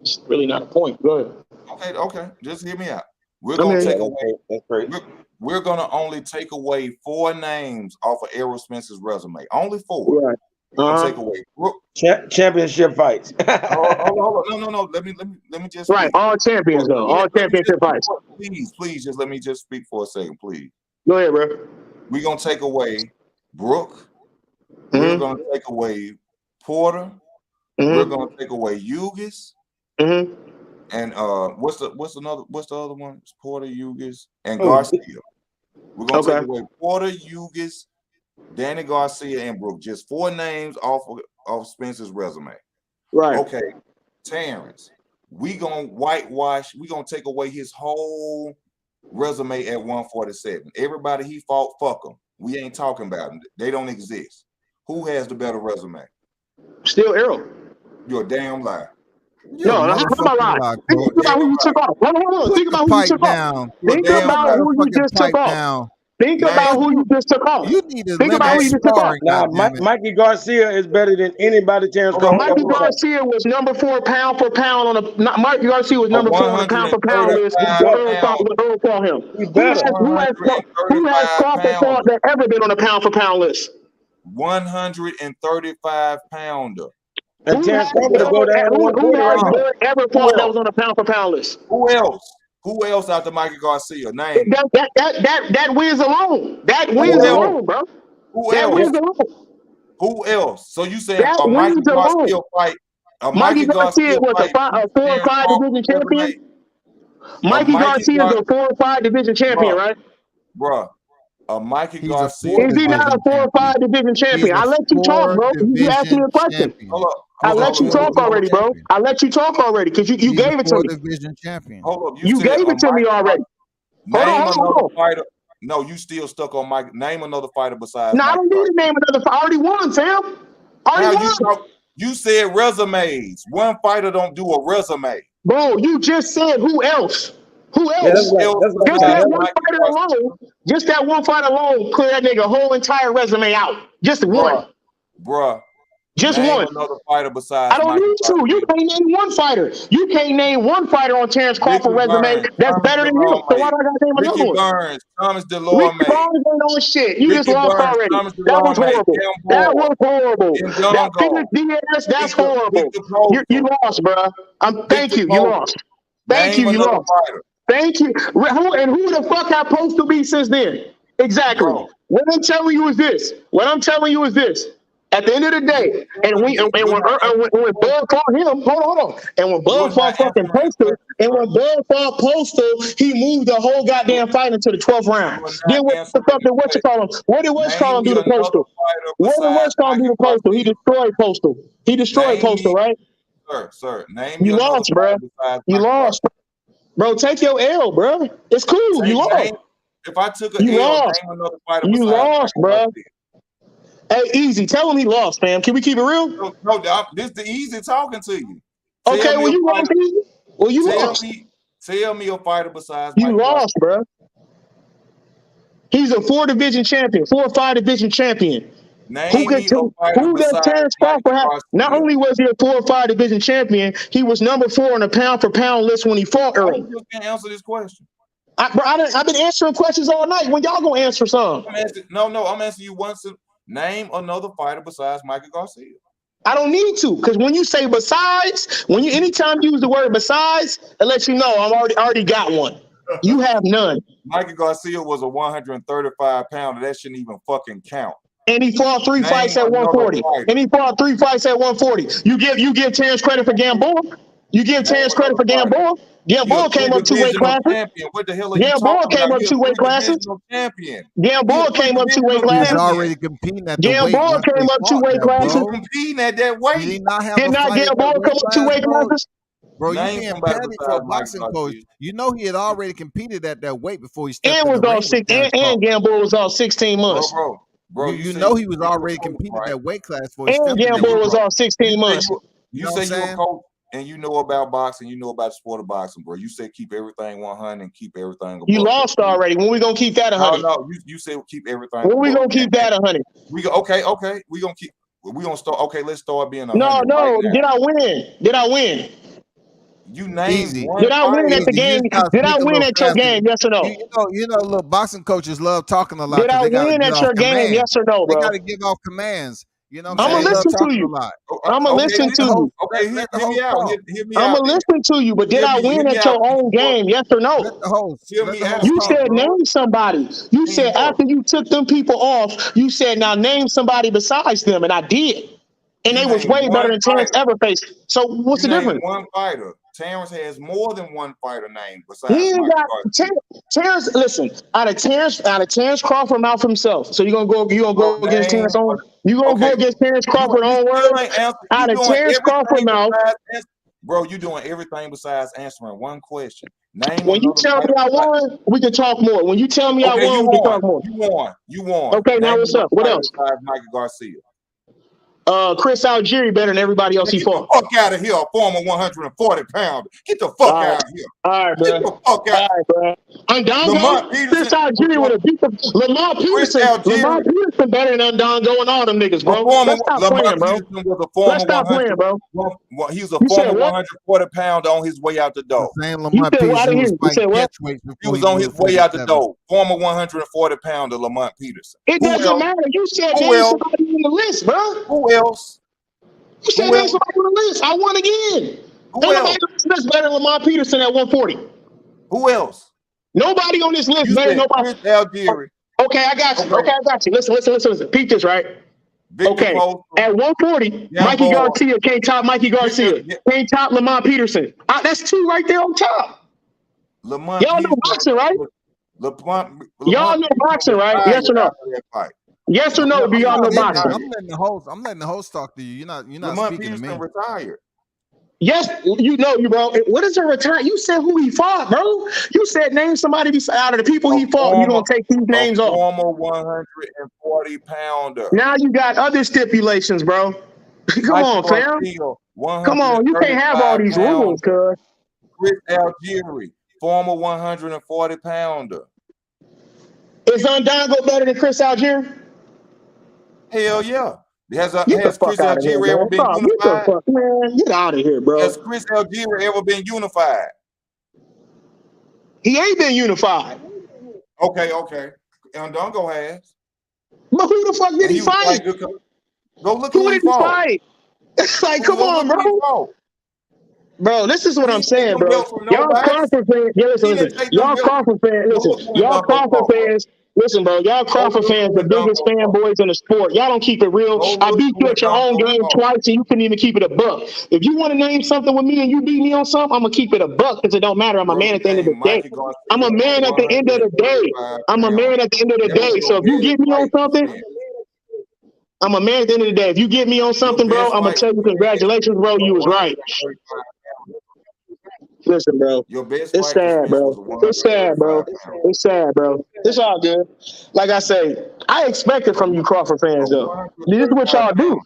It's really not a point. Go ahead. Okay. Just hear me out. We're gonna take away. We're gonna only take away 4 names off of Errol Spence's resume. Only 4. Right. We're gonna take away championship fights. Hold on. No. Let me just right. Speak. All champions though. All championship fights. Please, just let me just speak for a second, please. Go ahead, bro. We're gonna take away Brook. We're gonna take away Porter. We're gonna take away Hughes. And what's the other one? It's Porter, Hughes, and Garcia. We're gonna take away Porter, Hughes, Danny Garcia, and Brook. Just 4 names off Spence's resume. Right. Okay. Terence. We gonna whitewash. We gonna take away his whole resume at 147. Everybody he fought, fuck them. We ain't talking about them. They don't exist. Who has the better resume? Still Errol. You're a damn liar. No, I'm not lying. Think about who you took off. Hold on. Think about who you took off. Think about who you just took off. Think about who you just took off. You need to think about who you just took off. Nah, Mikey Garcia is better than anybody. Terence Crawford. Mikey Garcia was number 4 pound for pound on a. Mikey Garcia was number 4 on the pound for pound list. Earl called him. Who has Crawford fought that ever been on a pound for pound list? 135 pounder. And Terence Crawford to go down to 140 ever fought that was on a pound for pound list? Who else after Mikey Garcia? Name that wins alone. That wins alone, bro. Who else? So you saying a Mikey Garcia fight? Mikey Garcia was a 4 or 5 division champion. Mikey Garcia is a 4 or 5 division champion, right? Bruh. Mikey Garcia. Is he not a 4 or 5 division champion? I let you talk, bro. You asked me a question. I let you talk already, bro. I let you talk already because you gave it to me. Division champion. Hold up. You gave it to me already. Hold on. Fighter. No, you still stuck on Mike. Name another fighter besides. No, I don't need to name another fighter. I already won, Sam. You said resumes. One fighter don't do a resume. Bro, you just said who else? Who else? Just that one fight alone clear that nigga whole entire resume out. Just one. Bruh. Just name one. Another fighter besides. I don't need to. You can't name one fighter. You can't name one fighter on Terence Crawford resume that's better than him. So why do I gotta name another one? Burns, Thomas DeLore, Ricky Burns ain't on shit. You just lost already. That was horrible. That was horrible. That Felix Diaz, that's horrible. You lost, bro. Thank you. You lost. Thank you. You lost. Thank you. Who the fuck have supposed to be since then? Exactly. What I'm telling you is this. At the end of the day, and when Bud fought him, hold on. And when Bud fought fucking Postal, he moved the whole goddamn fight into the 12th round. Then what you call him? What did West Call him do to Postal? What did West Call him do to Postal? He destroyed Postal. Right? Sir. You lost, bro. You lost. Bro, take your L, bro. It's cool. You lost. If I took an You L, lost. name another fighter You besides lost, Michael bro. Garcia. Hey, easy. Tell him he lost, fam. Can we keep it real? No, this is the easy talking to you. Okay, well, you lost. Well, you lost. Tell me a fighter besides You Michael lost, bro. He's a 4-division champion, 4 or 5 division champion. Name me a fighter Who does besides Terence Michael Crawford have? Garcia. Not only was he a 4 or 5 division champion, he was number 4 on the pound for pound list when he fought Why Errol. you just can't answer this question? I've been answering questions all night. When y'all gonna answer some? I'm asking you once. Name another fighter besides Michael Garcia. I don't need to, because when you say besides, anytime you use the word besides, it lets you know I'm already got one. You have none. Michael Garcia was a 135 pounder. That shouldn't even fucking count. And he fought 3 fights at 140. And he fought 3 fights at 140. You give Terence credit for Gamboa. You give Terence credit for Gamboa. Gamboa came up 2 weight classes. Champion. What the hell are you Gamboa talking came about? up 2 weight classes. Champion. Gamboa came up 2 weight He was classes. already competing at the weight. Gamboa once they came up 2 fought weight that, classes. bro. Competing at that weight. Did he not have Did a not fight at Gamboa that come weight up 2 weight class, bro? classes? Bro, you Name being somebody petty for a besides boxing Michael coach. Garcia. You know he had already competed at that weight before he stepped And in was the ring all with 6 Terence and Crawford. Gamboa was all 16 months. Bro, you know he was already competing at that weight class before he And stepped in the Gamboa ring. was all 16 months. You say you a coach and you know about boxing, you know about the sport of boxing, bro. You say keep everything 100 and keep everything above. You lost already. When we gonna keep that 100? No, you say keep everything. When we gonna keep that 100? We go okay. We gonna keep. We gonna start. Okay, let's start being 100. No. Right now. Did I win? You named Easy. one. Did I win at the game? Did I win at your game? Yes or no? You know, little boxing coaches love talking a lot. Did I win at your game? Yes or no, They bro? got to give off commands. You know what I'm I'm saying? gonna listen They love to you. a lot. I'm gonna listen to you. Okay, hear me out. Hear me I'm out. gonna listen to you, but did I win at your own game? Yes or no? Let the host. Hear Let me the out. host You talk, said bro. name somebody. You said after you took them people off, you said now name somebody besides them, and I did. And they was way better than Terence ever faced. So what's the difference? One fighter. Terence has more than one fighter named besides. He ain't got Terence. Listen, out of Terence Crawford mouth himself. So you gonna go against Terence on. You gonna go against Terence Crawford on words? Out of Terence Crawford mouth. Bro, you doing everything besides answering one question. Name when you tell me I won, we can talk more. When you tell me I won, we can talk more. You won. Okay, now what's up? What else? Besides Michael Garcia. Chris Algieri better than everybody else he fought. Get the fuck out of here, former 140 pounder. Get the fuck out of here. All right, bro. Get the fuck out. All right, bro. Undongo. Chris Algieri would have beat Lamar Peterson. Lamar Peterson better than Undongo and all them niggas, bro. Let's stop playing, bro. Let's stop playing, bro. He was a former 140 pounder on his way out the door. The same Lamont Peterson was fighting catchweights before he was on his way out the door. Former 140 pounder Lamont Peterson. It doesn't matter. You said name somebody on the list, bro. Who else? You said name somebody on the list. I won again. Who else? That's better than Lamont Peterson at 140. Who else? Nobody on this list better than nobody. Chris Algieri. Okay, I got you. Okay, I got you. Listen. Peep this, right? Okay. At 140, Mikey Garcia can't top Mikey Garcia. Can't top Lamont Peterson. That's 2 right there on top. Y'all know boxing, right? Y'all know boxing, right? Yes or no? Yes or no? Do y'all know boxing? I'm letting the host talk to you. You're not speaking to me. Retired. Yes, you know you, bro. What is a retire? You said who he fought, bro. You said name somebody out of the people he fought. You don't take these names off. Former 140 pounder. Now you got other stipulations, bro. Come on, fam. Come on, you can't have all these rules, cuz. Chris Algieri, former 140 pounder. Is Undongo better than Chris Algieri? Hell yeah. Has Chris Algieri ever been unified? Man, get out of here, bro. Has Chris Algieri ever been unified? He ain't been unified. Okay. Undongo has. But who the fuck did he fight? Go look who did he fight. Like, come on, bro. Bro, this is what I'm saying, bro. Y'all Crawford fans, listen. Y'all Crawford fans, listen, bro. Y'all Crawford fans, the biggest fanboys in the sport. Y'all don't keep it real. I beat you at your own game twice, and you couldn't even keep it a buck. If you want to name something with me and you beat me on something, I'm gonna keep it a buck because it don't matter. I'm a man at the end of the day. I'm a man at the end of the day. I'm a man at the end of the day. So if you get me on something, I'm a man at the end of the day. If you get me on something, bro, I'm gonna tell you congratulations, bro. You was right. Listen, bro. Your best It's fight to sad, Spence was bro. a It's sad, bro. 135-pound. It's sad, bro. It's all good. Like I say, I expect it from you Crawford fans, though. This is what y'all do.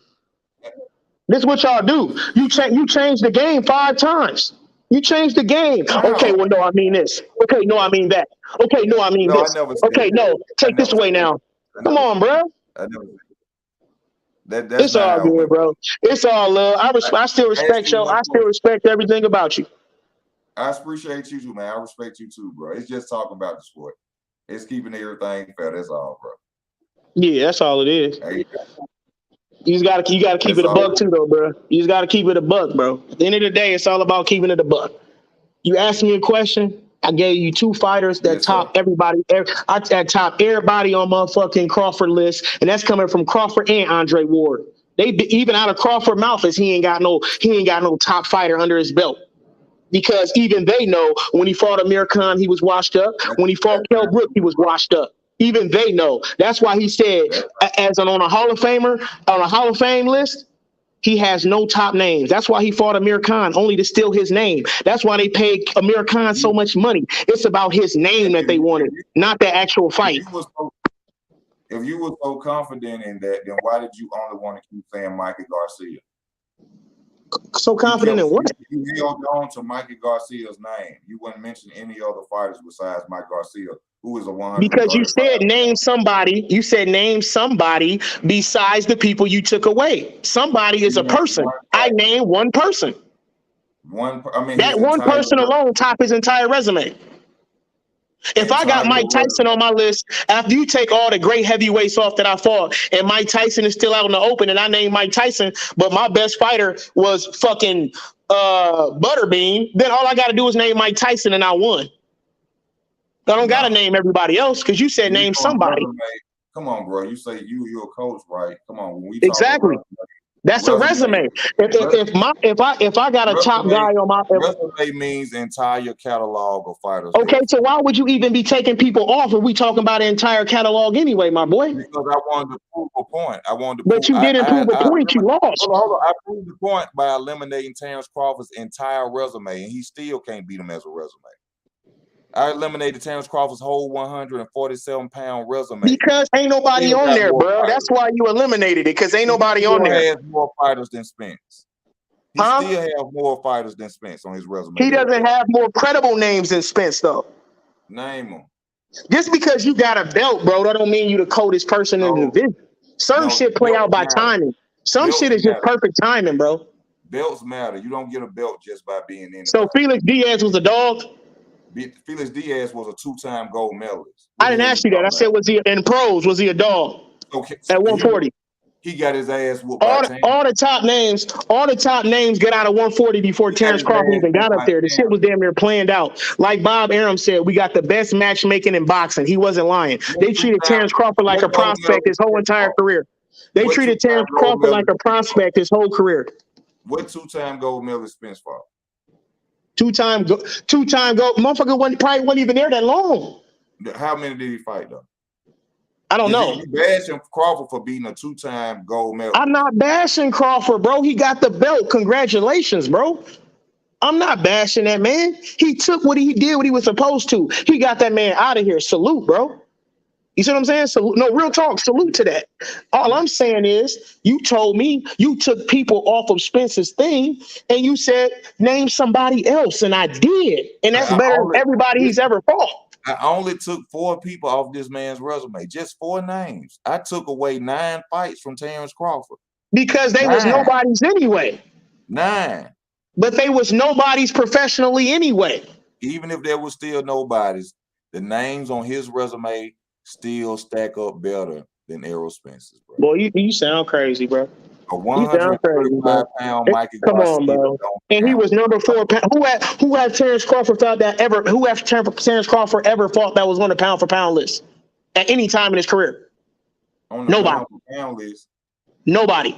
This is what y'all do. You change the game 5 times. You change the game. Okay, well, no, I mean this. Okay, no, I mean that. Okay, no, I mean No, I this. never said Okay, that. no, take this away now. Come on, bro. I never said that. That's It's not all how it good, went. bro. It's all love. I still respect you. I still respect everything about you. I appreciate you too, man. I respect you too, bro. It's just talking about the sport. It's keeping everything fair. That's all, bro. Yeah, that's all it is. Hey, You gotta keep it a buck too, though, bro. You just gotta keep it a buck, bro. At the end of the day, it's all about keeping it a buck. You asked me a question. I gave you 2 fighters that top everybody. I top everybody on motherfucking Crawford list, and that's coming from Crawford and Andre Ward. Even out of Crawford mouth is he ain't got no top fighter under his belt. Because even they know when he fought Amir Khan, he was washed up. When he fought Kell Brook, he was washed up. Even they know. That's why he said, as on a Hall of Famer, on a Hall of Fame list, he has no top names. That's why he fought Amir Khan, only to steal his name. That's why they paid Amir Khan so much money. It's about his name that they wanted, not the actual fight. If you were so confident in that, then why did you only want to keep saying Mikey Garcia? So confident in what? You held on to Mikey Garcia's name. You wouldn't mention any other fighters besides Mike Garcia, who is a 135. Because you said name somebody. You said name somebody besides the people you took away. Somebody is a person. I named one person. That one person alone top his entire resume. If I got Mike Tyson on my list, after you take all the great heavyweights off that I fought, and Mike Tyson is still out in the open, and I named Mike Tyson, but my best fighter was fucking Butterbean, then all I got to do is name Mike Tyson, and I won. I don't got to name everybody else because you said name somebody. Come on, bro. You say you're a coach, right? Come on. When we exactly. That's a resume. If I got a top guy on my resume means entire catalog of fighters. Okay, so why would you even be taking people off if we talking about an entire catalog anyway, my boy? Because I wanted to prove a point. But you didn't prove a point. You lost. Hold on. I proved the point by eliminating Terence Crawford's entire resume, and he still can't beat him as a resume. I eliminated Terence Crawford's whole 147-pound resume. Because ain't nobody on there, bro. That's why you eliminated it, because ain't nobody on there. He has more fighters than Spence. He still has more fighters than Spence on his resume. He doesn't have more credible names than Spence, though. Name them. Just because you got a belt, bro, that don't mean you the coldest person in the division. Certain shit play out by timing. Some shit is just perfect timing, bro. Belts matter. You don't get a belt just by being in it. So Felix Diaz was a dog? Felix Diaz was a 2-time gold medalist. I didn't ask you that. I said, was he in pros? Was he a dog? Okay, at 140. He got his ass whooped. All the top names get out of 140 before Terence Crawford even got up there. The shit was damn near planned out. Like Bob Arum said, we got the best matchmaking in boxing. He wasn't lying. They treated Terence Crawford like a prospect his whole entire career. They treated Terence Crawford like a prospect his whole career. What 2-time gold medalist Spence fought? Two-time gold. Motherfucker probably wasn't even there that long. How many did he fight though? I don't know. You bashing Crawford for being a 2-time gold medalist. I'm not bashing Crawford, bro. He got the belt. Congratulations, bro. I'm not bashing that man. He took what he did, what he was supposed to. He got that man out of here. Salute, bro. You see what I'm saying? Salute. No, real talk. Salute to that. All I'm saying is you told me you took people off of Spence's thing and you said, name somebody else. And I did. And that's better than everybody he's ever fought. I only took 4 people off this man's resume. Just 4 names. I took away 9 fights from Terence Crawford. Because they was nobody's anyway. 9. But they was nobody's professionally anyway. Even if there was still nobody's, the names on his resume still stack up better than Errol Spence's, bro. Boy, you sound crazy, bro. A 135-pound Mikey Come Garcia. on, bro. And he was number 4. Who had Terence Crawford fought that ever? Who has Terence Crawford ever fought that was on the pound for pound list at any time in his career? On the nobody. Pound for pound list. Nobody.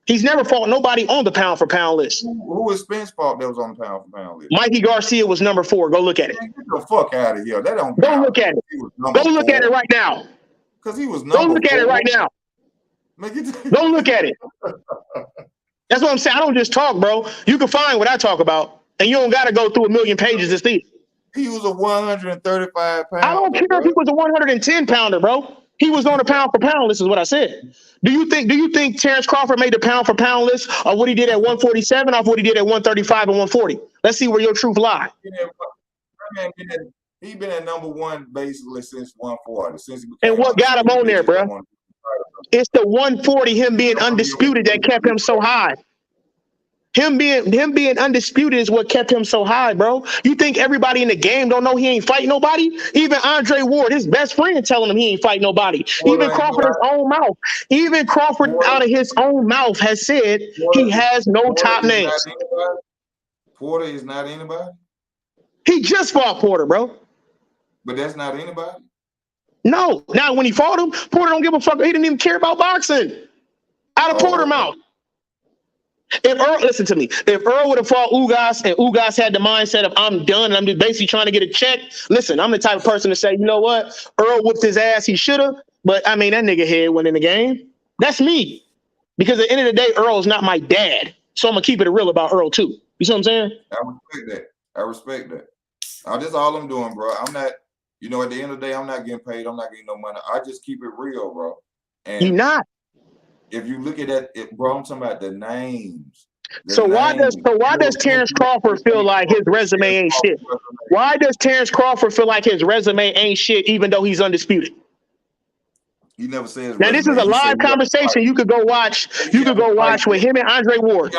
He's never fought nobody on the pound for pound list. Who was Spence fought that was on the pound for pound list? Mikey Garcia was number 4. Go look at it. Man, get the fuck out of here. That don't Go look at it. Go look at it right now. Because he was number 4. Go look at it right now. Go look at it. That's what I'm saying. I don't just talk, bro. You can find what I talk about. And you don't got to go through 1,000,000 pages to see. He was a 135 pounder. I don't care if he was a 110 pounder, bro. He was on a pound for pound list, is what I said. Do you think Terence Crawford made the pound for pound list of what he did at 147 off what he did at 135 and 140? Let's see where your truth lies. He been at number one basically since 140. And what got him on there, bro? It's the 140, him being undisputed, that kept him so high. Him being undisputed is what kept him so high, bro. You think everybody in the game don't know he ain't fighting nobody? Even Andre Ward, his best friend, telling him he ain't fighting nobody. Even Crawford, his own mouth. Even Crawford, out of his own mouth, has said he has no top names. Porter is not anybody? He just fought Porter, bro. But that's not anybody? No. Now, when he fought him, Porter don't give a fuck. He didn't even care about boxing. Out of Porter's mouth. If Errol, listen to me, if Errol would have fought Ugas and Ugas had the mindset of I'm done and I'm just basically trying to get a check, listen, I'm the type of person to say, you know what? Errol whipped his ass, he should have, but I mean, that nigga head went in the game. That's me. Because at the end of the day, Errol is not my dad. So I'm going to keep it real about Errol too. You see what I'm saying? I respect that. That's all I'm doing, bro. I'm not, at the end of the day, I'm not getting paid. I'm not getting no money. I just keep it real, bro. And you're not. If you look at that, bro, I'm talking about the names. Why does Terence Crawford feel like his resume ain't shit? Why does Terence Crawford feel like his resume ain't shit even though he's undisputed? He never says. Now this is a live conversation. You could go watch. With him and Andre Ward.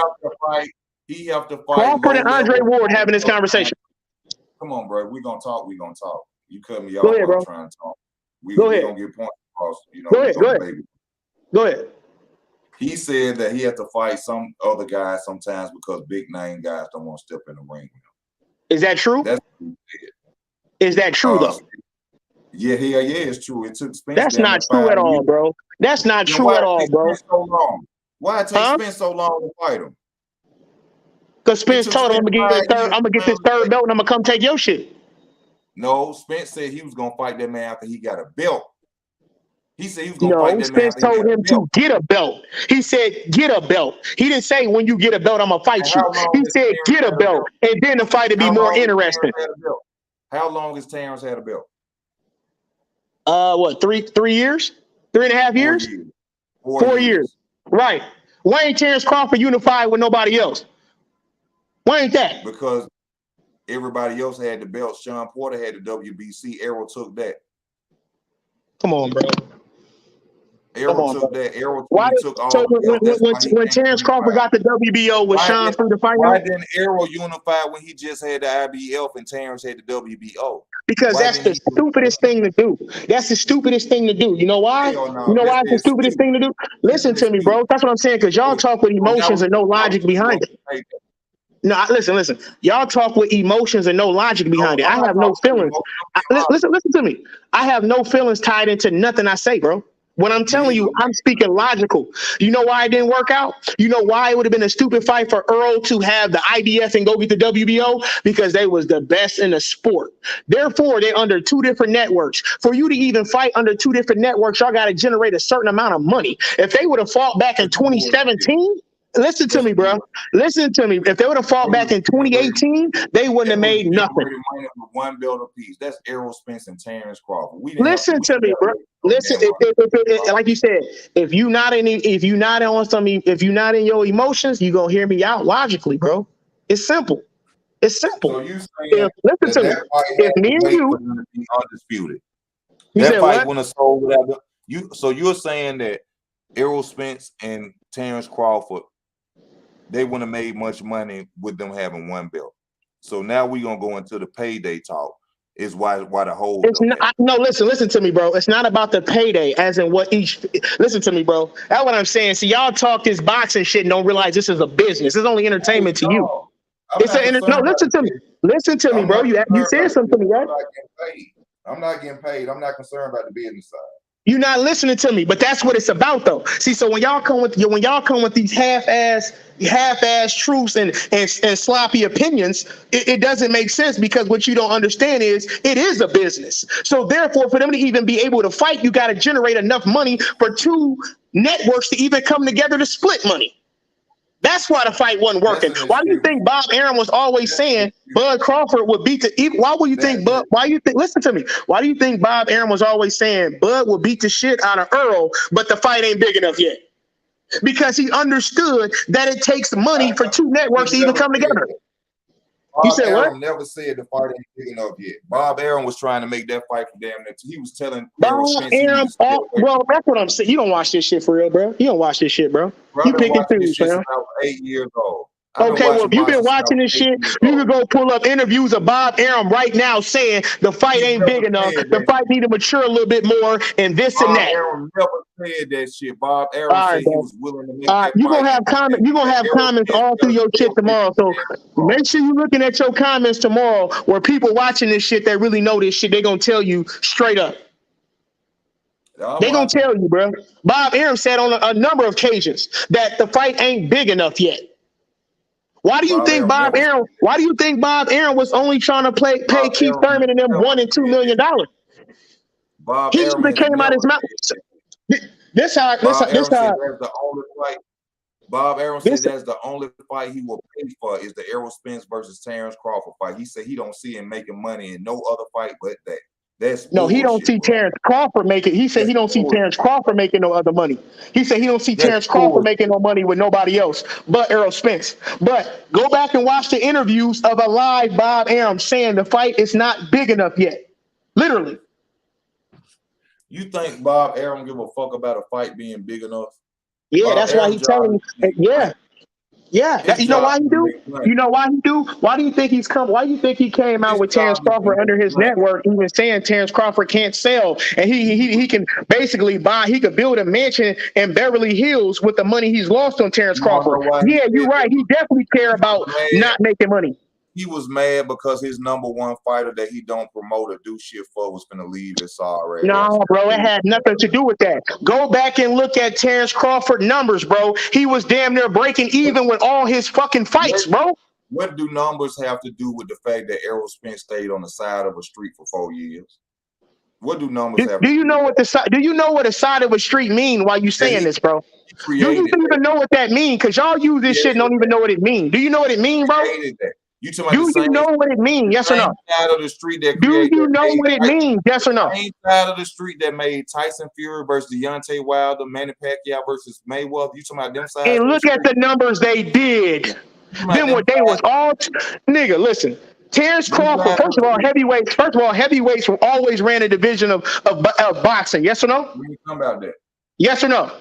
He have to fight. Crawford and Andre Ward having this conversation. Come on, bro. We're gonna talk. You cut me off. Go ahead, bro. Trying to talk. Go ahead. We gonna get points across. Go ahead. He said that he had to fight some other guys sometimes because big name guys don't want to step in the ring with him. Is that true? That's what he said. Is that true though? Yeah, it's true. It took Spence. That's not true at all, bro. That's not true at all, bro. Why it take Spence so long to fight him? Because Spence told him I'm gonna get this third belt and I'm gonna come take your shit. No, Spence said he was gonna fight that man after he got a belt. He said he was gonna fight that man. Spence told him to get a belt. He said, get a belt. He didn't say when you get a belt, I'm gonna fight you. He said, get a belt, and then the fight would be more interesting. How long has Terence had a belt? What, 3 years? 3.5 years? 4 years. Right. Why ain't Terence Crawford unified with nobody else? Why ain't that? Because everybody else had the belt. Sean Porter had the WBC. Errol took that. Come on, bro. Errol took that. Errol took all. So when Terence Crawford got the WBO, was Sean free to fight? Why didn't Errol unify when he just had the IBF and Terence had the WBO? Because that's the stupidest thing to do. That's the stupidest thing to do. You know why? You know why it's the stupidest thing to do? Listen to me, bro. That's what I'm saying. Because y'all talk with emotions and no logic behind it. No, listen. Y'all talk with emotions and no logic behind it. I have no feelings. Listen to me. I have no feelings tied into nothing I say, bro. When I'm telling you, I'm speaking logical. You know why it didn't work out? You know why it would have been a stupid fight for Errol to have the IBF and go get the WBO? Because they was the best in the sport. Therefore, they're under 2 different networks. For you to even fight under 2 different networks, y'all got to generate a certain amount of money. If they would have fought back in 2017, listen to me, bro. Listen to me. If they would have fought back in 2018, they wouldn't have made nothing. One belt apiece. That's Errol Spence and Terence Crawford. Listen to me, bro. Listen, like you said, if you're not in your emotions, you gonna hear me out logically, bro. It's simple. It's simple. So you saying listen to me. If me and you undisputed, that fight wouldn't have sold without you. So you're saying that Errol Spence and Terence Crawford, they wouldn't have made much money with them having one belt. So now we're gonna go into the payday talk. Is why the whole. It's not, no, listen to me, bro. It's not about the payday, as in what each. Listen to me, bro. That's what I'm saying. See, y'all talk this boxing shit and don't realize this is a business. It's only entertainment to you. No, listen to me. Listen to me, bro. You said something to me, right? I'm not getting paid. I'm not concerned about the business side. You're not listening to me, but that's what it's about, though. See, so when y'all come with these half-ass truths and sloppy opinions, it doesn't make sense, because what you don't understand is it is a business. So therefore, for them to even be able to fight, you got to generate enough money for 2 networks to even come together to split money. That's why the fight wasn't working. Why do you think Bob Arum was always saying Bud Crawford would beat the? Why would you think Bud? Why you think? Listen to me. Why do you think Bob Arum was always saying Bud will beat the shit out of Earl, but the fight ain't big enough yet? Because he understood that it takes money for two networks to even come together. You said what? Bob never said the fight ain't big enough yet. Bob Arum was trying to make that fight for damn near. He was telling Bob Arum, bro, that's what I'm saying. You don't watch this shit for real, bro. You don't watch this shit, bro. You pick and choose, man. 8 years old. Okay, well, if you've been watching this shit, you can go pull up interviews of Bob Arum right now saying the fight ain't big enough. The fight need to mature a little bit more, and this and that. Bob Arum never said that shit. Bob Arum said he was willing to make that you fight. gonna have comments. You gonna have comments all through your shit tomorrow. So make sure you're looking at your comments tomorrow, where people watching this shit that really know this shit, they gonna tell you straight up. They gonna tell you, bro. Bob Arum said on a number of occasions that the fight ain't big enough yet. Why do you think Bob Arum? Why do you think Bob Arum was only trying to pay Keith Thurman and them $1 and $2 million? He just came out his mouth. This how. That's the only fight. Bob Arum said that's the only fight he will pay for is the Errol Spence versus Terence Crawford fight. He said he don't see him making money in no other fight but that. That's no, he don't see Terence Crawford making. He said he don't see Terence Crawford making no other money. He said he don't see Terence Crawford making no money with nobody else but Errol Spence. But go back and watch the interviews of a live Bob Arum saying the fight is not big enough yet. Literally. You think Bob Arum give a fuck about a fight being big enough? Yeah, that's why he's telling you. Yeah. Yeah, you know why he do? You know why he do? Why do you think he's come? Why do you think he came out with Terence Crawford under his network, even saying Terence Crawford can't sell, and he can basically buy? He could build a mansion in Beverly Hills with the money he's lost on Terence Crawford. Yeah, you're right. He definitely care about not making money. He was mad because his number one fighter that he don't promote or do shit for was gonna leave his already. No, bro, it had nothing to do with that. Go back and look at Terence Crawford numbers, bro. He was damn near breaking even with all his fucking fights, bro. What do numbers have to do with the fact that Errol Spence stayed on the side of a street for 4 years? What do numbers have? Do you know what a side of a street mean while you saying this, bro? Do you even know what that mean? Because y'all use this shit and don't even know what it mean. Do you know what it mean, bro? Do you know what it means? Yes or no? Side of the street that do you know what it means? Yes or no? Same side of the street that made Tyson Fury versus Deontay Wilder, Manny Pacquiao versus Mayweather. You talking about them sides? And look at the numbers they did. Then what they was all nigga. Listen, Terence Crawford. First of all, heavyweights always ran a division of boxing. Yes or no? We ain't talking about that. Yes or no?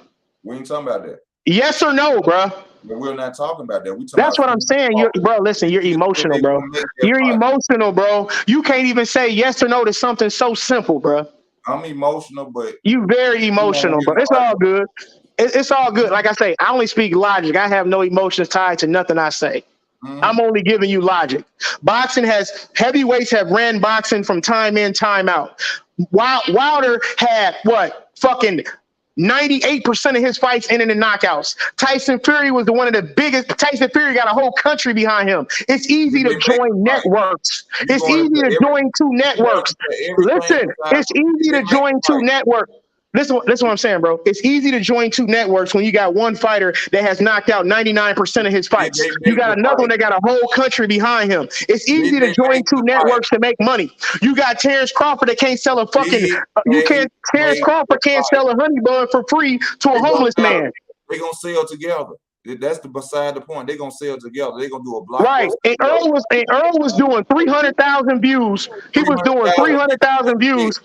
We ain't talking about that. Yes or no, bro? But we're not talking about that. That's what I'm saying. Bro, listen, you're emotional, bro. You're emotional, bro. You can't even say yes or no to something so simple, bro. I'm emotional, but you very emotional, bro. It's all good. It's all good. Like I say, I only speak logic. I have no emotions tied to nothing I say. I'm only giving you logic. Heavyweights have ran boxing from time in, time out. Wilder had what? Fucking 98% of his fights ended in knockouts. Tyson Fury was one of the biggest. Tyson Fury got a whole country behind him. It's easy to join networks. It's easy to join two networks. Listen, it's easy to join two networks. Listen what I'm saying, bro. It's easy to join two networks when you got one fighter that has knocked out 99% of his fights. You got another one that got a whole country behind him. It's easy to join two networks to make money. You got Terence Crawford that can't sell a fucking. Terence Crawford can't sell a honey bun for free to a homeless man. They gonna sell together. That's beside the point. They gonna sell together. They gonna do a block. Right. And Earl was doing 300,000 views. He was doing 300,000 vieuz.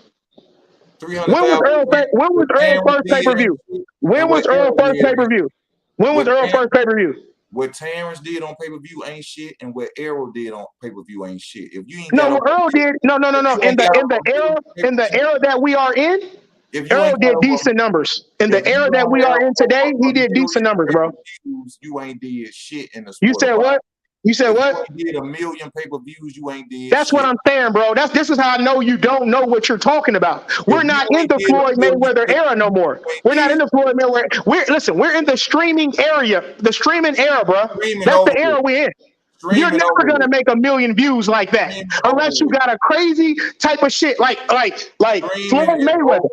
When was Earl first pay-per-view? When was Earl first pay-per-view? When was Earl first pay-per-view? What Terence did on pay-per-view ain't shit, and what Errol did on pay-per-view ain't shit. If you ain't what Earl did, no. In the era that we are in, Errol did decent numbers. In the era that we are in today, he did decent numbers, bro. You ain't did shit in the sport. You said what? You said what? You did 1 million pay-per-views. You ain't did. That's what I'm saying, bro. This is how I know you don't know what you're talking about. We're not in the Floyd Mayweather era no more. We're not in the Floyd Mayweather. We're in the streaming area, bro. That's the era we're in. You're never gonna make 1 million views like that unless you got a crazy type of shit like Floyd Mayweather.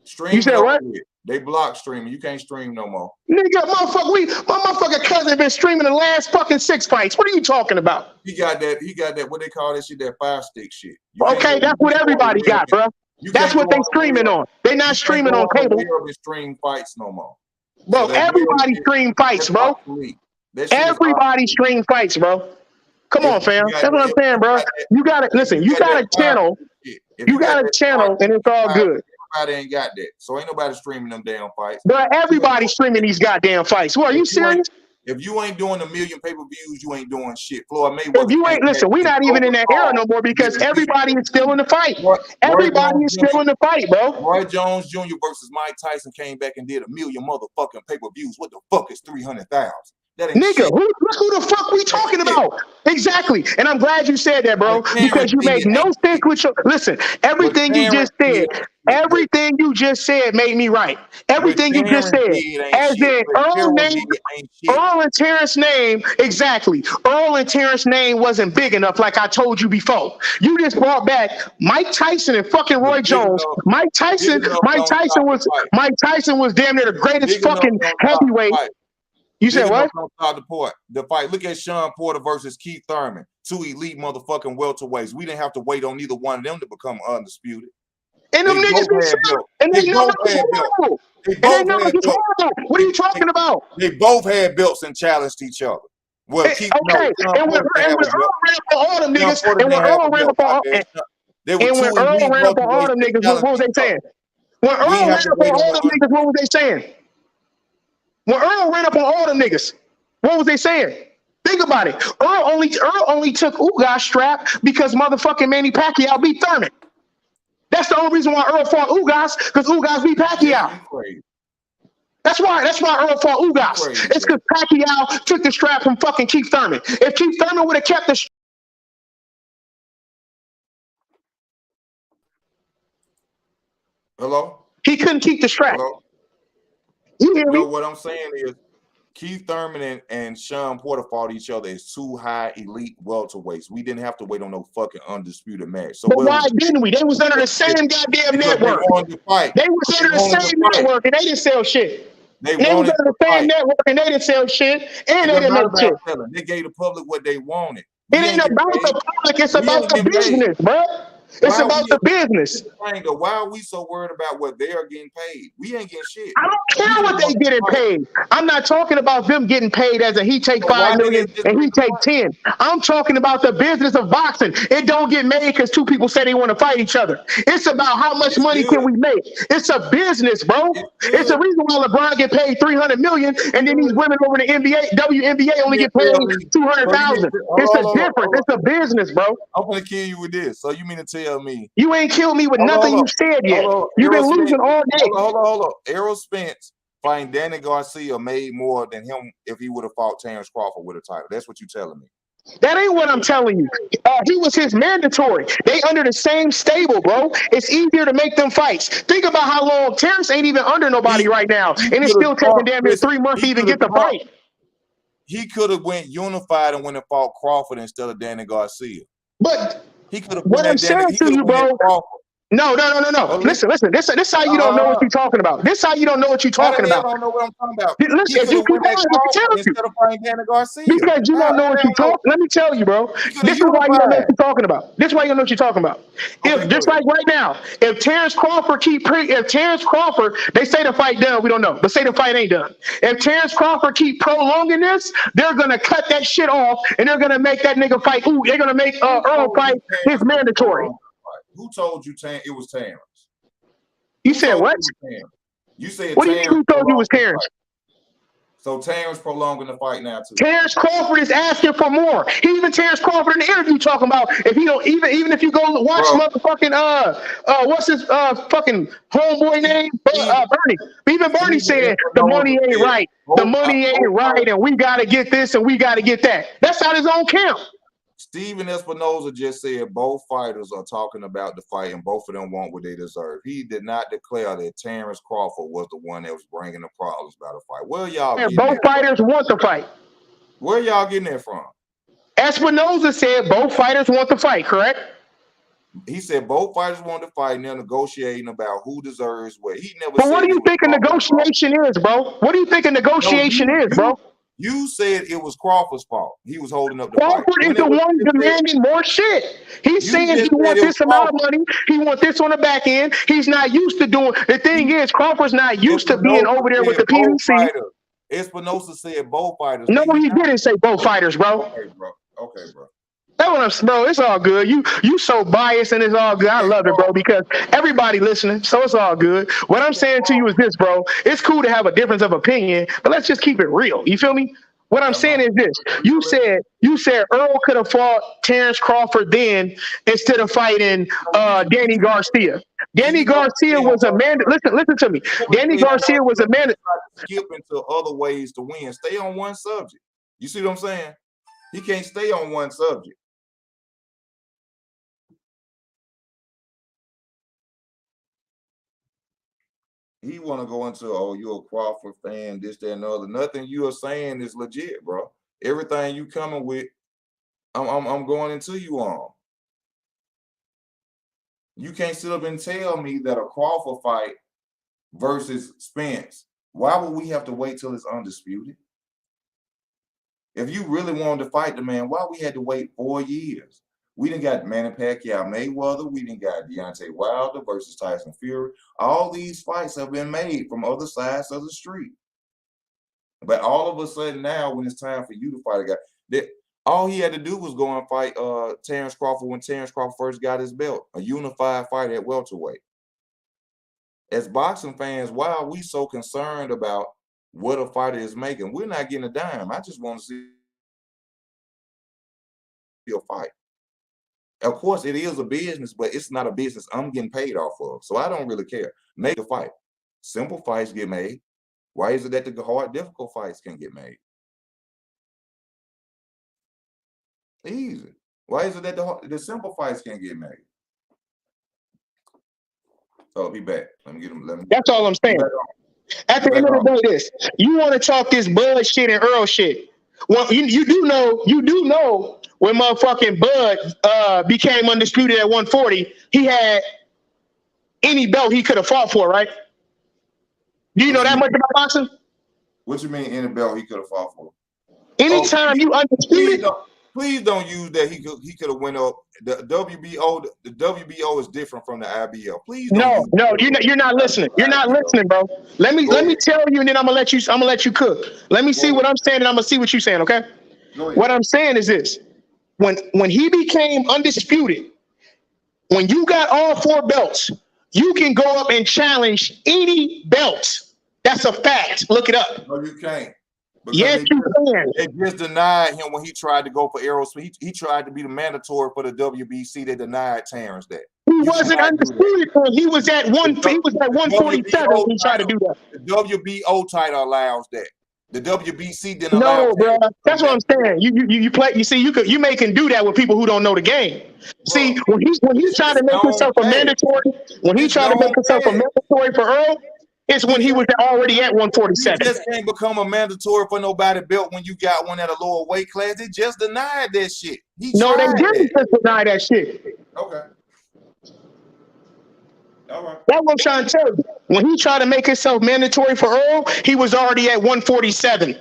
Streaming said over what? with. They block streaming. You can't stream no more. Nigga, my motherfucking cousin been streaming the last fucking 6 fights. What are you talking about? He got that. What they call that shit? That Fire Stick shit. You Okay, that's what everybody got, bro. That's what they streaming on. They not streaming on cable. And stream fights no more. Bro, so everybody stream fights, bro. Everybody stream fights, bro. Come on, fam. That's what I'm saying, bro. You gotta listen. You got a channel. You got a channel, and it's all good. Everybody ain't got that, so ain't nobody streaming them damn fights. Bro, everybody streaming these goddamn fights. What, are you serious? If you ain't doing a million pay-per-views, you ain't doing shit. Floyd Mayweather. If you ain't, listen, we're not even in that era no more because everybody is still in the fight. Everybody is still in the fight, bro. Roy Jones Jr. versus Mike Tyson came back and did a million motherfucking pay-per-views. What the fuck is 300,000? Nigga, who the fuck we talking about? Exactly. And I'm glad you said that, bro, because you made no sense with your listen, everything you just said. Everything you just said made me right. Everything you just said. As in Earl and Terrence name, exactly. Earl and Terrence name wasn't big enough, like I told you before. You just brought back Mike Tyson and fucking Roy Jones. Mike Tyson was damn near the greatest fucking heavyweight. You said what? The fight. Look at Sean Porter versus Keith Thurman. 2 elite motherfucking welterweights. We didn't have to wait on either one of them to become undisputed. And them niggas they both had belts. What are you talking about? They both had belts and challenged each other. Well, and when Earl ran up on all them niggas, and when Earl ran up on all them niggas, what was they saying? When Earl ran up on all them niggas, what was they saying? When Earl ran up on all them niggas, what was they saying? Think about it. Earl only took Ugas strap because motherfucking Manny Pacquiao beat Thurman. That's the only reason why Earl fought Ugas, because Ugas beat Pacquiao. That's why Earl fought Ugas. It's because Pacquiao took the strap from fucking Keith Thurman. If Keith Thurman would have kept the Hello? He couldn't keep the strap. Hello? You hear me? No, what I'm saying is Keith Thurman and Sean Porter fought each other as 2 high elite welterweights. We didn't have to wait on no fucking undisputed match. So but why didn't we? They was under the same goddamn network. They was under the same network and they didn't sell shit. They was under the same network and they didn't sell shit and they didn't make shit. They gave the public what they wanted. It ain't about the public, it's about the business, bro. It's about the business. Why are we so worried about what they are getting paid? We ain't getting shit. I don't care what they getting paid. I'm not talking about them getting paid as a he take 5 million and he take 10. I'm talking about the business of boxing. It don't get made because 2 people say they want to fight each other. It's about how much money can we make. It's a business, bro. It's a reason why LeBron get paid 300 million and then these women over the NBA, WNBA only get paid 200,000. It's a difference. It's a business, bro. I'm gonna kill you with this. So you mean to tell me you ain't killed me with nothing you said yet? You've been losing all day. Hold on. Errol Spence fighting Danny Garcia made more than him if he would have fought Terence Crawford with a title. That's what you're telling me. That ain't what I'm telling you. He was his mandatory. They under the same stable, bro. It's easier to make them fights. Think about how long Terence ain't even under nobody right now, and it's still taking damn near 3 months to even get the fight. He could have went unified and went and fought Crawford instead of Danny Garcia. But he could have. What I'm saying to you, bro. No. Listen. This how you don't know what you're talking about. This how you don't know what you're talking about. I don't know what I'm talking about. Listen, if you keep on instead of fighting Danny Garcia. Because you don't know what you're talking. Let me tell you, bro. This is why you don't know what you're talking about. This is why you don't know what you're talking about. If just like right now, if Terence Crawford, they say the fight done, we don't know, but say the fight ain't done. If Terence Crawford keep prolonging this, they're gonna cut that shit off and they're gonna make that nigga fight. Ooh, they're gonna make Earl fight his mandatory. Who told you it was Terence? You said what? You said what do you mean who told you it was Terence? So Terence prolonging the fight now too. Terence Crawford is asking for more. Even Terence Crawford in the interview talking about if he don't even if you go watch motherfucking what's his fucking homeboy name? Bernie. Even Bernie said the money ain't right. The money ain't right, and we gotta get this and we gotta get that. That's out his own camp. Steven Espinoza just said both fighters are talking about the fight and both of them want what they deserve. He did not declare that Terence Crawford was the one that was bringing the problems about the fight. Where y'all getting both fighters want the fight. Where y'all getting that from? Espinoza said both fighters want the fight, correct? He said both fighters wanted to fight, and they're negotiating about who deserves what. He never. But said what do you think a negotiation is, bro? What do you think a negotiation is, bro? You said it was Crawford's fault. He was holding up the Crawford fight. is the one demanding more shit. He's saying he wants this amount of money. He wants this on the back end. He's not used to doing. The thing is, Crawford's not used to being over there with the PBC. Espinosa said both fighters. No, he didn't say both fighters, bro. Okay, bro. Bro, it's all good. You so biased and it's all good. I love it, bro, because everybody listening, so it's all good. What I'm saying to you is this, bro. It's cool to have a difference of opinion, but let's just keep it real. You feel me? What I'm saying is this. You said Earl could have fought Terence Crawford then instead of fighting Danny Garcia. Danny Garcia was a man. Listen to me. Danny Garcia was a man. Skip into other ways to win. Stay on one subject. You see what I'm saying? He can't stay on one subject. He want to go into, oh, you're a Crawford fan, this, that, and the other. Nothing you are saying is legit, bro. Everything you coming with, I'm going into you on. You can't sit up and tell me that a Crawford fight versus Spence, why would we have to wait till it's undisputed? If you really wanted to fight the man, why we had to wait 4 years? We done got Manny Pacquiao Mayweather. We done got Deontay Wilder versus Tyson Fury. All these fights have been made from other sides of the street. But all of a sudden now, when it's time for you to fight a guy, all he had to do was go and fight Terence Crawford when Terence Crawford first got his belt, a unified fight at welterweight. As boxing fans, why are we so concerned about what a fighter is making? We're not getting a dime. I just want to see a fight. Of course, it is a business, but it's not a business I'm getting paid off of. So I don't really care. Make a fight. Simple fights get made. Why is it that the hard, difficult fights can get made? Easy. Why is it that the simple fights can't get made? Oh, be back. Let me get him. That's all I'm saying. At the end of the day, this you want to talk this Bud shit and Earl shit. Well, you do know when motherfucking Bud became undisputed at 140, he had any belt he could have fought for, right? Do you know that much about boxing? What you mean any belt he could have fought for? Anytime you undisputed. Please don't use that he could have went up. The WBO is different from the IBL. Please don't. No, you're not listening. You're not listening, bro. Let me tell you, and then I'm gonna let you cook. Let me see what I'm saying, and I'm gonna see what you're saying, okay? What I'm saying is this. When he became undisputed, when you got all 4 belts, you can go up and challenge any belt. That's a fact. Look it up. No, you can't. Yes, you can. They just denied him when he tried to go for Errol Spence. He tried to be the mandatory for the WBC. They denied Terence that. He wasn't undisputed. He was at 147 when he tried to do that. The WBO title allows that. The WBC didn't allow. No, bro. That's what I'm saying. You play. You see, you may can do that with people who don't know the game. See, when he tried to make himself a mandatory, for Earl, it's when he was already at 147. You just can't become a mandatory for nobody belt when you got one at a lower weight class. They just denied that shit. They didn't just deny that shit. Okay. All right. That's what I'm trying to tell you. When he tried to make himself mandatory for Earl, he was already at 147.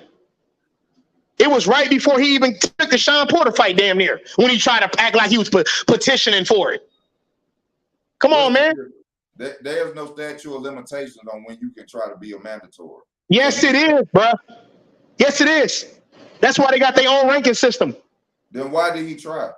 It was right before he even took the Sean Porter fight, damn near, when he tried to act like he was petitioning for it. Come on, man. There's no statute of limitations on when you can try to be a mandatory. Yes, it is, bro. Yes, it is. That's why they got their own ranking system. Then why did he try?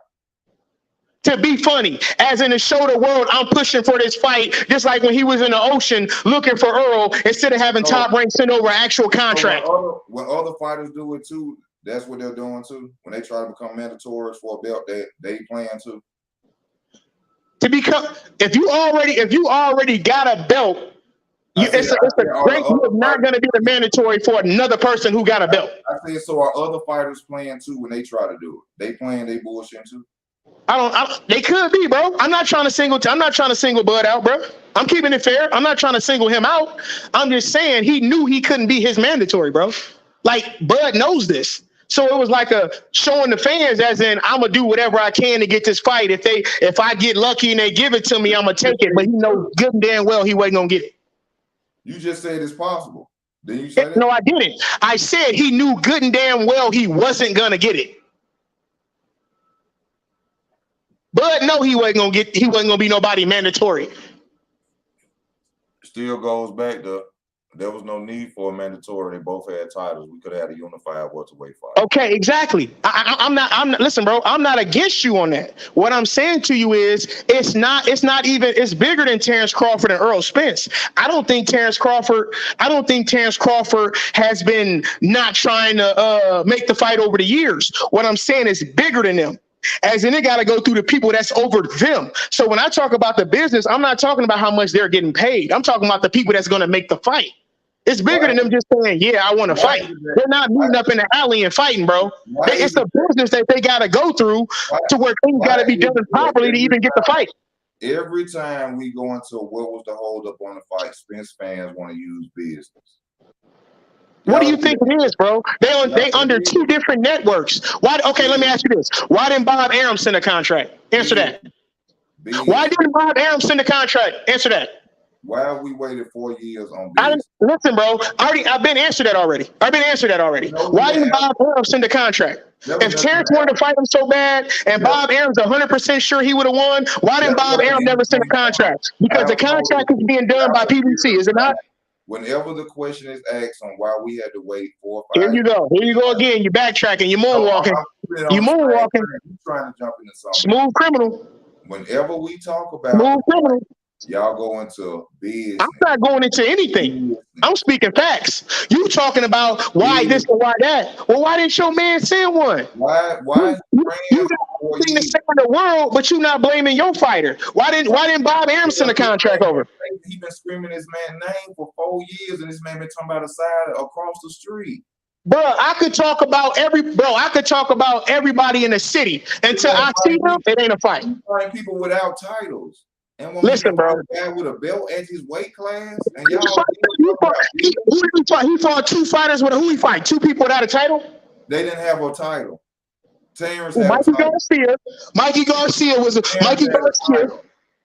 To be funny, as in to show the world I'm pushing for this fight, just like when he was in the ocean looking for Earl, instead of having Top Rank send over an actual contract. When other fighters do it too, that's what they're doing too. When they try to become mandatories for a belt, they plan to. To become, if you already got a belt, it's not going to be the mandatory for another person who got a belt. I think so. Are other fighters playing too when they try to do it? They playing they bullshit too. They could be, bro. I'm not trying to single Bud out, bro. I'm keeping it fair. I'm not trying to single him out. I'm just saying he knew he couldn't be his mandatory, bro. Like Bud knows this. So it was like a showing the fans, as in I'm gonna do whatever I can to get this fight. If I get lucky and they give it to me, I'm gonna take it. But he knows good and damn well he wasn't gonna get it. You just said it's possible. Did you say that? No, I didn't. I said he knew good and damn well he wasn't gonna get it. But no, he wasn't gonna be nobody mandatory. Still goes back to there was no need for a mandatory. They both had titles. We could have had a unified welterweight fight. Okay, exactly. I'm not. Listen, bro. I'm not against you on that. What I'm saying to you is, it's bigger than Terence Crawford and Errol Spence. I don't think Terence Crawford has been not trying to make the fight over the years. What I'm saying is bigger than them. As in, it got to go through the people that's over them. So when I talk about the business, I'm not talking about how much they're getting paid. I'm talking about the people that's going to make the fight. It's bigger than them just saying, yeah, I want to fight. They're not meeting up in the alley and fighting, bro. It's a business that they got to go through to where things got to be done properly to even get the fight. Every time we go into what was the hold up on the fight, Spence fans want to use business. What do you think it is, bro? They under two different networks. Why? Okay, let me ask you this. Why didn't Bob Arum send a contract? Answer that. Why didn't Bob Arum send a contract? Answer that. Why have we waited 4 years on business? Listen, bro. I've been answered that already. Why didn't Bob Arum send a contract? If Terence wanted to fight him so bad, and Bob Arum's 100% sure he would have won, why didn't Bob Arum never send a contract? Because the contract is being done by PBC, is it not? Whenever the question is asked on why we had to wait 4 or 5 Here you go again. You're backtracking. You're moonwalking. You're moonwalking. You're trying to jump into something. Smooth criminal. Whenever we talk about smooth criminal. Y'all go into business. I'm not going into anything. I'm speaking facts. You talking about why this and why that. Well, why didn't your man send one? Why you got everything to say in the world, but you not blaming your fighter. Why didn't Bob Arum send a contract over? He been screaming his man's name for 4 years, and this man been talking about a side across the street. Bro, I could talk about everybody in the city until I see them. It ain't a fight. You find people without titles. And when listen, bro, a guy with a belt at his weight class, and he fought 2 fighters with who he fight? 2 people without a title? They didn't have a title. Terence Mikey Garcia was a Mikey Garcia.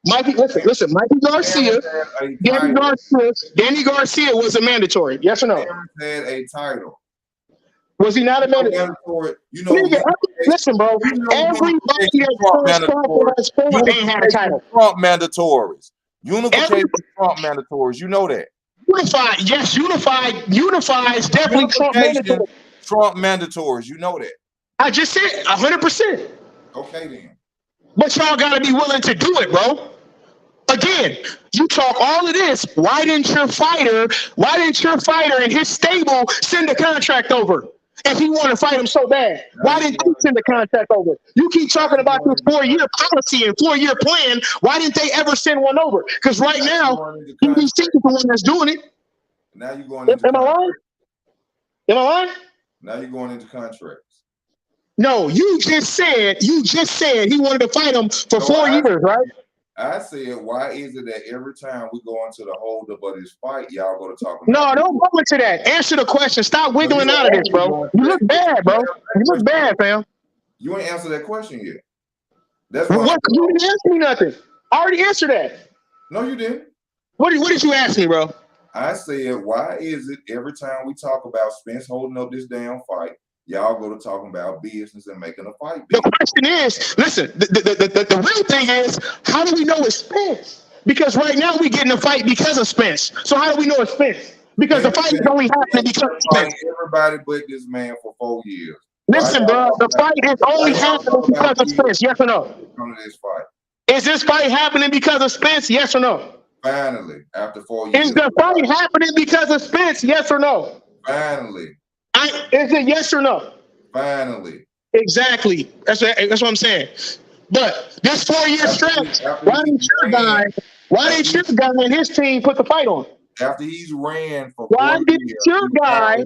Mikey, listen, Mikey Garcia, Danny Garcia was a mandatory. Yes or no? Terence had a title. Was he not a mandatory? You know, listen, bro. Everybody that ain't had a title. Trump mandatories. Unification Trump mandatories. You know that. Unified, yes, unifies definitely Trump mandatory. Trump mandatories. You know that. I just said 100%. Okay then. But y'all gotta be willing to do it, bro. Again, you talk all of this. Why didn't your fighter and his stable send a contract over? If he wanted to fight him so bad, why didn't he send the contract over? You keep talking about this 4-year policy and 4-year plan. Why didn't they ever send one over? Because right now, PBC is the one that's doing it. Now you're going into Am I lying? Now you're going into contracts. No, you just said he wanted to fight him for 4 years, right? I said, why is it that every time we go into the hold up of this fight, y'all go to talk about No, don't go into that. Answer the question. Stop wiggling out of this, bro. You look bad, bro. You look bad, fam. You ain't answered that question yet. That's what you didn't ask me nothing. I already answered that. No, you didn't. What did you ask me, bro? I said, why is it every time we talk about Spence holding up this damn fight, y'all go to talking about business and making a fight? The question is, listen, the real thing is, how do we know it's Spence? Because right now we getting a fight because of Spence. So how do we know it's Spence? Because the fight is only happening because of Spence. Everybody but this man for 4 years. Listen, bro, the fight is only happening because of Spence. Yes or no? Come to this fight. Is this fight happening because of Spence? Yes or no? Finally, after 4 years. Is the fight happening because of Spence? Yes or no? Finally. Is it yes or no? Finally. Exactly. That's what I'm saying. But this 4-year stretch, why didn't your guy and his team put the fight on? After he's ran for 4 years. Why didn't your guy?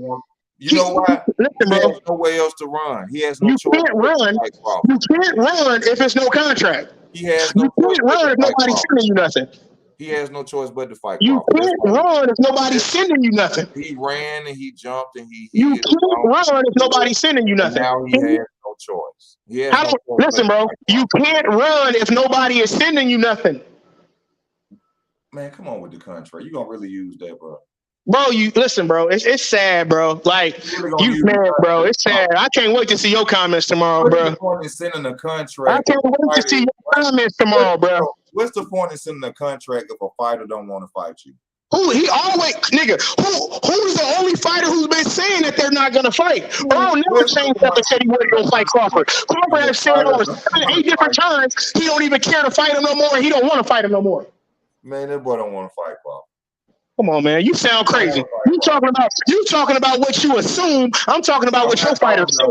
You know why? Listen, he bro. has nowhere else to run. He has no choice. You can't run if there's no contract. He has no You can't run if nobody's telling you nothing. He has no choice but to fight You Crawford. can't run if nobody's sending you nothing. He ran and he jumped and You can't run if nobody's sending you nothing. Now he has no choice. He has no choice. Listen, bro, you can't run if nobody is sending you nothing. Man, come on with the contract. You gonna really use that, bro? Bro, you listen, bro. It's sad, bro. Like you man, bro. It's sad. I can't wait to see your comments tomorrow, bro. What's the point in sending a contract? I can't wait to see your comments tomorrow, bro. What's the point in sending a contract if a fighter don't want to fight you? He always, nigga. Who's the only fighter who's been saying that they're not gonna fight? Bro never changed up and said he wasn't gonna fight Crawford. Crawford has said over 8 different times he don't even care to fight him no more. And he don't want to fight him no more. Man, that boy don't want to fight Crawford. Come on, man. You sound crazy. You talking about what you assume. I'm talking about what your fighter said.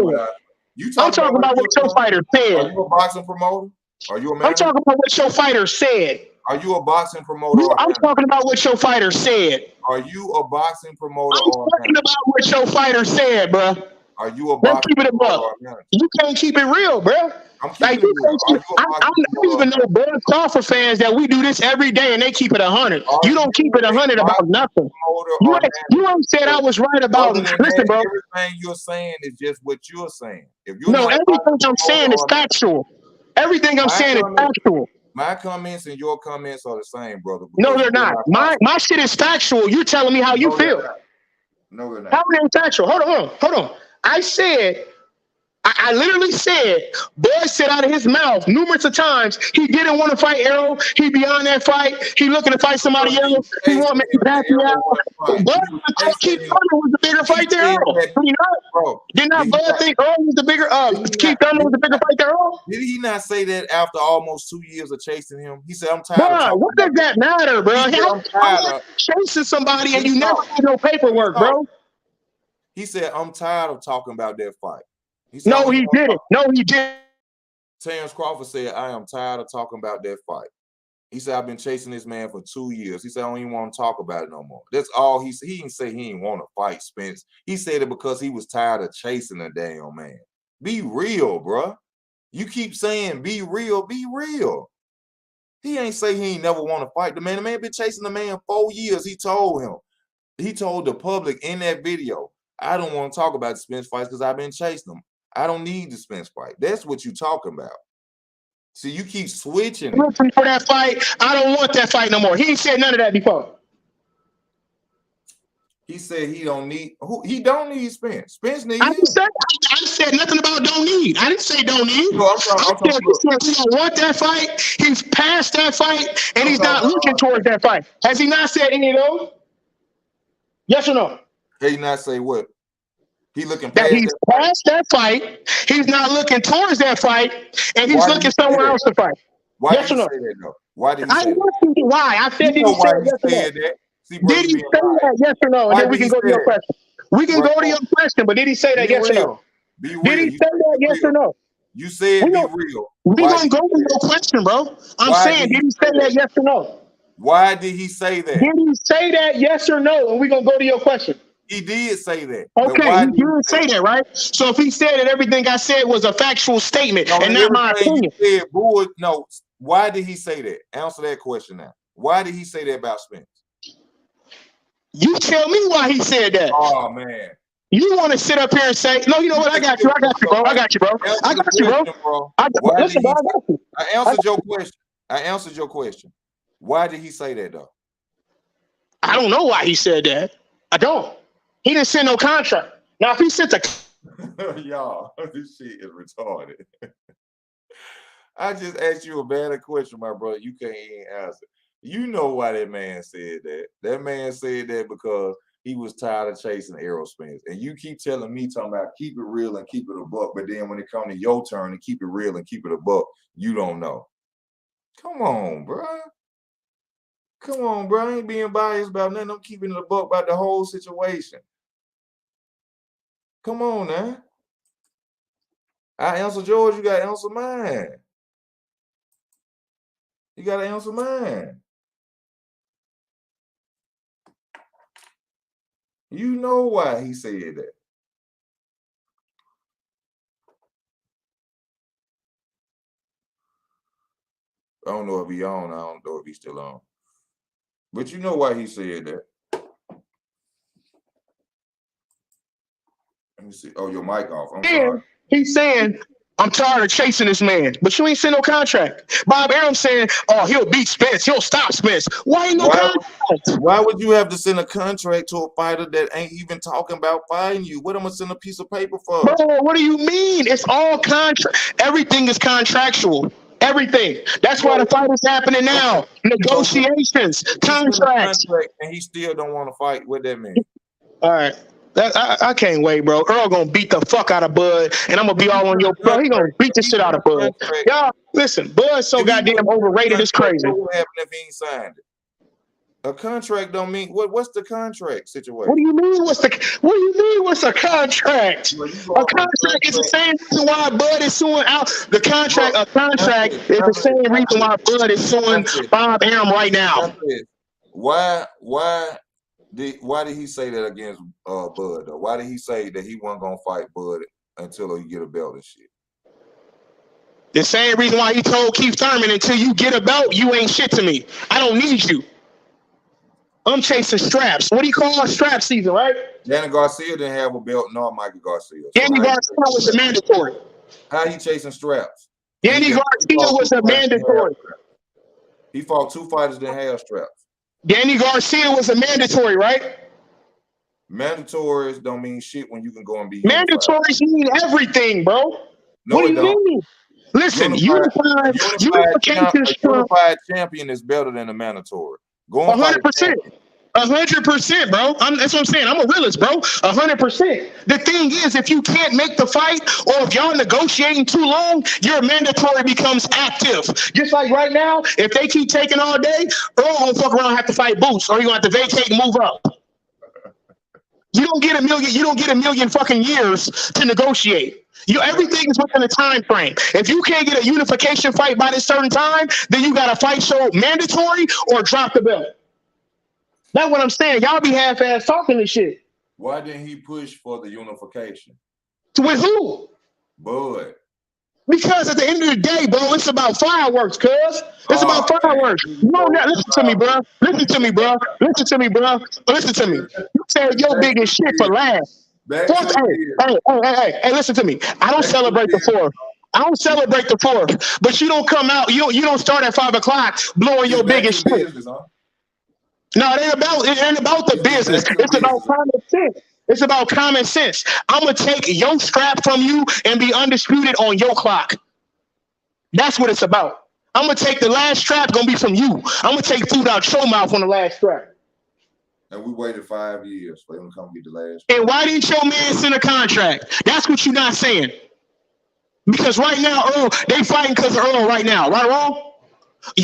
I'm talking about what your fighter said. Are you a boxing promoter? Are you a manager? I'm talking about what your fighter said. Are you a boxing promoter? I'm talking about what your fighter said. Are you a boxing promoter? I'm talking about what your fighter said, bro. Are you a Let's boxing keep it above. You can't keep it real, bro. I'm keeping it real. I don't even know Bud Crawford fans that we do this every day and they keep it 100. You don't keep it 100 about nothing. You ain't said I was right about. Listen, bro. Everything you're saying is just what you're saying. If you're everything I'm saying is factual. Everything I'm saying is factual. My comments and your comments are the same, brother. No, they're not. My shit is factual. You're telling me how you feel. No, they're not. How are they factual? Hold on. I said, I literally said, Bud said out of his mouth numerous of times he didn't want to fight Errol. He beyond that fight. He looking to fight somebody else. He want me to back me out. Bud Keith Thurman was the bigger fight than Errol. Did not Bud think Errol was the bigger? Keith Thurman was the bigger fight than Errol. Did he not say that after almost 2 years of chasing him? He said, "I'm tired." Bro, what does that matter, bro? I'm tired of chasing somebody and you never did no paperwork, bro. He said, "I'm tired of talking about that fight." No, he didn't. No, he didn't. Terence Crawford said, "I am tired of talking about that fight." He said, "I've been chasing this man for 2 years." He said, "I don't even want to talk about it no more." That's all he said. He didn't say he didn't want to fight Spence. He said it because he was tired of chasing a damn man. Be real, bro. You keep saying be real, be real. He ain't say he ain't never want to fight the man. The man been chasing the man 4 years. He told the public in that video, "I don't want to talk about the Spence fights because I've been chasing them. I don't need the Spence fight." That's what you talking about. See, you keep switching. Listen for that fight. I don't want that fight no more. He ain't said none of that before. He said he don't need. He don't need Spence. Spence needs. I said nothing about don't need. I didn't say don't need. No, he said he don't want that fight. He's past that fight, and he's not looking towards that fight. Has he not said any of those? Yes or no? He not say what? He looking past that he's past that fight. He's not looking towards that fight, and he's looking somewhere else to fight. Why did he say that though? Why did he say that? Why? I said did he say that? Did he say that? Yes or no? And then we can go to your question. We can go to your question, but did he say that? Yes or no? Did he say that? Yes or no? You said be real. We gonna go to your question, bro. I'm saying, did he say that? Yes or no? Why did he say that? Did he say that? Yes or no? And we gonna go to your question. He did say that. Okay, he did say that, right? So if he said that everything I said was a factual statement and not my opinion. No, why did he say that? Answer that question now. Why did he say that about Spence? You tell me why he said that. Oh, man. You want to sit up here and say, no, you know what? I got you, bro. I got you, bro. I got you, bro. Listen, bro, I got you. I answered your question. I answered your question. Why did he say that, though? I don't know why he said that. I don't. He didn't send no contract. Now, if he sent a... Y'all, this shit is retarded. I just asked you a bad question, my brother. You can't even answer. You know why that man said that. That man said that because he was tired of chasing Errol Spence. And you keep telling me, talking about keep it real and keep it a buck. But then when it comes to your turn to keep it real and keep it a buck, you don't know. Come on, bro. Come on, bro. I ain't being biased about nothing. I'm keeping it a buck about the whole situation. Come on now. I answer yours, you gotta answer mine. You gotta answer mine. You know why he said that. I don't know if he's on. I don't know if he's still on. But you know why he said that. Let me see. Oh, your mic off. I'm sorry. He's saying, I'm tired of chasing this man, but you ain't seen no contract. Bob Arum saying, oh, he'll beat Spence, he'll stop Spence. Why ain't no contract? Why would you have to send a contract to a fighter that ain't even talking about fighting you? What am I send a piece of paper for? Bro, what do you mean? It's all contract. Everything is contractual. Everything. That's why the fight is happening now. Negotiations, contracts. And he still don't want to fight. What that mean? All right. I can't wait, bro. Earl gonna beat the fuck out of Bud, and I'm gonna be all on your bro. He gonna beat the shit out of Bud. Y'all, listen, Bud's so goddamn overrated. It's crazy. What would happen if he ain't signed it? A contract don't mean what's the contract situation? What do you mean? What's a contract? A contract is the same reason why Bud is suing out the contract. A contract is the same reason why Bud is suing Bob Arum right now. Why did he say that against Bud though? Why did he say that he wasn't gonna fight Bud until he get a belt and shit? The same reason why he told Keith Thurman, until you get a belt, you ain't shit to me. I don't need you. I'm chasing straps. What do you call strap season, right? Danny Garcia didn't have a belt, nor Michael Garcia. So Danny Garcia was a mandatory. How he chasing straps? Danny Garcia was a mandatory. He fought 2 fighters that have straps. Danny Garcia was a mandatory, right? Mandatories don't mean shit when you can go and be mandatories mean everything, bro. No, what do it you don't. Mean? Listen, unified champion is better than a mandatory. 100%. 100%, bro. That's what I'm saying. I'm a realist, bro. 100%. The thing is, if you can't make the fight, or if y'all negotiating too long, your mandatory becomes active. Just like right now, if they keep taking all day, Earl gonna fuck around and have to fight Boots, or you gonna have to vacate and move up. You don't get a million. You don't get a million fucking years to negotiate. Everything is within a time frame. If you can't get a unification fight by this certain time, then you got a fight show mandatory or drop the belt. That's what I'm saying. Y'all be half-ass talking this shit. Why didn't he push for the unification? With who? Bud. Because at the end of the day, bro, it's about fireworks, cuz. It's about fireworks. No, listen to me, bro. Listen to me, bro. Listen to me, bro. Listen to me. You said your biggest shit for last. Hey, listen to me. I don't celebrate the 4th. I don't celebrate the 4th. But you don't come out. You don't start at 5 o'clock blowing your biggest shit. No, it ain't about the business. It's about common sense. It's about common sense. I'm gonna take your strap from you and be undisputed on your clock. That's what it's about. I'm gonna take the last strap, gonna be from you. I'm gonna take food out your mouth on the last strap. And we waited 5 years for him to come get the last. And why didn't your man send a contract? That's what you're not saying. Because right now, Earl, they fighting because of Earl right now. Right, wrong?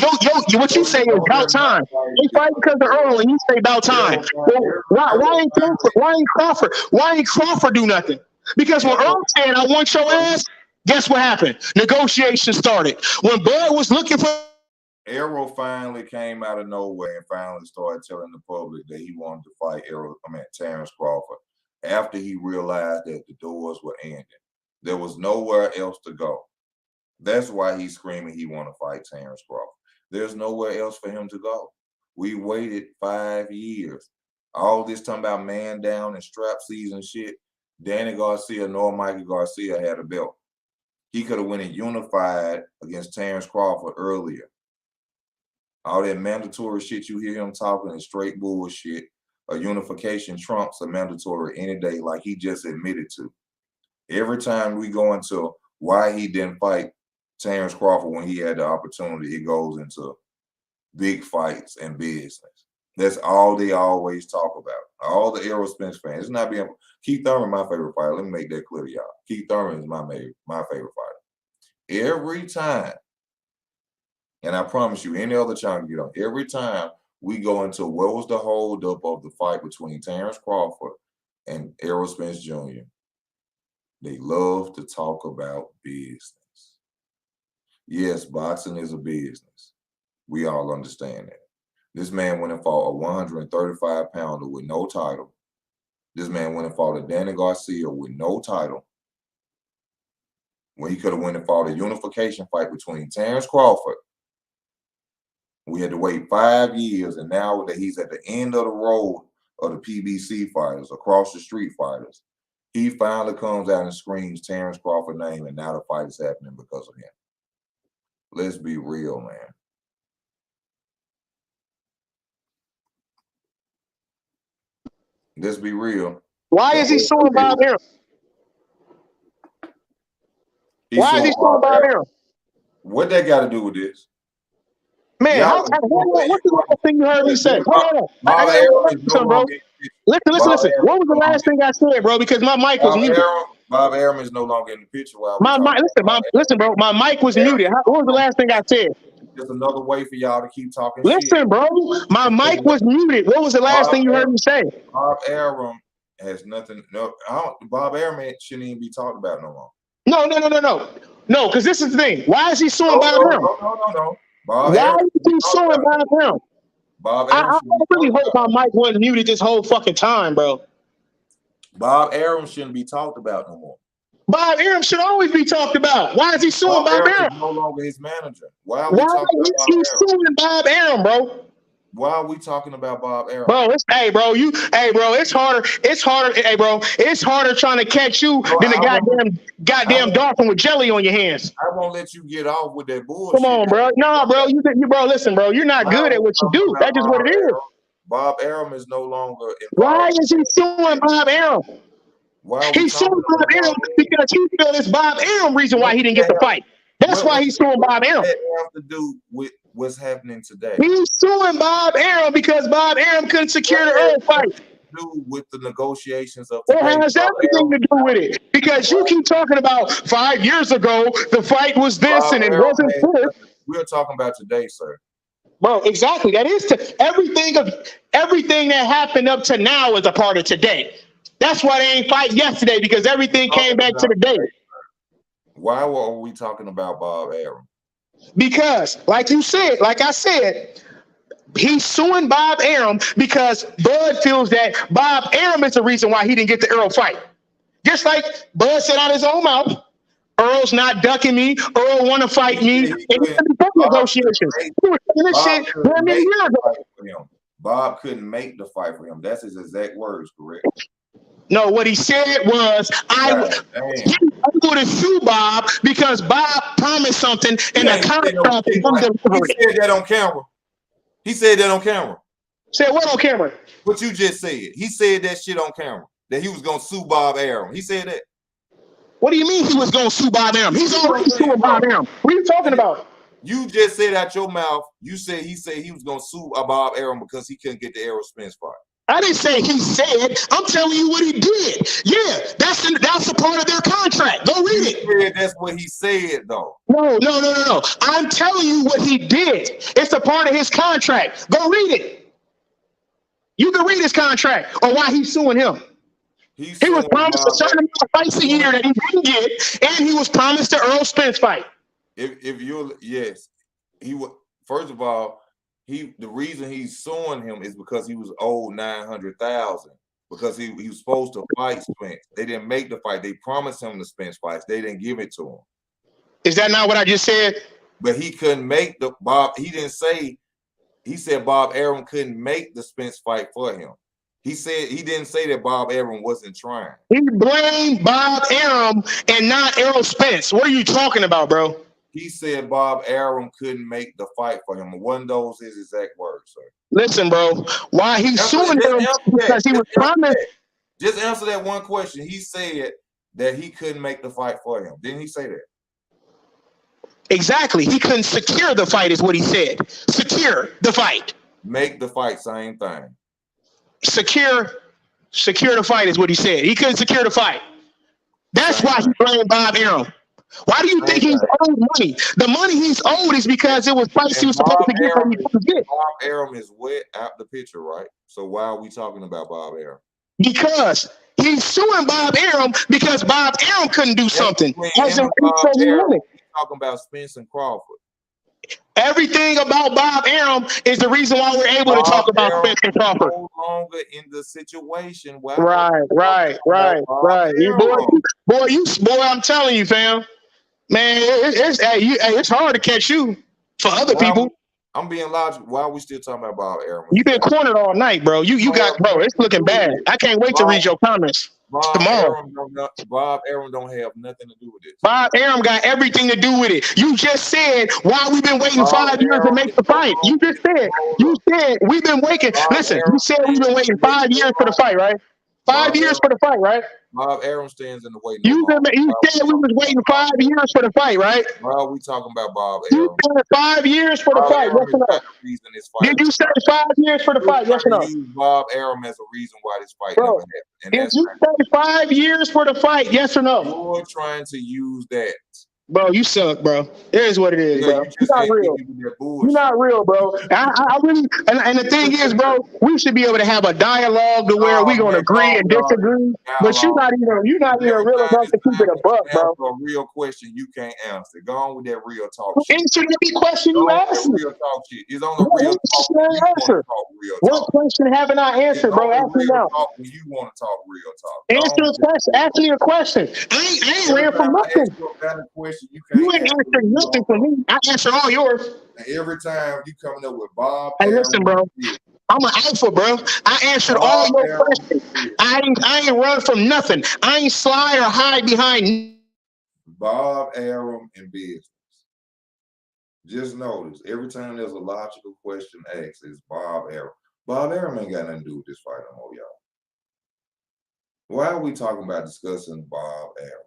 What you say is about time. They fight because of Earl, and you say about time. Why ain't Crawford do nothing? Because when Earl said, I want your ass, guess what happened? Negotiations started. When Bud was looking for... Errol finally came out of nowhere and finally started telling the public that he wanted to fight Terence Crawford after he realized that the doors were ending. There was nowhere else to go. That's why he's screaming he want to fight Terence Crawford. There's nowhere else for him to go. We waited 5 years. All this talking about man down and strap season shit. Danny Garcia nor Michael Garcia had a belt. He could have went and unified against Terence Crawford earlier. All that mandatory shit you hear him talking is straight bullshit. A unification trumps a mandatory any day, like he just admitted to. Every time we go into why he didn't fight Terence Crawford when he had the opportunity, it goes into big fights and business. That's all they always talk about. All the Errol Spence fans. It's not being Keith Thurman, my favorite fighter. Let me make that clear to y'all. Keith Thurman is my favorite fighter. Every time, and I promise you, any other channel you get on, every time we go into what was the holdup of the fight between Terence Crawford and Errol Spence Jr., they love to talk about business. Yes, boxing is a business. We all understand that. This man went and fought a 135-pounder with no title. This man went and fought a Danny Garcia with no title, when he could have went and fought a unification fight between Terence Crawford We had to wait 5 years, and now that he's at the end of the road of the PBC fighters, across the street fighters, he finally comes out and screams Terence Crawford name, and now the fight is happening because of him. Let's be real, man. Let's be real. Why is he suing Bob Arum? Why is he suing Bob Arum? What that got to do with this? Man, what's the last thing you heard me say? Hold on. Listen. What was the last thing I said, bro? Because my mic was muted. Bob Arum is no longer in the picture. Listen, bro. My mic was muted. What was the last thing I said? Just another way for y'all to keep talking shit. Listen, bro. My mic was muted. What was the last thing you heard me say? Bob Arum has nothing. Bob Arum shouldn't even be talked about no more. No, because this is the thing. Why is he suing Bob Arum? No. Why is he suing Bob Arum? I really hope my mic wasn't muted this whole fucking time, bro. Bob Arum shouldn't be talked about no more. Bob Arum should always be talked about. Why is he suing Bob Arum? Is no longer his manager. Why is he suing Bob Arum, bro? Why are we talking about Bob Arum? Bro, it's harder trying to catch you than a goddamn dolphin with jelly on your hands. I won't let you get off with that bullshit. Come on, bro. No, bro. Listen, bro. You're not good at what you do. That's just what it is. Bob Arum is no longer involved. Why is he suing Bob Arum? He's suing Bob Arum because he feels it's Bob Arum reason why he didn't get the fight. That's why he's suing Bob Arum. What does that have to do with what's happening today? He's suing Bob Arum because Bob Arum couldn't secure the early fight. Do with the negotiations of today. It has everything to do with it because you keep talking about 5 years ago the fight was this and it wasn't this. We're talking about today, sir. Bro, exactly. That is everything that happened up to now is a part of today. That's why they ain't fight yesterday because everything came back to the day. Why were we talking about Bob Arum? Because, like I said, he's suing Bob Arum because Bud feels that Bob Arum is the reason why he didn't get the Errol fight. Just like Bud said out his own mouth, Earl's not ducking me. Earl want to fight me. Negotiations. Bob couldn't make the fight for him. That's his exact words, correct? No, what he said was, I would sue Bob because Bob promised something in a contract. He said that on camera. He said that on camera. Said what on camera? What you just said. He said that shit on camera. That he was going to sue Bob Arum. He said that. What do you mean he was going to sue Bob Arum? He's already suing Bob Arum. What are you talking about? You just said out your mouth, he said he was going to sue Bob Arum because he couldn't get the Errol Spence fight. I didn't say he said. I'm telling you what he did. Yeah, that's a part of their contract. Go read it. That's what he said, though. No. I'm telling you what he did. It's a part of his contract. Go read it. You can read his contract or why he's suing him. He was promised a certain amount of fights a year that he didn't get, and he was promised the Errol Spence fight. He was. First of all, the reason he's suing him is because he was owed $900,000 because he was supposed to fight Spence. They didn't make the fight. They promised him the Spence fights. They didn't give it to him. Is that not what I just said? But he couldn't make the Bob. He didn't say. He said Bob Arum couldn't make the Spence fight for him. He said he didn't say that Bob Arum wasn't trying. He blamed Bob Arum and not Errol Spence. What are you talking about, bro? He said Bob Arum couldn't make the fight for him. One of those is his exact words, sir. Listen, bro. Why he's suing him because he was promised. Just answer that one question. He said that he couldn't make the fight for him. Didn't he say that? Exactly. He couldn't secure the fight is what he said. Secure the fight. Make the fight, same thing. Secure the fight is what he said. He couldn't secure the fight. That's why he blamed Bob Arum. Why do you think he's owed money? The money he's owed is because it was price he was supposed to get from you. Bob Arum is wet out the picture, right? So why are we talking about Bob Arum? Because he's suing Bob Arum because Bob Arum couldn't do something. We're talking about Spence and Crawford. Everything about Bob Arum is the reason why we're able to talk about Spence and Crawford. No longer in the situation. Right. Boy, I'm telling you, fam. Man, it's hard to catch you for other people. I'm being logical. Why are we still talking about Bob Arum? You've been cornered all night, bro. You got, bro. It's looking bad. I can't wait to read your comments tomorrow. Bob Arum don't have nothing to do with this. Bob Arum got everything to do with it. You just said why we've been waiting 5 years to make the fight. You just said. You said we've been waiting. Listen, you said we've been waiting 5 years for the fight, right? 5 years for the fight, right? Bob Arum stands in the waiting. You said we was waiting 5 years for the fight, right? Why are we talking about Bob You Arum? said 5 years for the fight. Yes or no? Did you say 5 years for the fight? Yes or no? Use Bob Arum as a reason why this fight Bro, never happened. And did you say 5 years for the fight? Yes or no? You're trying to use that. Bro, you suck, bro. It is what it is, bro. You're not real. You're not real, bro. I really, and the thing is, bro, we should be able to have a dialogue to where we gonna agree and disagree. But you're not even real enough to keep it a buck, bro. A real question you can't answer. Go on with that real talk shit. Answer every question you ask me. Real talk shit. It's on the real talk. What question haven't I answered, bro? Ask me now. When you want to talk real talk. Answer the question. Ask me a question. I ain't ran from nothing. You ain't answered nothing for me. I answered all yours. And every time you coming up with Bob. Hey, listen, bro. I'm an alpha, bro. I answered all your questions. I ain't run from nothing. I ain't slide or hide behind. Bob Arum in business. Just notice every time there's a logical question asked, it's Bob Arum. Bob Arum ain't got nothing to do with this fight no more, y'all. Why are we talking about discussing Bob Arum?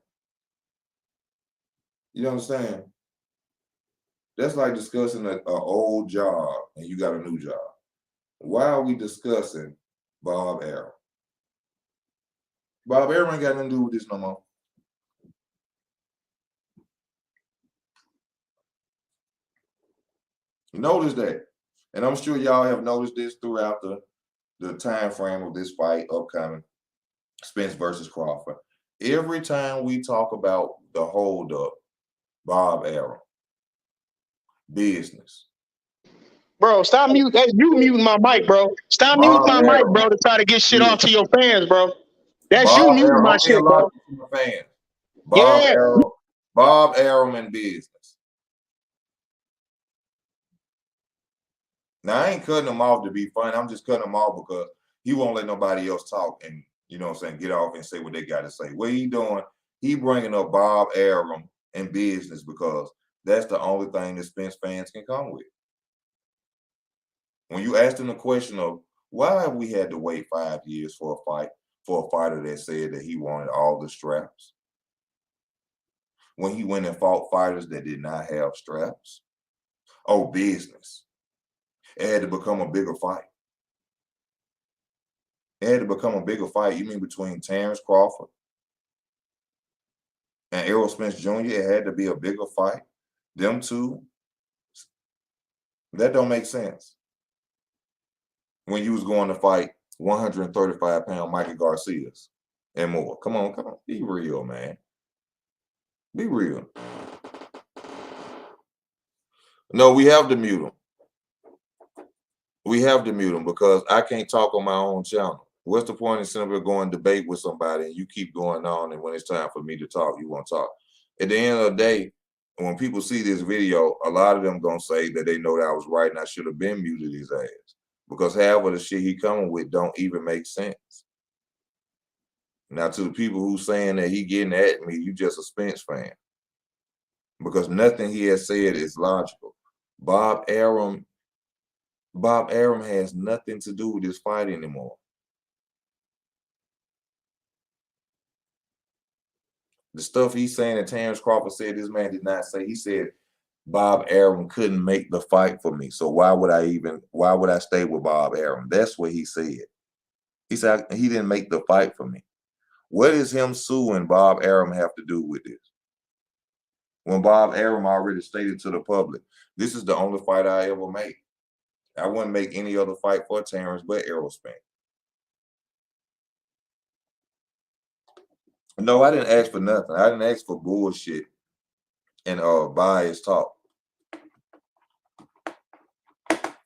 You understand? That's like discussing an old job and you got a new job. Why are we discussing Bob Arum? Bob Arum ain't got nothing to do with this no more. Notice that. And I'm sure y'all have noticed this throughout the time frame of this fight upcoming, Spence versus Crawford. Every time we talk about the holdup, Bob Arum, business. Bro, stop muting. You muting my mic, bro. Stop muting my mic, bro, to try to get shit off to your fans, bro. That's you muting my shit, bro. Bob Arum in business. Now, I ain't cutting him off to be funny. I'm just cutting him off because he won't let nobody else talk and, you know what I'm saying, get off and say what they got to say. What he doing, he bringing up Bob Arum in business because that's the only thing that Spence fans can come with. When you ask them the question of why have we had to wait 5 years for a fight, for a fighter that said that he wanted all the straps, when he went and fought fighters that did not have straps? Oh, business. It had to become a bigger fight. It had to become a bigger fight. You mean between Terence Crawford and Errol Spence Jr.? It had to be a bigger fight. Them two. That don't make sense. When you was going to fight 135-pound Mikey Garcias and more. Come on. Be real, man. Be real. No, we have to mute him. We have to mute him because I can't talk on my own channel. What's the point in simply going to debate with somebody and you keep going on, and when it's time for me to talk, you won't talk? At the end of the day, when people see this video, a lot of them going to say that they know that I was right and I should have been muted his ass because half of the shit he coming with don't even make sense. Now, to the people who saying that he getting at me, you just a Spence fan because nothing he has said is logical. Bob Arum has nothing to do with this fight anymore. The stuff he's saying that Terence Crawford said, this man did not say. He said Bob Arum couldn't make the fight for me. So why would I stay with Bob Arum? That's what he said. He said he didn't make the fight for me. What does him suing Bob Arum have to do with this? When Bob Arum already stated to the public, this is the only fight I ever make. I wouldn't make any other fight for Terence but Errol Spence. No, I didn't ask for nothing. I didn't ask for bullshit and biased talk.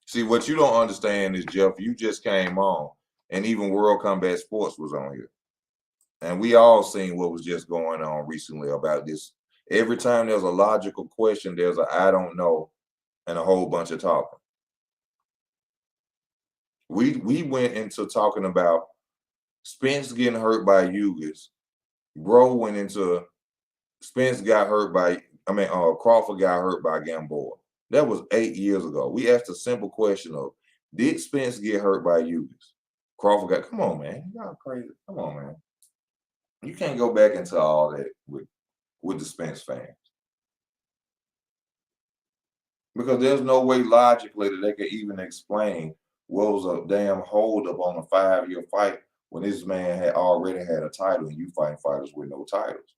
See, what you don't understand is, Jeff, you just came on, and even World Combat Sports was on here. And we all seen what was just going on recently about this. Every time there's a logical question, there's a I don't know and a whole bunch of talking. We went into talking about Spence getting hurt by Ugas. Bro went into Spence got hurt by, Crawford got hurt by Gamboa. That was 8 years ago. We asked a simple question of, did Spence get hurt by Ugas? Crawford got, come on, man. Y'all crazy. Come on, man. You can't go back into all that with the Spence fans. Because there's no way logically that they could even explain what was a damn holdup on a 5-year fight when this man had already had a title and you fighting fighters with no titles.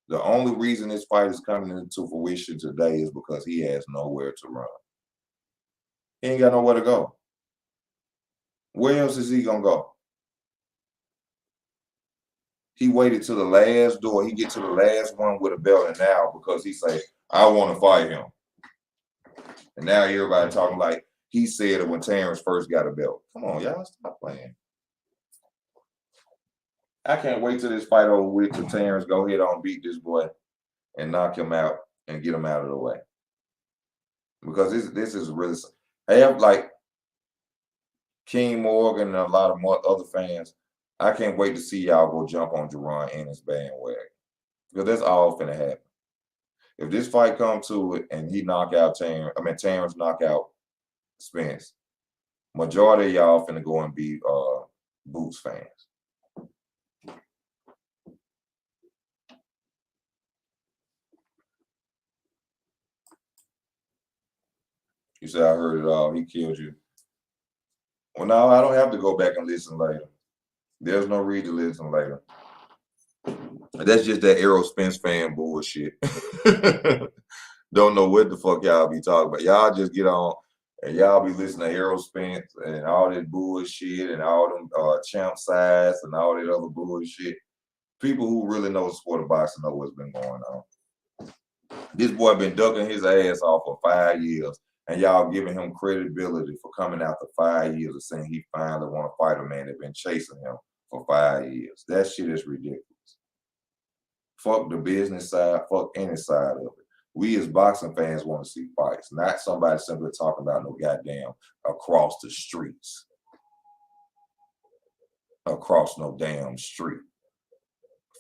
The only reason this fight is coming into fruition today is because he has nowhere to run. He ain't got nowhere to go. Where else is he gonna go? He waited to the last door. He get to the last one with a belt, and now because he say, I want to fight him. And now everybody talking like he said it when Terence first got a belt. Come on, y'all, stop playing. I can't wait till this fight over with till Terence go ahead on beat this boy and knock him out and get him out of the way. Because this is really, I have like King Morgan and a lot of more other fans. I can't wait to see y'all go jump on Jerron and his bandwagon. Because that's all finna happen. If this fight comes to it and he knock out Terence knock out Spence, majority of y'all finna go and be Boots fans. You said I heard it all. He killed you. Well, no, I don't have to go back and listen later. There's no reason to listen later. That's just that Errol Spence fan bullshit. Don't know what the fuck y'all be talking about. Y'all just get on and y'all be listening to Errol Spence and all that bullshit and all them champ sides and all that other bullshit. People who really know the sport of boxing know what's been going on. This boy been ducking his ass off for 5 years, and y'all giving him credibility for coming out the 5 years and saying he finally want to fight a man that been chasing him for 5 years. That shit is ridiculous. Fuck the business side, fuck any side of it. We as boxing fans want to see fights, not somebody simply talking about no goddamn across the streets. Across no damn street.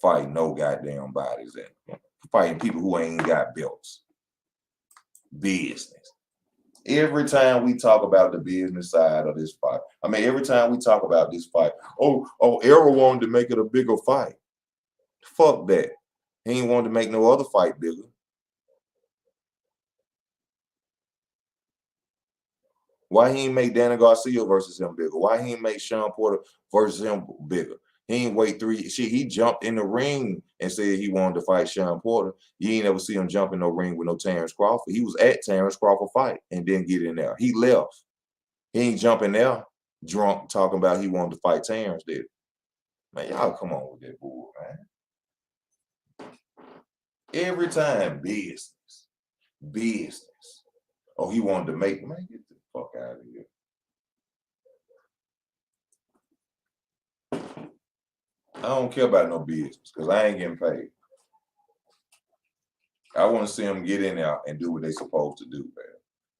Fighting no goddamn bodies in. Fighting people who ain't got belts. Business. Every time we talk about the business side of this fight, every time we talk about this fight, Errol wanted to make it a bigger fight. Fuck that. He ain't wanted to make no other fight bigger. Why he ain't make Danny Garcia versus him bigger? Why he ain't make Sean Porter versus him bigger? He ain't wait 3 shit. He jumped in the ring and said he wanted to fight Sean Porter. You ain't never see him jump in no ring with no Terence Crawford. He was at Terence Crawford fight and didn't get in there. He left. He ain't jumping there drunk talking about he wanted to fight Terence, did it? Man, y'all come on with that bull, man. Every time, business. Business. Oh, he wanted to make, man, get the fuck out of here. I don't care about no business because I ain't getting paid. I want to see them get in there and do what they supposed to do, man.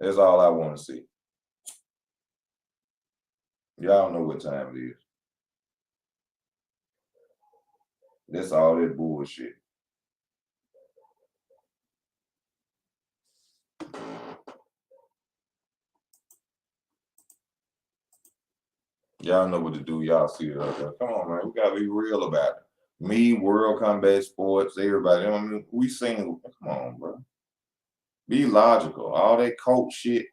That's all I want to see. Y'all know what time it is. That's all that bullshit. Y'all know what to do. Y'all see it out there. Come on, man. We gotta be real about it. Me, World Combat Sports, everybody. We sing. Come on, bro. Be logical. All that coach shit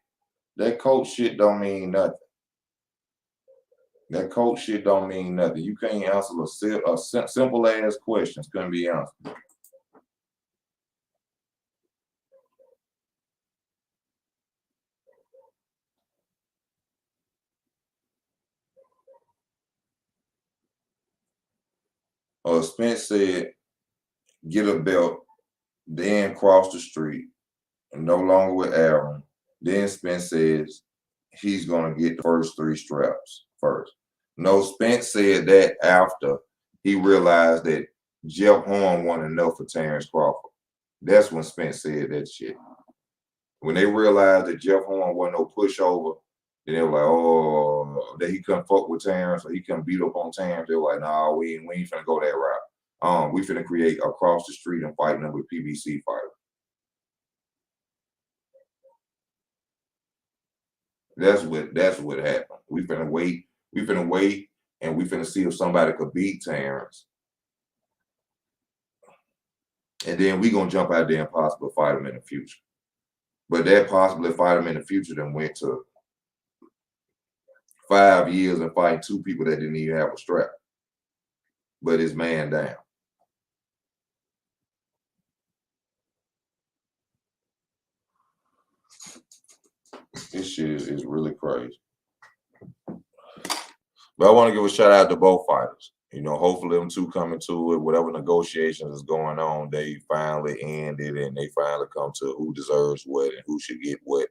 don't mean nothing. That coach shit don't mean nothing. You can't answer a simple ass questions. Couldn't be answered. Spence said, get a belt, then cross the street, and no longer with Aaron. Then Spence says he's going to get the first 3 straps first. No, Spence said that after he realized that Jeff Horn wanted enough for Terence Crawford. That's when Spence said that shit. When they realized that Jeff Horn wasn't no pushover Then they were like, oh, that he couldn't fuck with Terence or he couldn't beat up on Terence. They were like, nah, we ain't finna go that route. We finna create across the street and fighting them with PBC fighters. That's what happened. We finna wait, and we finna see if somebody could beat Terence. And then we gonna jump out there and possibly fight him in the future. But that possibly fight him in the future then went to 5 years and fighting 2 people that didn't even have a strap. But it's man down. This shit is really crazy. But I want to give a shout out to both fighters. You know, hopefully them two coming to it, whatever negotiations is going on, they finally ended and they finally come to who deserves what and who should get what.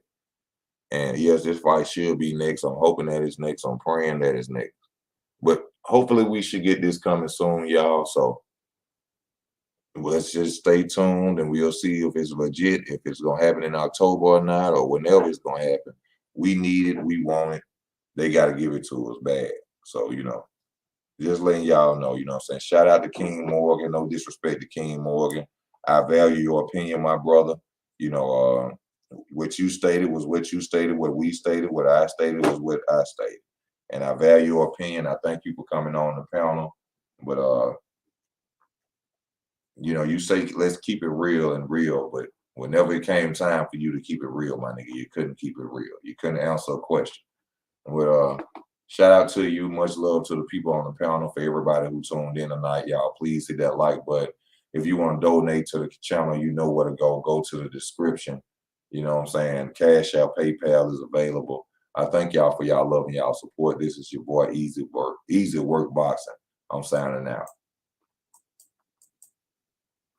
And yes, this fight should be next. I'm hoping that it's next. I'm praying that it's next. But hopefully we should get this coming soon, y'all. So let's just stay tuned and we'll see if it's legit, if it's going to happen in October or not, or whenever it's going to happen. We need it. We want it. They got to give it to us bad. So, you know, just letting y'all know, you know what I'm saying? Shout out to King Morgan. No disrespect to King Morgan. I value your opinion, my brother. You know, what you stated was what you stated. What we stated, what I stated was what I stated. And I value your opinion. I thank you for coming on the panel. But, you know, you say, let's keep it real and real. But whenever it came time for you to keep it real, my nigga, you couldn't keep it real. You couldn't answer a question. But, shout out to you. Much love to the people on the panel, for everybody who tuned in tonight. Y'all, please hit that like button. If you want to donate to the channel, you know where to go. Go to the description. You know what I'm saying? Cash App, PayPal is available. I thank y'all for y'all love and y'all support. This is your boy Easy Work Boxing. I'm signing out.